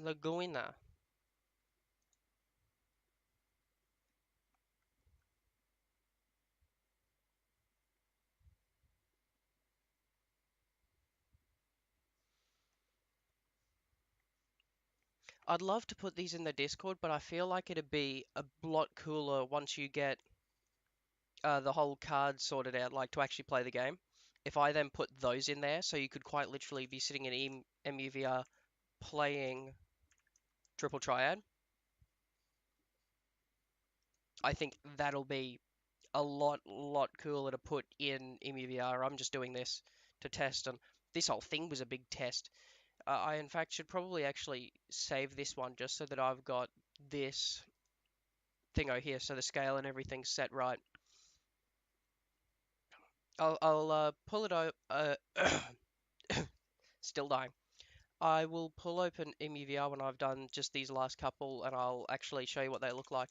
Laguna. I'd love to put these in the Discord, but I feel like it'd be a lot cooler once you get the whole card sorted out, like to actually play the game. If I then put those in there, so you could quite literally be sitting in emuvr playing Triple Triad, I think that'll be a lot cooler to put in emuvr. I'm just doing this to test, and this whole thing was a big test. I in fact should probably actually save this one just so that I've got this thing over here, so the scale and everything's set right. I'll pull it out. Still dying. I will pull open emuvr when I've done just these last couple, and I'll actually show you what they look like.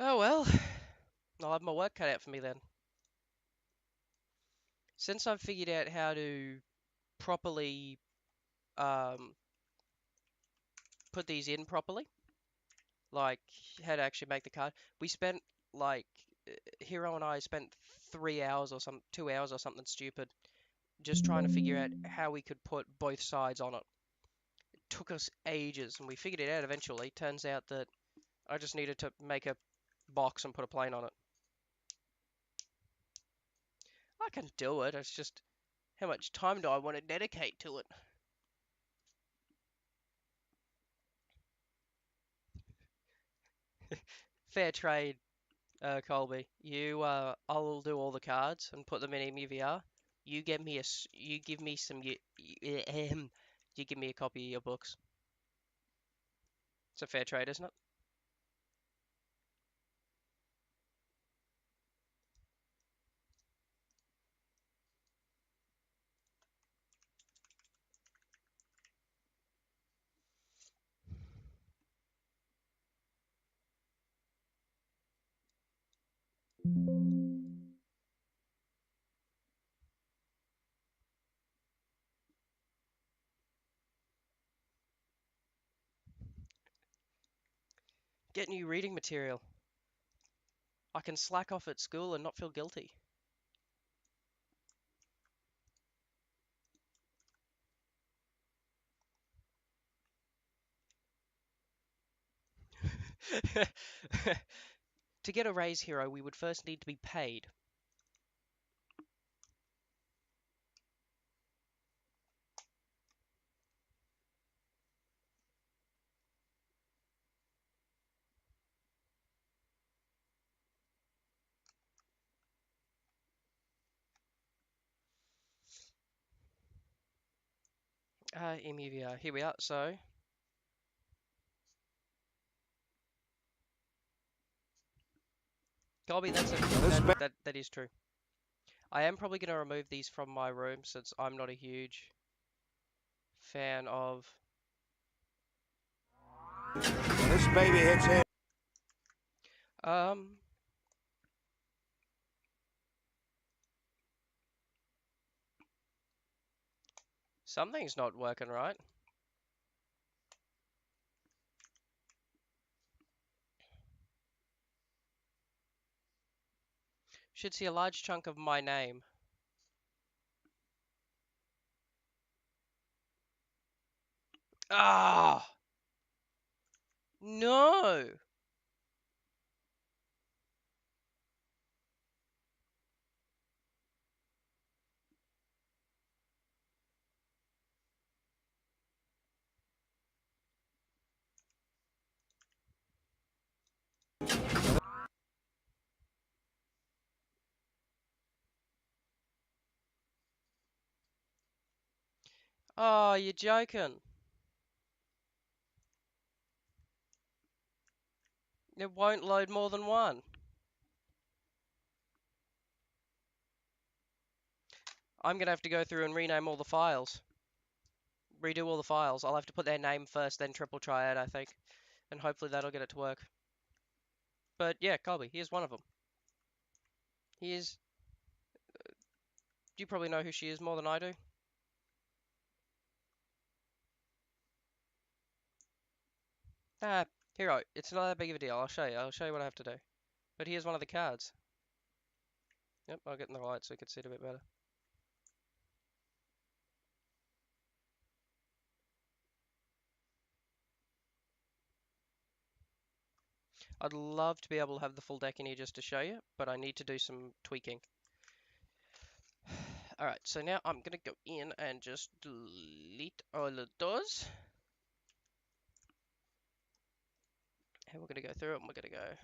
Oh well, I'll have my work cut out for me then. Since I've figured out how to properly put these in properly, like how to actually make the card, we spent like Hero and I spent 3 hours or 2 hours or something stupid just trying to figure out how we could put both sides on it. It took us ages, and we figured it out eventually. Turns out that I just needed to make a box and put a plane on it. I can do it, it's just how much time do I want to dedicate to it? Fair trade, Colby. I'll do all the cards and put them in emuvr. You give me some, you give me a copy of your books. It's a fair trade, isn't it? Get new reading material. I can slack off at school and not feel guilty. To get a raise, Hero, we would first need to be paid. emuvr. Here we are. So, Colby, that is true. I am probably going to remove these from my room since I'm not a huge fan of. This baby hits here. Um, Something's not working right. Should see a large chunk of my name. Ah, no. Oh, you're joking. It won't load more than one. I'm gonna have to go through and rename all the files. Redo all the files. I'll have to put their name first, then triple triad, I think. And hopefully that'll get it to work. But yeah, Colby, here's one of them. Here's... You probably know who she is more than I do. Ah, hero. It's not that big of a deal. I'll show you. I'll show you what I have to do. But here's one of the cards. Yep, I'll get in the light so you can see it a bit better. I'd love to be able to have the full deck in here just to show you, but I need to do some tweaking. Alright, so now I'm going to go in and just delete all of those. And we're going to go through it and we're going to go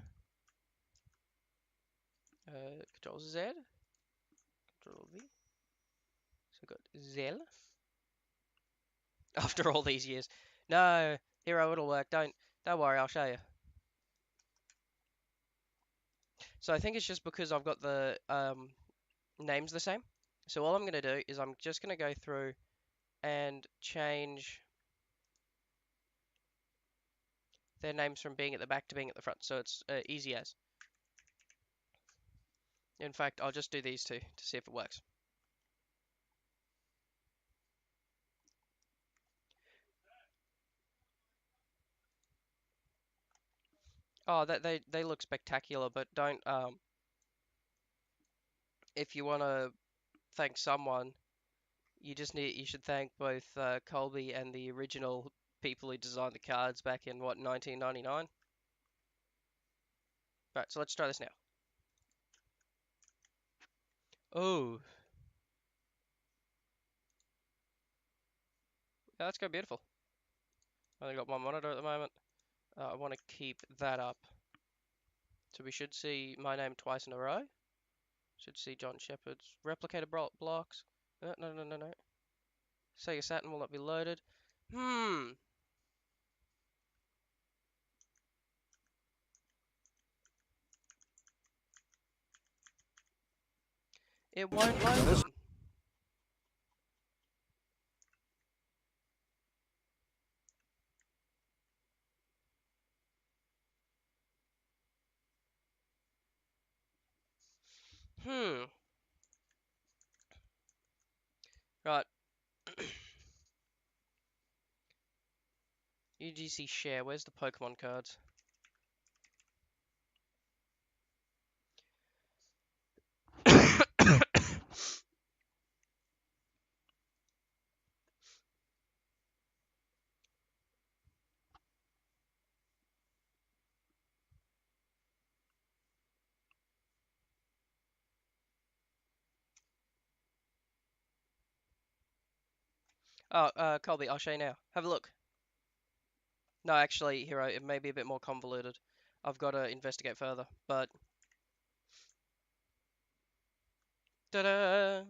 Control Z, Control V. So we've got Zel. After all these years. No, hero, it'll work. Don't worry, I'll show you. So I think it's just because I've got the names the same. So all I'm going to do is I'm just going to go through and change their names from being at the back to being at the front. So it's easy as. In fact, I'll just do these two to see if it works. Oh, they look spectacular, but don't if you want to thank someone, you should thank both Colby and the original people who designed the cards back in what 1999. Right, so let's try this now. Oh, yeah, that's going beautiful. I only got one monitor at the moment. I want to keep that up. So we should see my name twice in a row. Should see John Shepard's replicator blocks. No. Sega Saturn will not be loaded. It won't load them. Right. UGC share. Where's the Pokemon cards? Oh, Colby, I'll show you now. Have a look. No, actually, Hero, it may be a bit more convoluted. I've got to investigate further, but... Ta-da!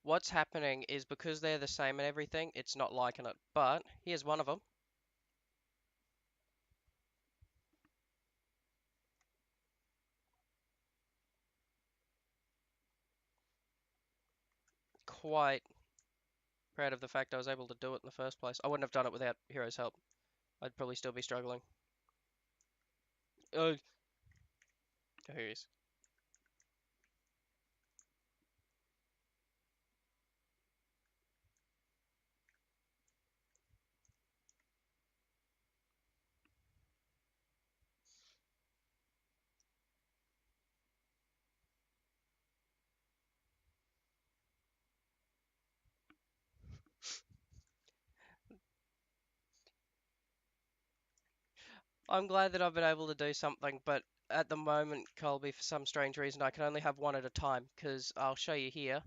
What's happening is because they're the same and everything, it's not liking it. But, here's one of them. Quite proud of the fact I was able to do it in the first place. I wouldn't have done it without Hero's help. I'd probably still be struggling. Oh, here he is. I'm glad that I've been able to do something, but at the moment, Colby, for some strange reason, I can only have one at a time, because I'll show you here.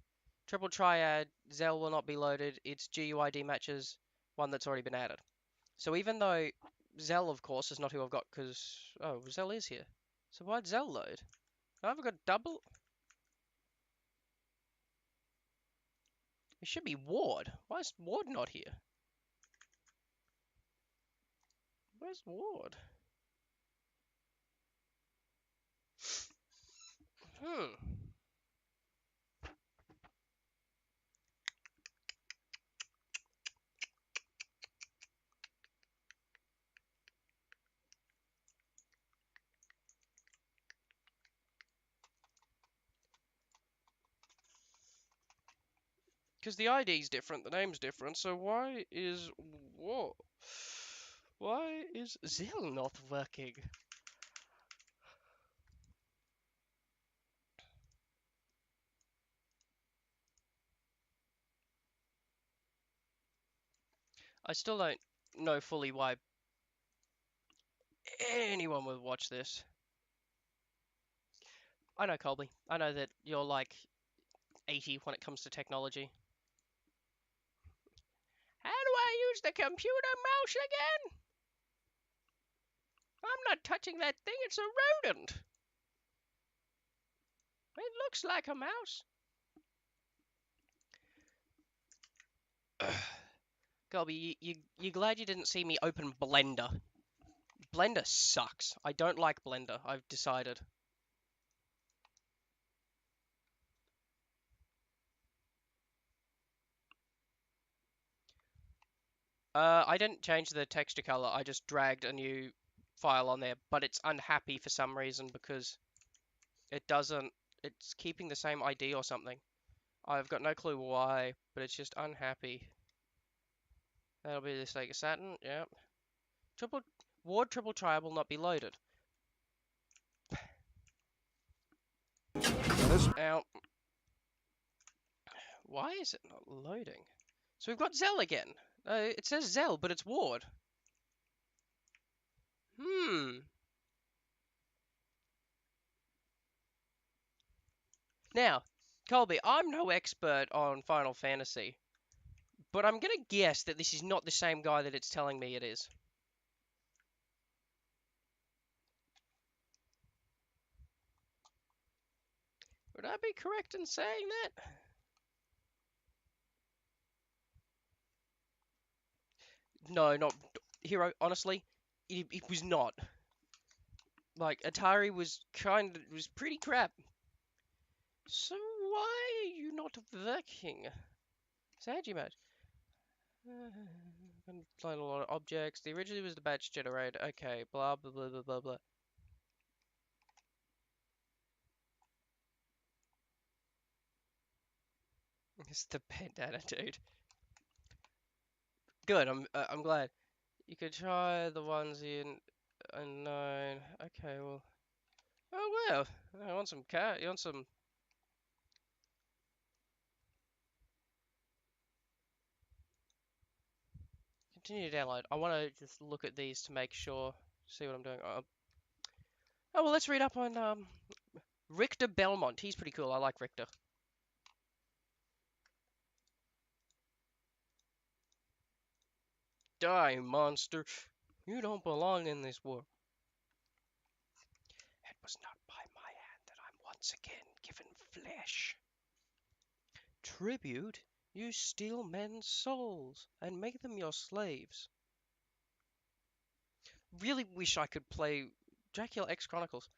Triple Triad, Zell will not be loaded, it's GUID matches one that's already been added. So even though Zell, of course, is not who I've got, because... Oh, Zell is here. So why'd Zell load? I've got double... It should be Ward. Why is Ward not here? Where's Ward? Hmm. Because the ID's different, the name's different, so why is what? Why is Zil not working? I still don't know fully why anyone would watch this. I know, Colby. I know that you're like 80 when it comes to technology. How do I use the computer mouse again? I'm not touching that thing, it's a rodent. It looks like a mouse. Colby, you glad you didn't see me open Blender? Blender sucks. I don't like Blender, I've decided. I didn't change the texture color, I just dragged a new file on there, but it's unhappy for some reason because it doesn't, it's keeping the same ID or something. I've got no clue why, but it's just unhappy. That'll be the Sega Saturn, yep. Triple, Ward triple try will not be loaded. Ow. Why is it not loading? So we've got Zell again. It says Zell, but it's Ward. Now, Colby, I'm no expert on Final Fantasy, but I'm gonna guess that this is not the same guy that it's telling me it is. Would I be correct in saying that? No, not Hero. Honestly, it was not. Like Atari was pretty crap. So why are you not working? Sanji mode. Can find a lot of objects. The originally was the batch generator. Okay, blah blah blah blah blah blah. It's the bandana, dude. Good. I'm glad. You could try the ones in unknown. Okay, well. Oh well. I want some cat. You want some? Continue to download. I want to just look at these to make sure. See what I'm doing. Oh well, let's read up on Richter Belmont. He's pretty cool. I like Richter. Die, monster. You don't belong in this world. It was not by my hand that I'm once again given flesh. Tribute? You steal men's souls and make them your slaves. Really wish I could play Dracula X Chronicles.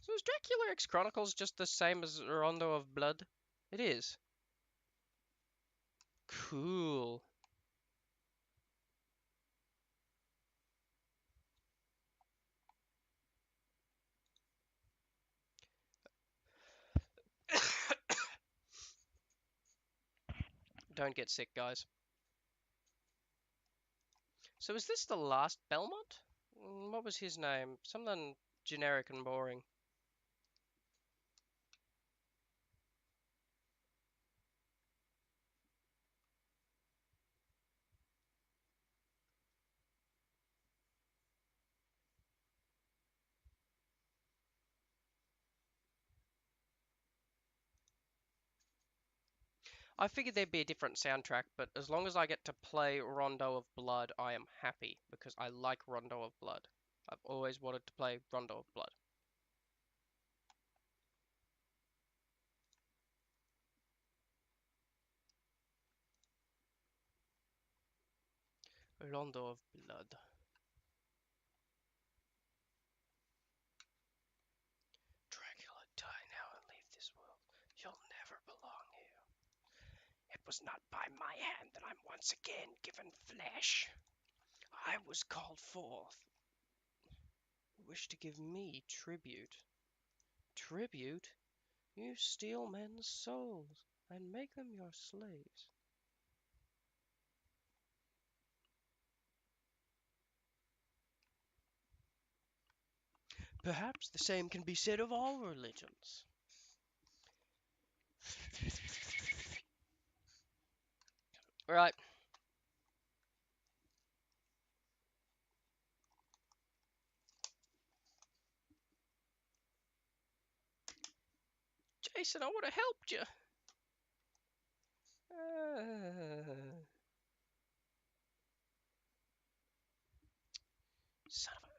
So is Dracula X Chronicles just the same as Rondo of Blood? It is. Cool. Don't get sick, guys. So is this the last Belmont? What was his name? Something generic and boring. I figured there'd be a different soundtrack, but as long as I get to play Rondo of Blood, I am happy because I like Rondo of Blood. I've always wanted to play Rondo of Blood. Rondo of Blood. Dracula, die now and leave this world. You'll never belong here. It was not by my hand that I'm once again given flesh. I was called forth. You wish to give me tribute. Tribute? You steal men's souls and make them your slaves. Perhaps the same can be said of all religions. Right. Jason, I would have helped you. Son of a...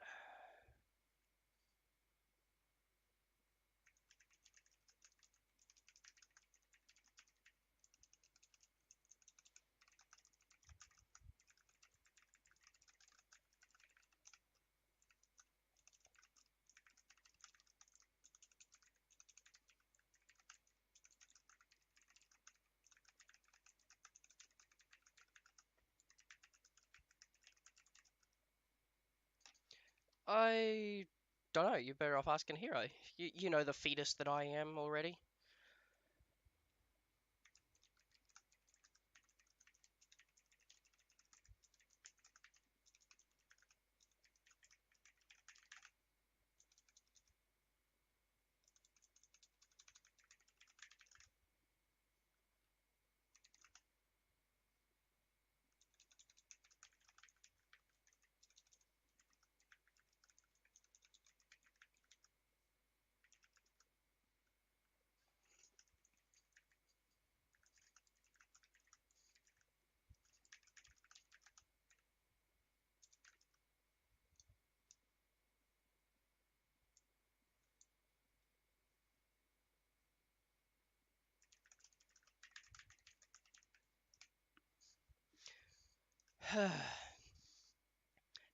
I don't know. You're better off asking Hero. You know the fetus that I am already.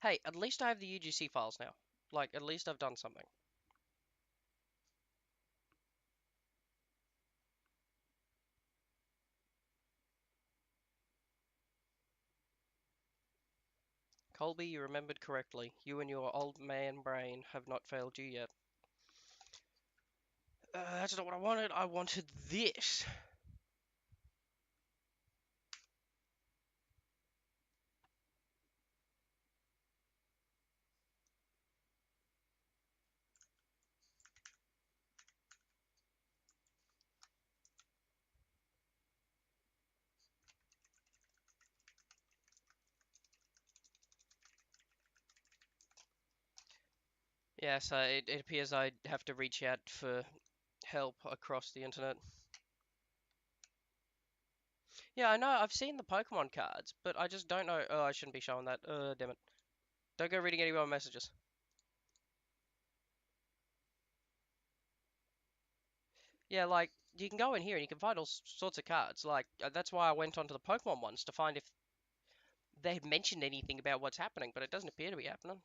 Hey, at least I have the UGC files now. Like, at least I've done something. Colby, you remembered correctly. You and your old man brain have not failed you yet. That's not what I wanted. I wanted this. Yes, it appears I have to reach out for help across the internet. Yeah, I know. I've seen the Pokemon cards, but I just don't know. Oh, I shouldn't be showing that. Damn it. Don't go reading any more messages. Yeah, like, you can go in here and you can find all sorts of cards. Like, that's why I went onto the Pokemon ones to find if they had mentioned anything about what's happening, but it doesn't appear to be happening.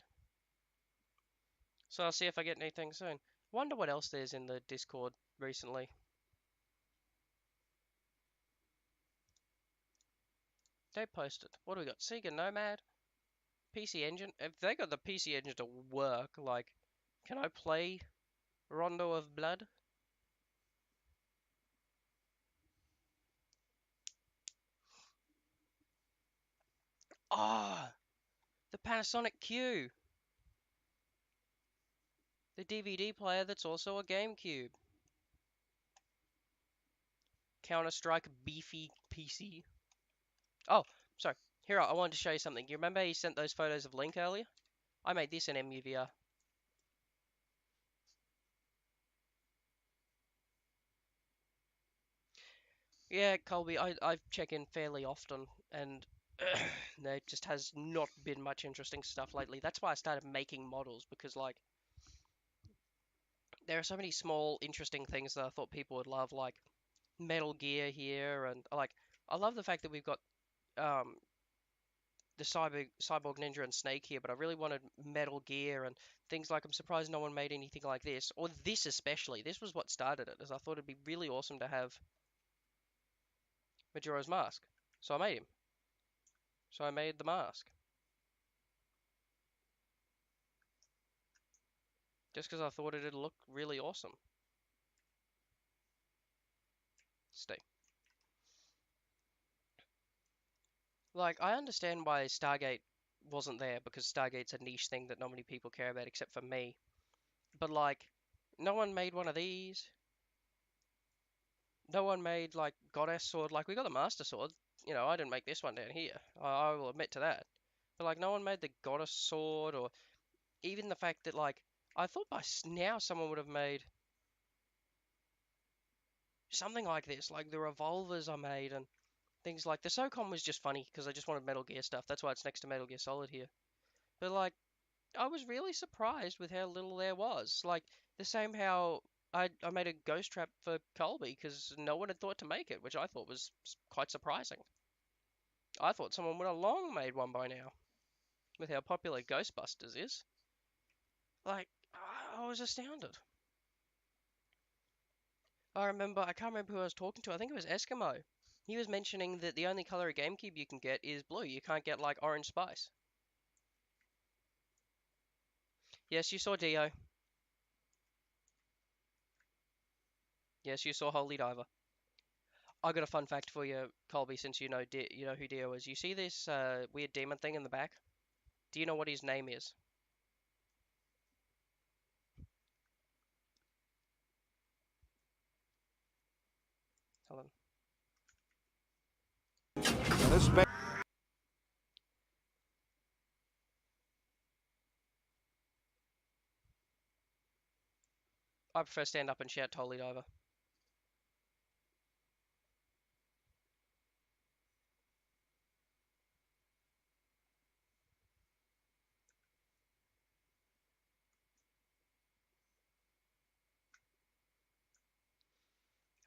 So I'll see if I get anything soon. Wonder what else there's in the Discord recently. They posted. What do we got? Sega Nomad? PC Engine? If they got the PC Engine to work, like, can I play Rondo of Blood? Ah, the Panasonic Q, the DVD player that's also a GameCube. Counter-Strike beefy PC. Oh, sorry. Here, I wanted to show you something. You remember he sent those photos of Link earlier? I made this in emuvr. Yeah, Colby, I check in fairly often, and there just has not been much interesting stuff lately. That's why I started making models, because, like, there are so many small, interesting things that I thought people would love, like Metal Gear here, and, like, I love the fact that we've got, um, the Cyborg Ninja and Snake here, but I really wanted Metal Gear and things like. I'm surprised no one made anything like this, or this especially. This was what started it, as I thought it'd be really awesome to have Majora's Mask. So I made him. So I made the mask. Just because I thought it'd look really awesome. Stay. Like, I understand why Stargate wasn't there, because Stargate's a niche thing that not many people care about except for me. But, like, no one made one of these. No one made, like, Goddess Sword. Like, we got the Master Sword. You know, I didn't make this one down here. I will admit to that. But, like, no one made the Goddess Sword, or even the fact that, like, I thought by now someone would have made something like this. Like, the revolvers I made, and things like the SOCOM was just funny because I just wanted Metal Gear stuff. That's why it's next to Metal Gear Solid here. But like, I was really surprised with how little there was. Like the same how I made a ghost trap for Colby because no one had thought to make it, which I thought was quite surprising. I thought someone would have long made one by now, with how popular Ghostbusters is. Like, I was astounded. I can't remember who I was talking to. I think it was Eskimo. He was mentioning that the only color of GameCube you can get is blue. You can't get like orange spice. Yes, you saw Dio. Yes, you saw Holy Diver. I got a fun fact for you, Colby, since you know who Dio is. You see this weird demon thing in the back? Do you know what his name is? Hold on. I prefer stand up and shout Holy Diver.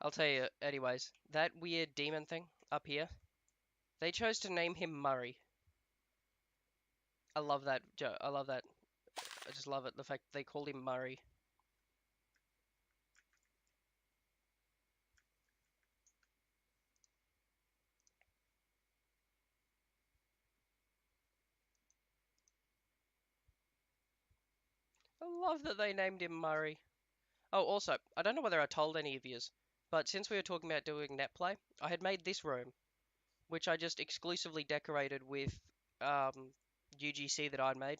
I'll tell you, anyways, that weird demon thing up here, they chose to name him Murray. I love that. I love that. I just love it. The fact they called him Murray. I love that they named him Murray. Oh, also, I don't know whether I told any of yous, but since we were talking about doing netplay, I had made this room, which I just exclusively decorated with UGC that I'd made.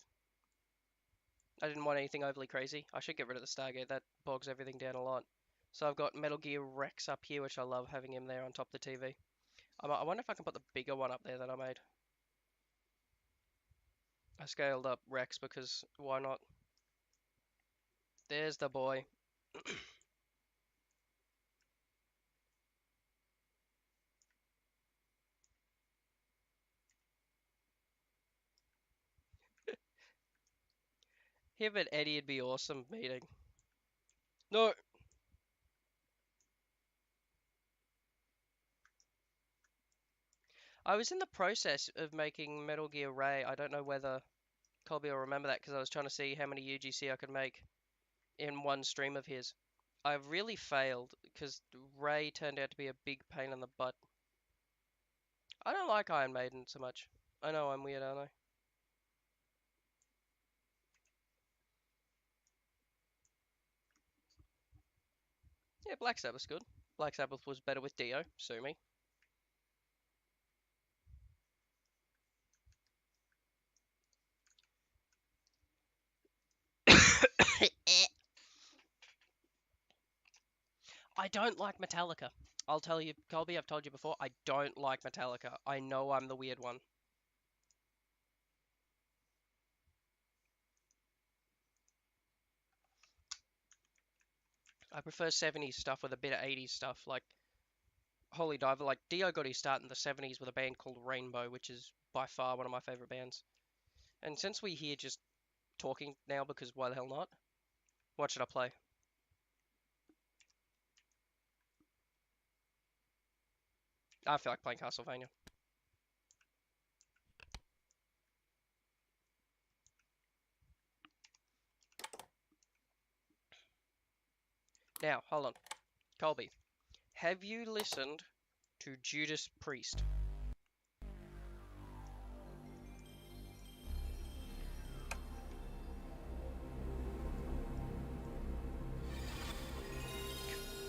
I didn't want anything overly crazy. I should get rid of the Stargate, that bogs everything down a lot. So I've got Metal Gear Rex up here, which I love having him there on top of the TV. I wonder if I can put the bigger one up there that I made. I scaled up Rex because why not? There's the boy. Him and Eddie would be awesome meeting. No, I was in the process of making Metal Gear Ray. I don't know whether Colby will remember that because I was trying to see how many UGC I could make in one stream of his. I really failed because Ray turned out to be a big pain in the butt. I don't like Iron Maiden so much. I know I'm weird, aren't I? Yeah, Black Sabbath's good. Black Sabbath was better with Dio, sue me. I don't like Metallica. I'll tell you, Colby, I've told you before, I don't like Metallica. I know I'm the weird one. I prefer 70s stuff with a bit of 80s stuff, like Holy Diver. Like, Dio got his start in the 70s with a band called Rainbow, which is by far one of my favourite bands. And since we're here just talking now, because why the hell not? What should I play? I feel like playing Castlevania. Now, hold on. Colby, have you listened to Judas Priest?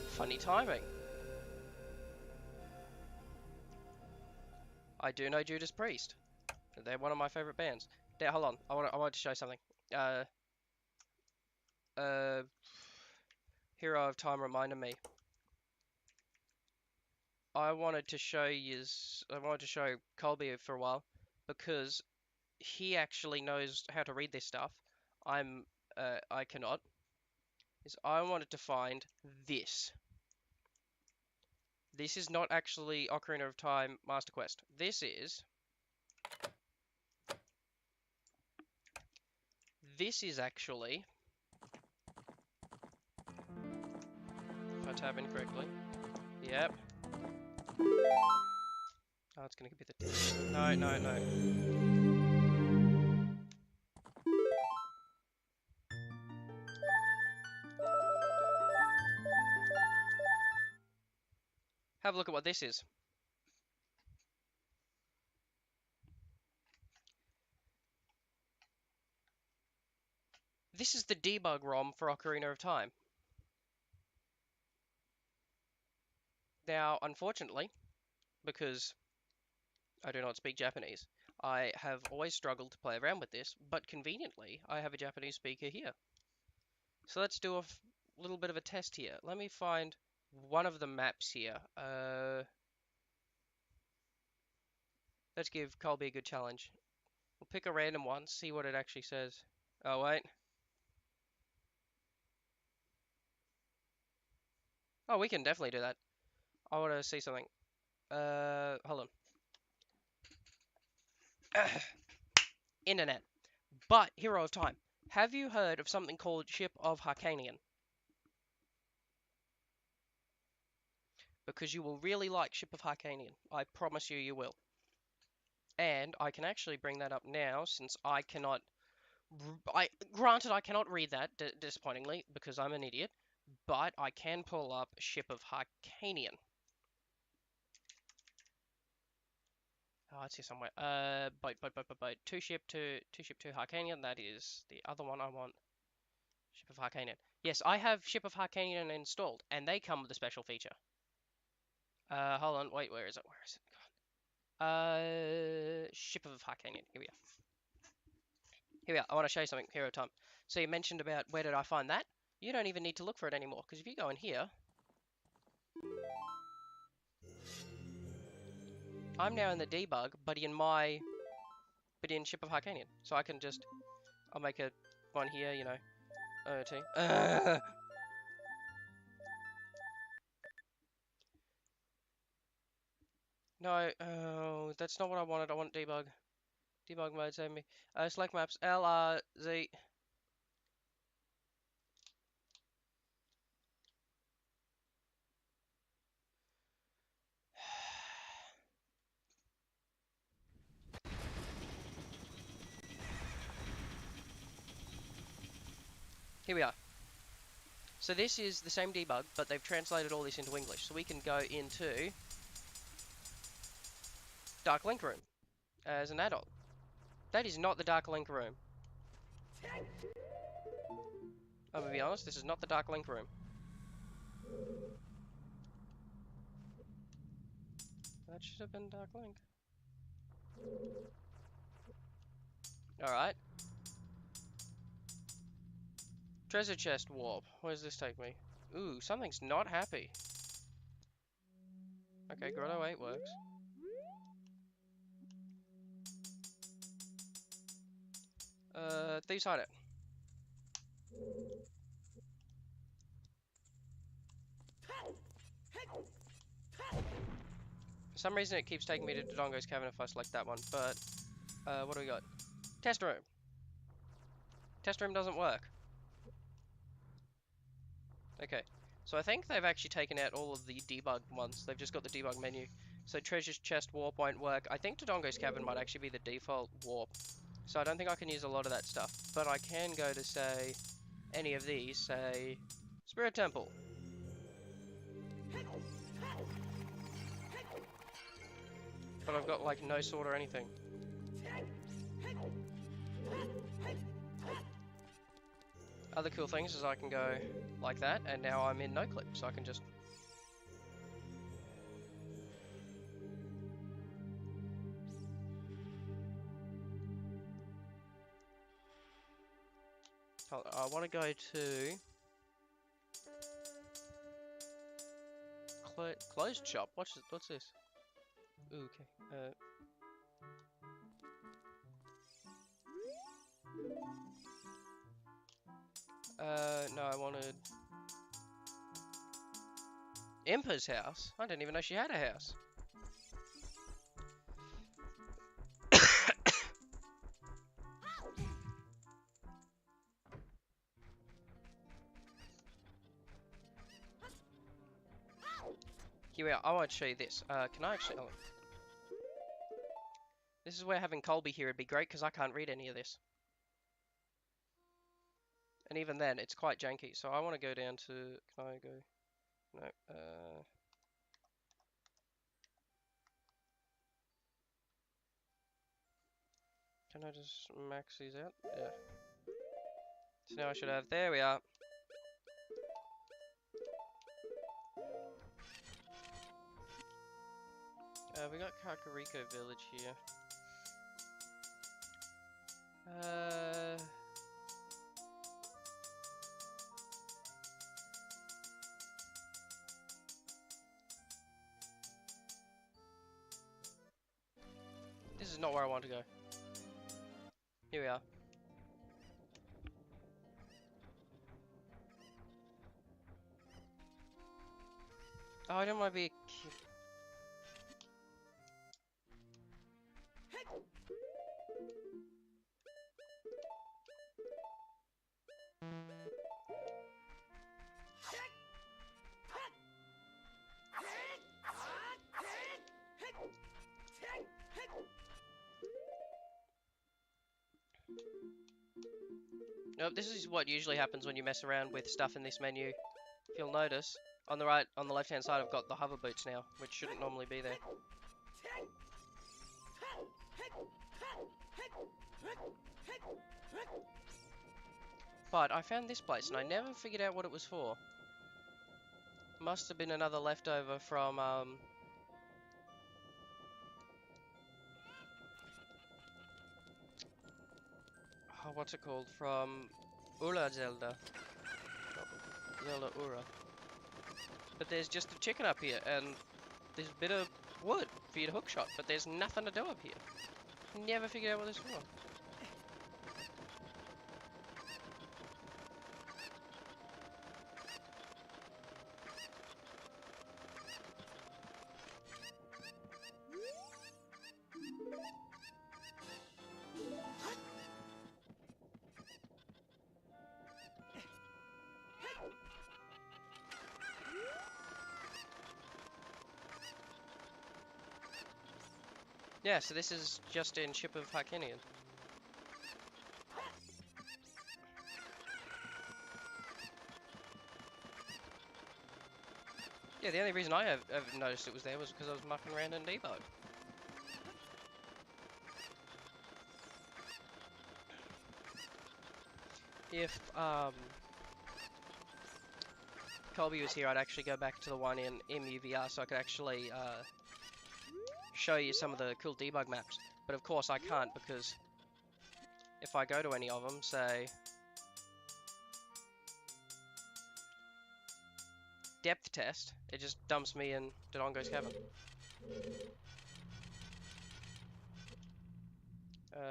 Funny timing. I do know Judas Priest. They're one of my favorite bands. Now, hold on. I want to show something. Uh, uh, Hero of Time reminded me. I wanted to show Colby for a while because he actually knows how to read this stuff. I cannot. Is I wanted to find this. This is not actually Ocarina of Time Master Quest. This is actually, if I tab in correctly. Yep. Oh, it's gonna be the. No, no, no. Have a look at what this is. This is the debug ROM for Ocarina of Time. Now, unfortunately, because I do not speak Japanese, I have always struggled to play around with this, but conveniently, I have a Japanese speaker here. So let's do a little bit of a test here. Let me find one of the maps here. Let's give Colby a good challenge. We'll pick a random one, see what it actually says. Oh, wait. Oh, we can definitely do that. I want to see something. Hold on. Internet. But, Hero of Time, have you heard of something called Ship of Harkanian? Because you will really like Ship of Harkanian. I promise you, you will. And I can actually bring that up now, since I cannot... Granted, I cannot read that, disappointingly, because I'm an idiot. But I can pull up Ship of Harkanian. Oh, it's here somewhere. Boat. Two ship to Harkanian. That is the other one I want. Ship of Harkanian. Yes, I have Ship of Harkanian installed, and they come with a special feature. Hold on. Wait, where is it? Ship of Harkanian. Here we are. Here we are. I want to show you something. Hero time. So you mentioned about where did I find that? You don't even need to look for it anymore, because if you go in here, I'm now in the debug, but in Ship of Harkanian. So I can just, I'll make a one here, you know, OT. No, oh, that's not what I wanted. I want debug. Debug mode, save me. Select maps, LRZ. Here we are. So this is the same debug, but they've translated all this into English. So we can go into Dark Link Room as an adult. That is not the Dark Link Room. I'm gonna be honest, this is not the Dark Link Room. That should have been Dark Link. Alright. Treasure chest warp. Where does this take me? Ooh, something's not happy. Okay, Grotto 8 works. Thieves hide it. For some reason it keeps taking me to Dodongo's Cavern if I select that one, but what do we got? Test room. Test room doesn't work. Okay, so I think they've actually taken out all of the debug ones. They've just got the debug menu. So treasure chest warp won't work. I think Dodongo's Cavern might actually be the default warp. So I don't think I can use a lot of that stuff. But I can go to, say, any of these, say, Spirit Temple. but I've got like no sword or anything. Other cool things is I can go like that, and now I'm in no clip, so I can just. I want to go to closed shop. What's this? Ooh, okay. No, I wanted Impa's house. I didn't even know she had a house. Here we are. I want to show you this. Can I actually? Oh. This is where having Colby here would be great because I can't read any of this. And even then, it's quite janky. So I want to go down to. Can I go? No. Can I just max these out? Yeah. So now I should have. There we are. We got Kakariko Village here. This is not where I want to go. Here we are. Oh, I don't want to be a kid. Nope, this is what usually happens when you mess around with stuff in this menu. If you'll notice, on the right, on the left-hand side, I've got the hover boots now, which shouldn't normally be there. But I found this place, and I never figured out what it was for. Must have been another leftover from, oh, what's it called? From Ura Zelda. Zelda Ura. But there's just a chicken up here, and there's a bit of wood for you to hookshot, but there's nothing to do up here. Never figured out what this was. Yeah, so this is just in Ship of Harkinian. Yeah, the only reason I have noticed it was there was because I was mucking around in debug. If Colby was here, I'd actually go back to the one in emuvr so I could actually show you some of the cool debug maps. But of course I can't because if I go to any of them, say depth test, it just dumps me in Dodongo's cavern.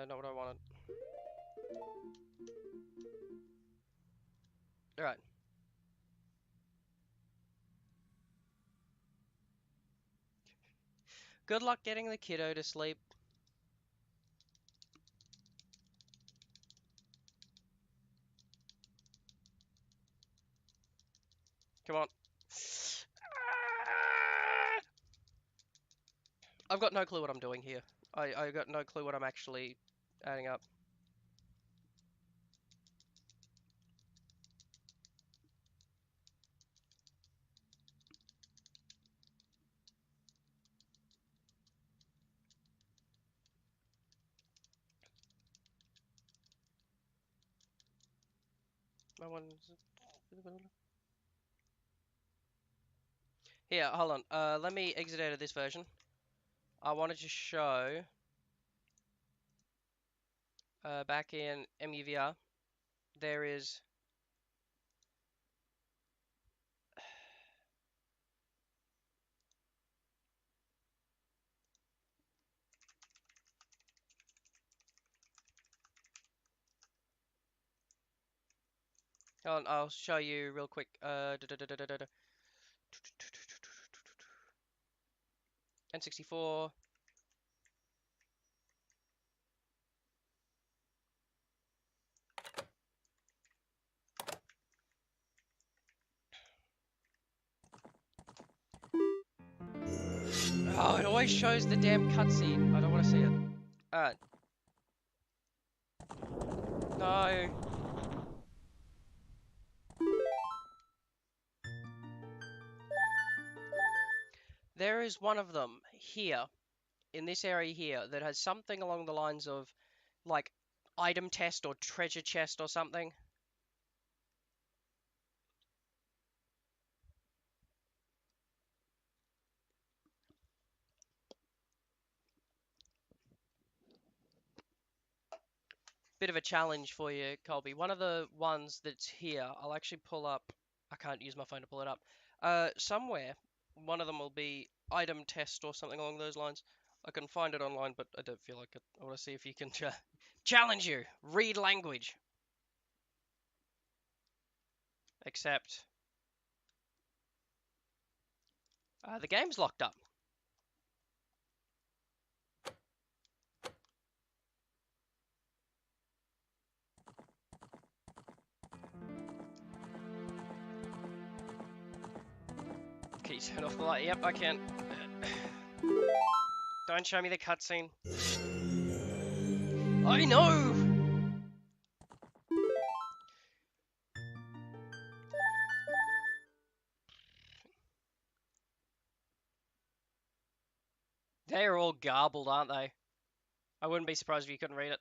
Not what I wanted. Alright. Good luck getting the kiddo to sleep. Come on. I've got no clue what I'm doing here. I got no clue what I'm actually adding up. My one. Here, hold on. Let me exit out of this version. I wanted to show back in emuvr there is hold on, I'll show you real quick. N64. Oh, it always shows the damn cutscene. I don't want to see it. Alright. No. There is one of them here, in this area here, that has something along the lines of, like, item test or treasure chest or something. Bit of a challenge for you, Colby. One of the ones that's here, I'll actually pull up. I can't use my phone to pull it up. Somewhere, one of them will be item test or something along those lines. I can find it online, but I don't feel like it. I want to see if you can challenge you. Read language. Except, the game's locked up. Can you turn off the light? Yep, I can. Don't show me the cutscene. I know! They're all garbled, aren't they? I wouldn't be surprised if you couldn't read it.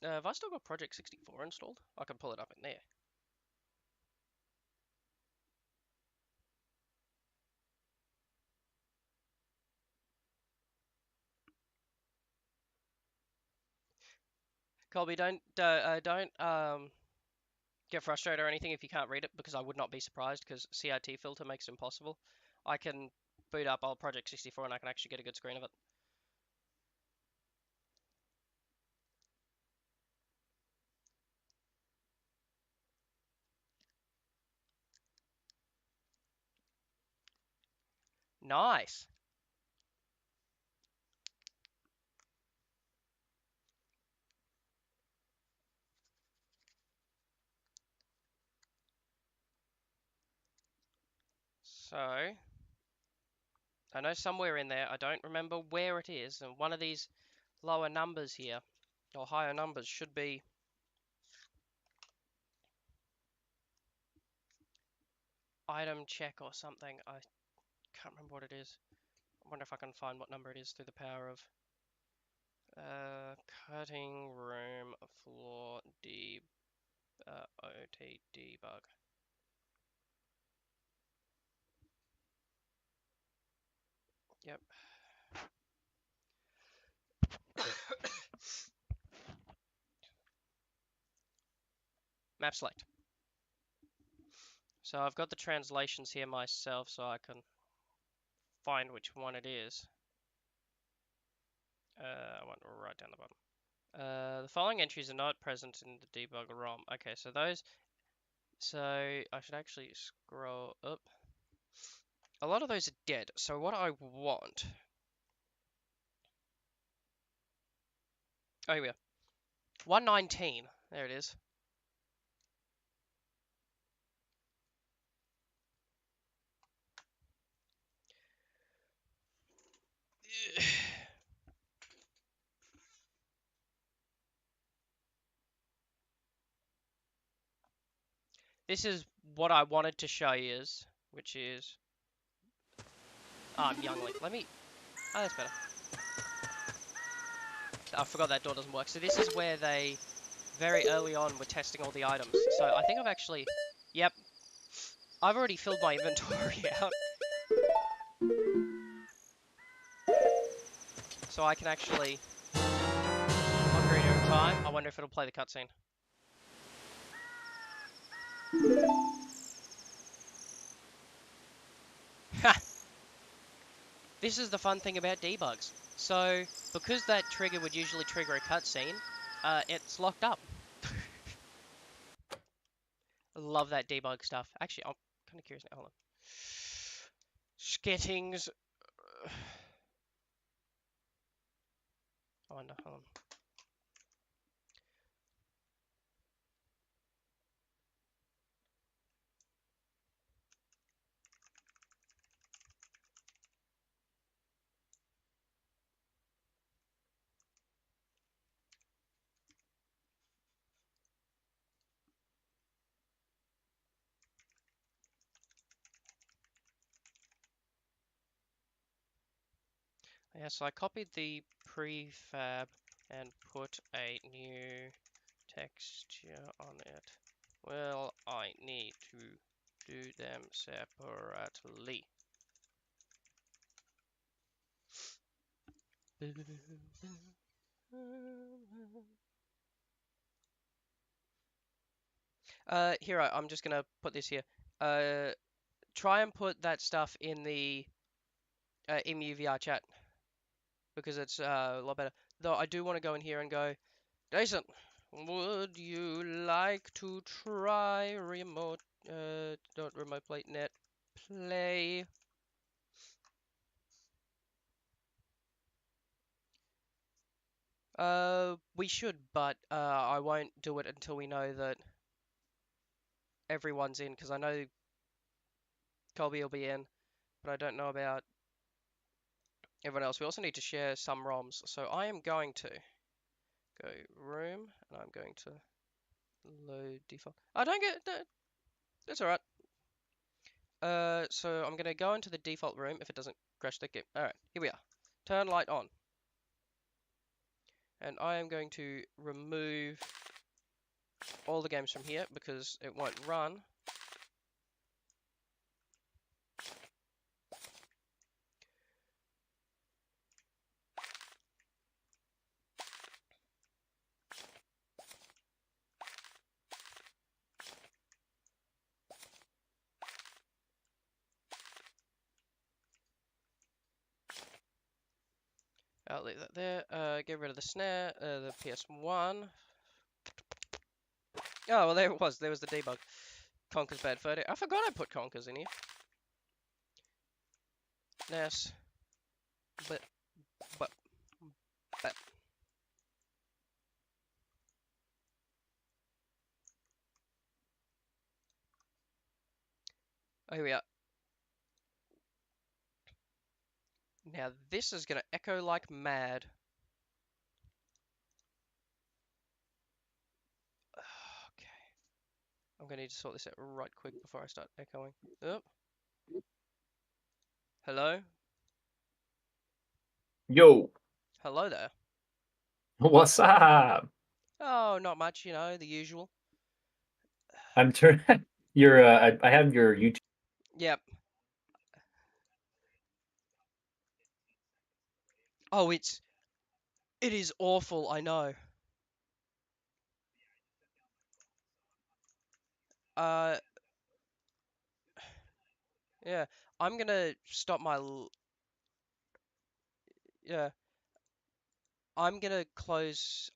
Have I still got Project 64 installed? I can pull it up in there. Colby, don't get frustrated or anything if you can't read it, because I would not be surprised, because CRT filter makes it impossible. I can boot up old Project 64 and I can actually get a good screen of it. Nice. So, I know somewhere in there, I don't remember where it is, and one of these lower numbers here, or higher numbers, should be item check or something. I can't remember what it is. I wonder if I can find what number it is through the power of cutting room floor OT debug. Yep. Map select. So I've got the translations here myself, so I can find which one it is. I went right down the bottom. The following entries are not present in the debugger ROM. Okay, so those. So I should actually scroll up. A lot of those are dead. So what I want. Oh, here we are. 119. There it is. This is what I wanted to show you, which is... I'm young Link. Let me... Oh, that's better. I forgot that door doesn't work. So this is where they very early on we're testing all the items. So I think I've actually, yep, I've already filled my inventory out. So I can actually, longer in time, I wonder if it'll play the cutscene. Ha! This is the fun thing about debugs. So, because that trigger would usually trigger a cutscene, it's locked up. I love that debug stuff. Actually, I'm kind of curious now. Hold on. Skittings. I wonder. Hold on. Yeah, so I copied the prefab and put a new texture on it. Well, I need to do them separately. Here, I'm just gonna put this here. Try and put that stuff in the emuvr chat because it's a lot better. Though I do want to go in here and go, Jason, would you like to try not remote play, net play? We should, but I won't do it until we know that everyone's in, because I know Colby will be in, but I don't know about everyone else. We also need to share some ROMs, so I am going to go room, and I'm going to load default. I don't get that. That's alright. So I'm gonna go into the default room if it doesn't crash the game. Alright, here we are. Turn light on. And I am going to remove all the games from here because it won't run. I'll leave that there. Get rid of the snare, the PS1. Oh, well, there it was. There was the debug. Conker's bad photo. I forgot I put Conkers in here. NES. But, but. Oh, here we are. Now, this is going to echo like mad. Okay. I'm going to need to sort this out right quick before I start echoing. Oh. Hello? Yo, Hello there. what's up? Oh, not much, you know, the usual. I'm turn. Your I have your YouTube. Yep. Oh, it is awful, I know. Uh, yeah. I'm gonna stop my yeah. I'm gonna close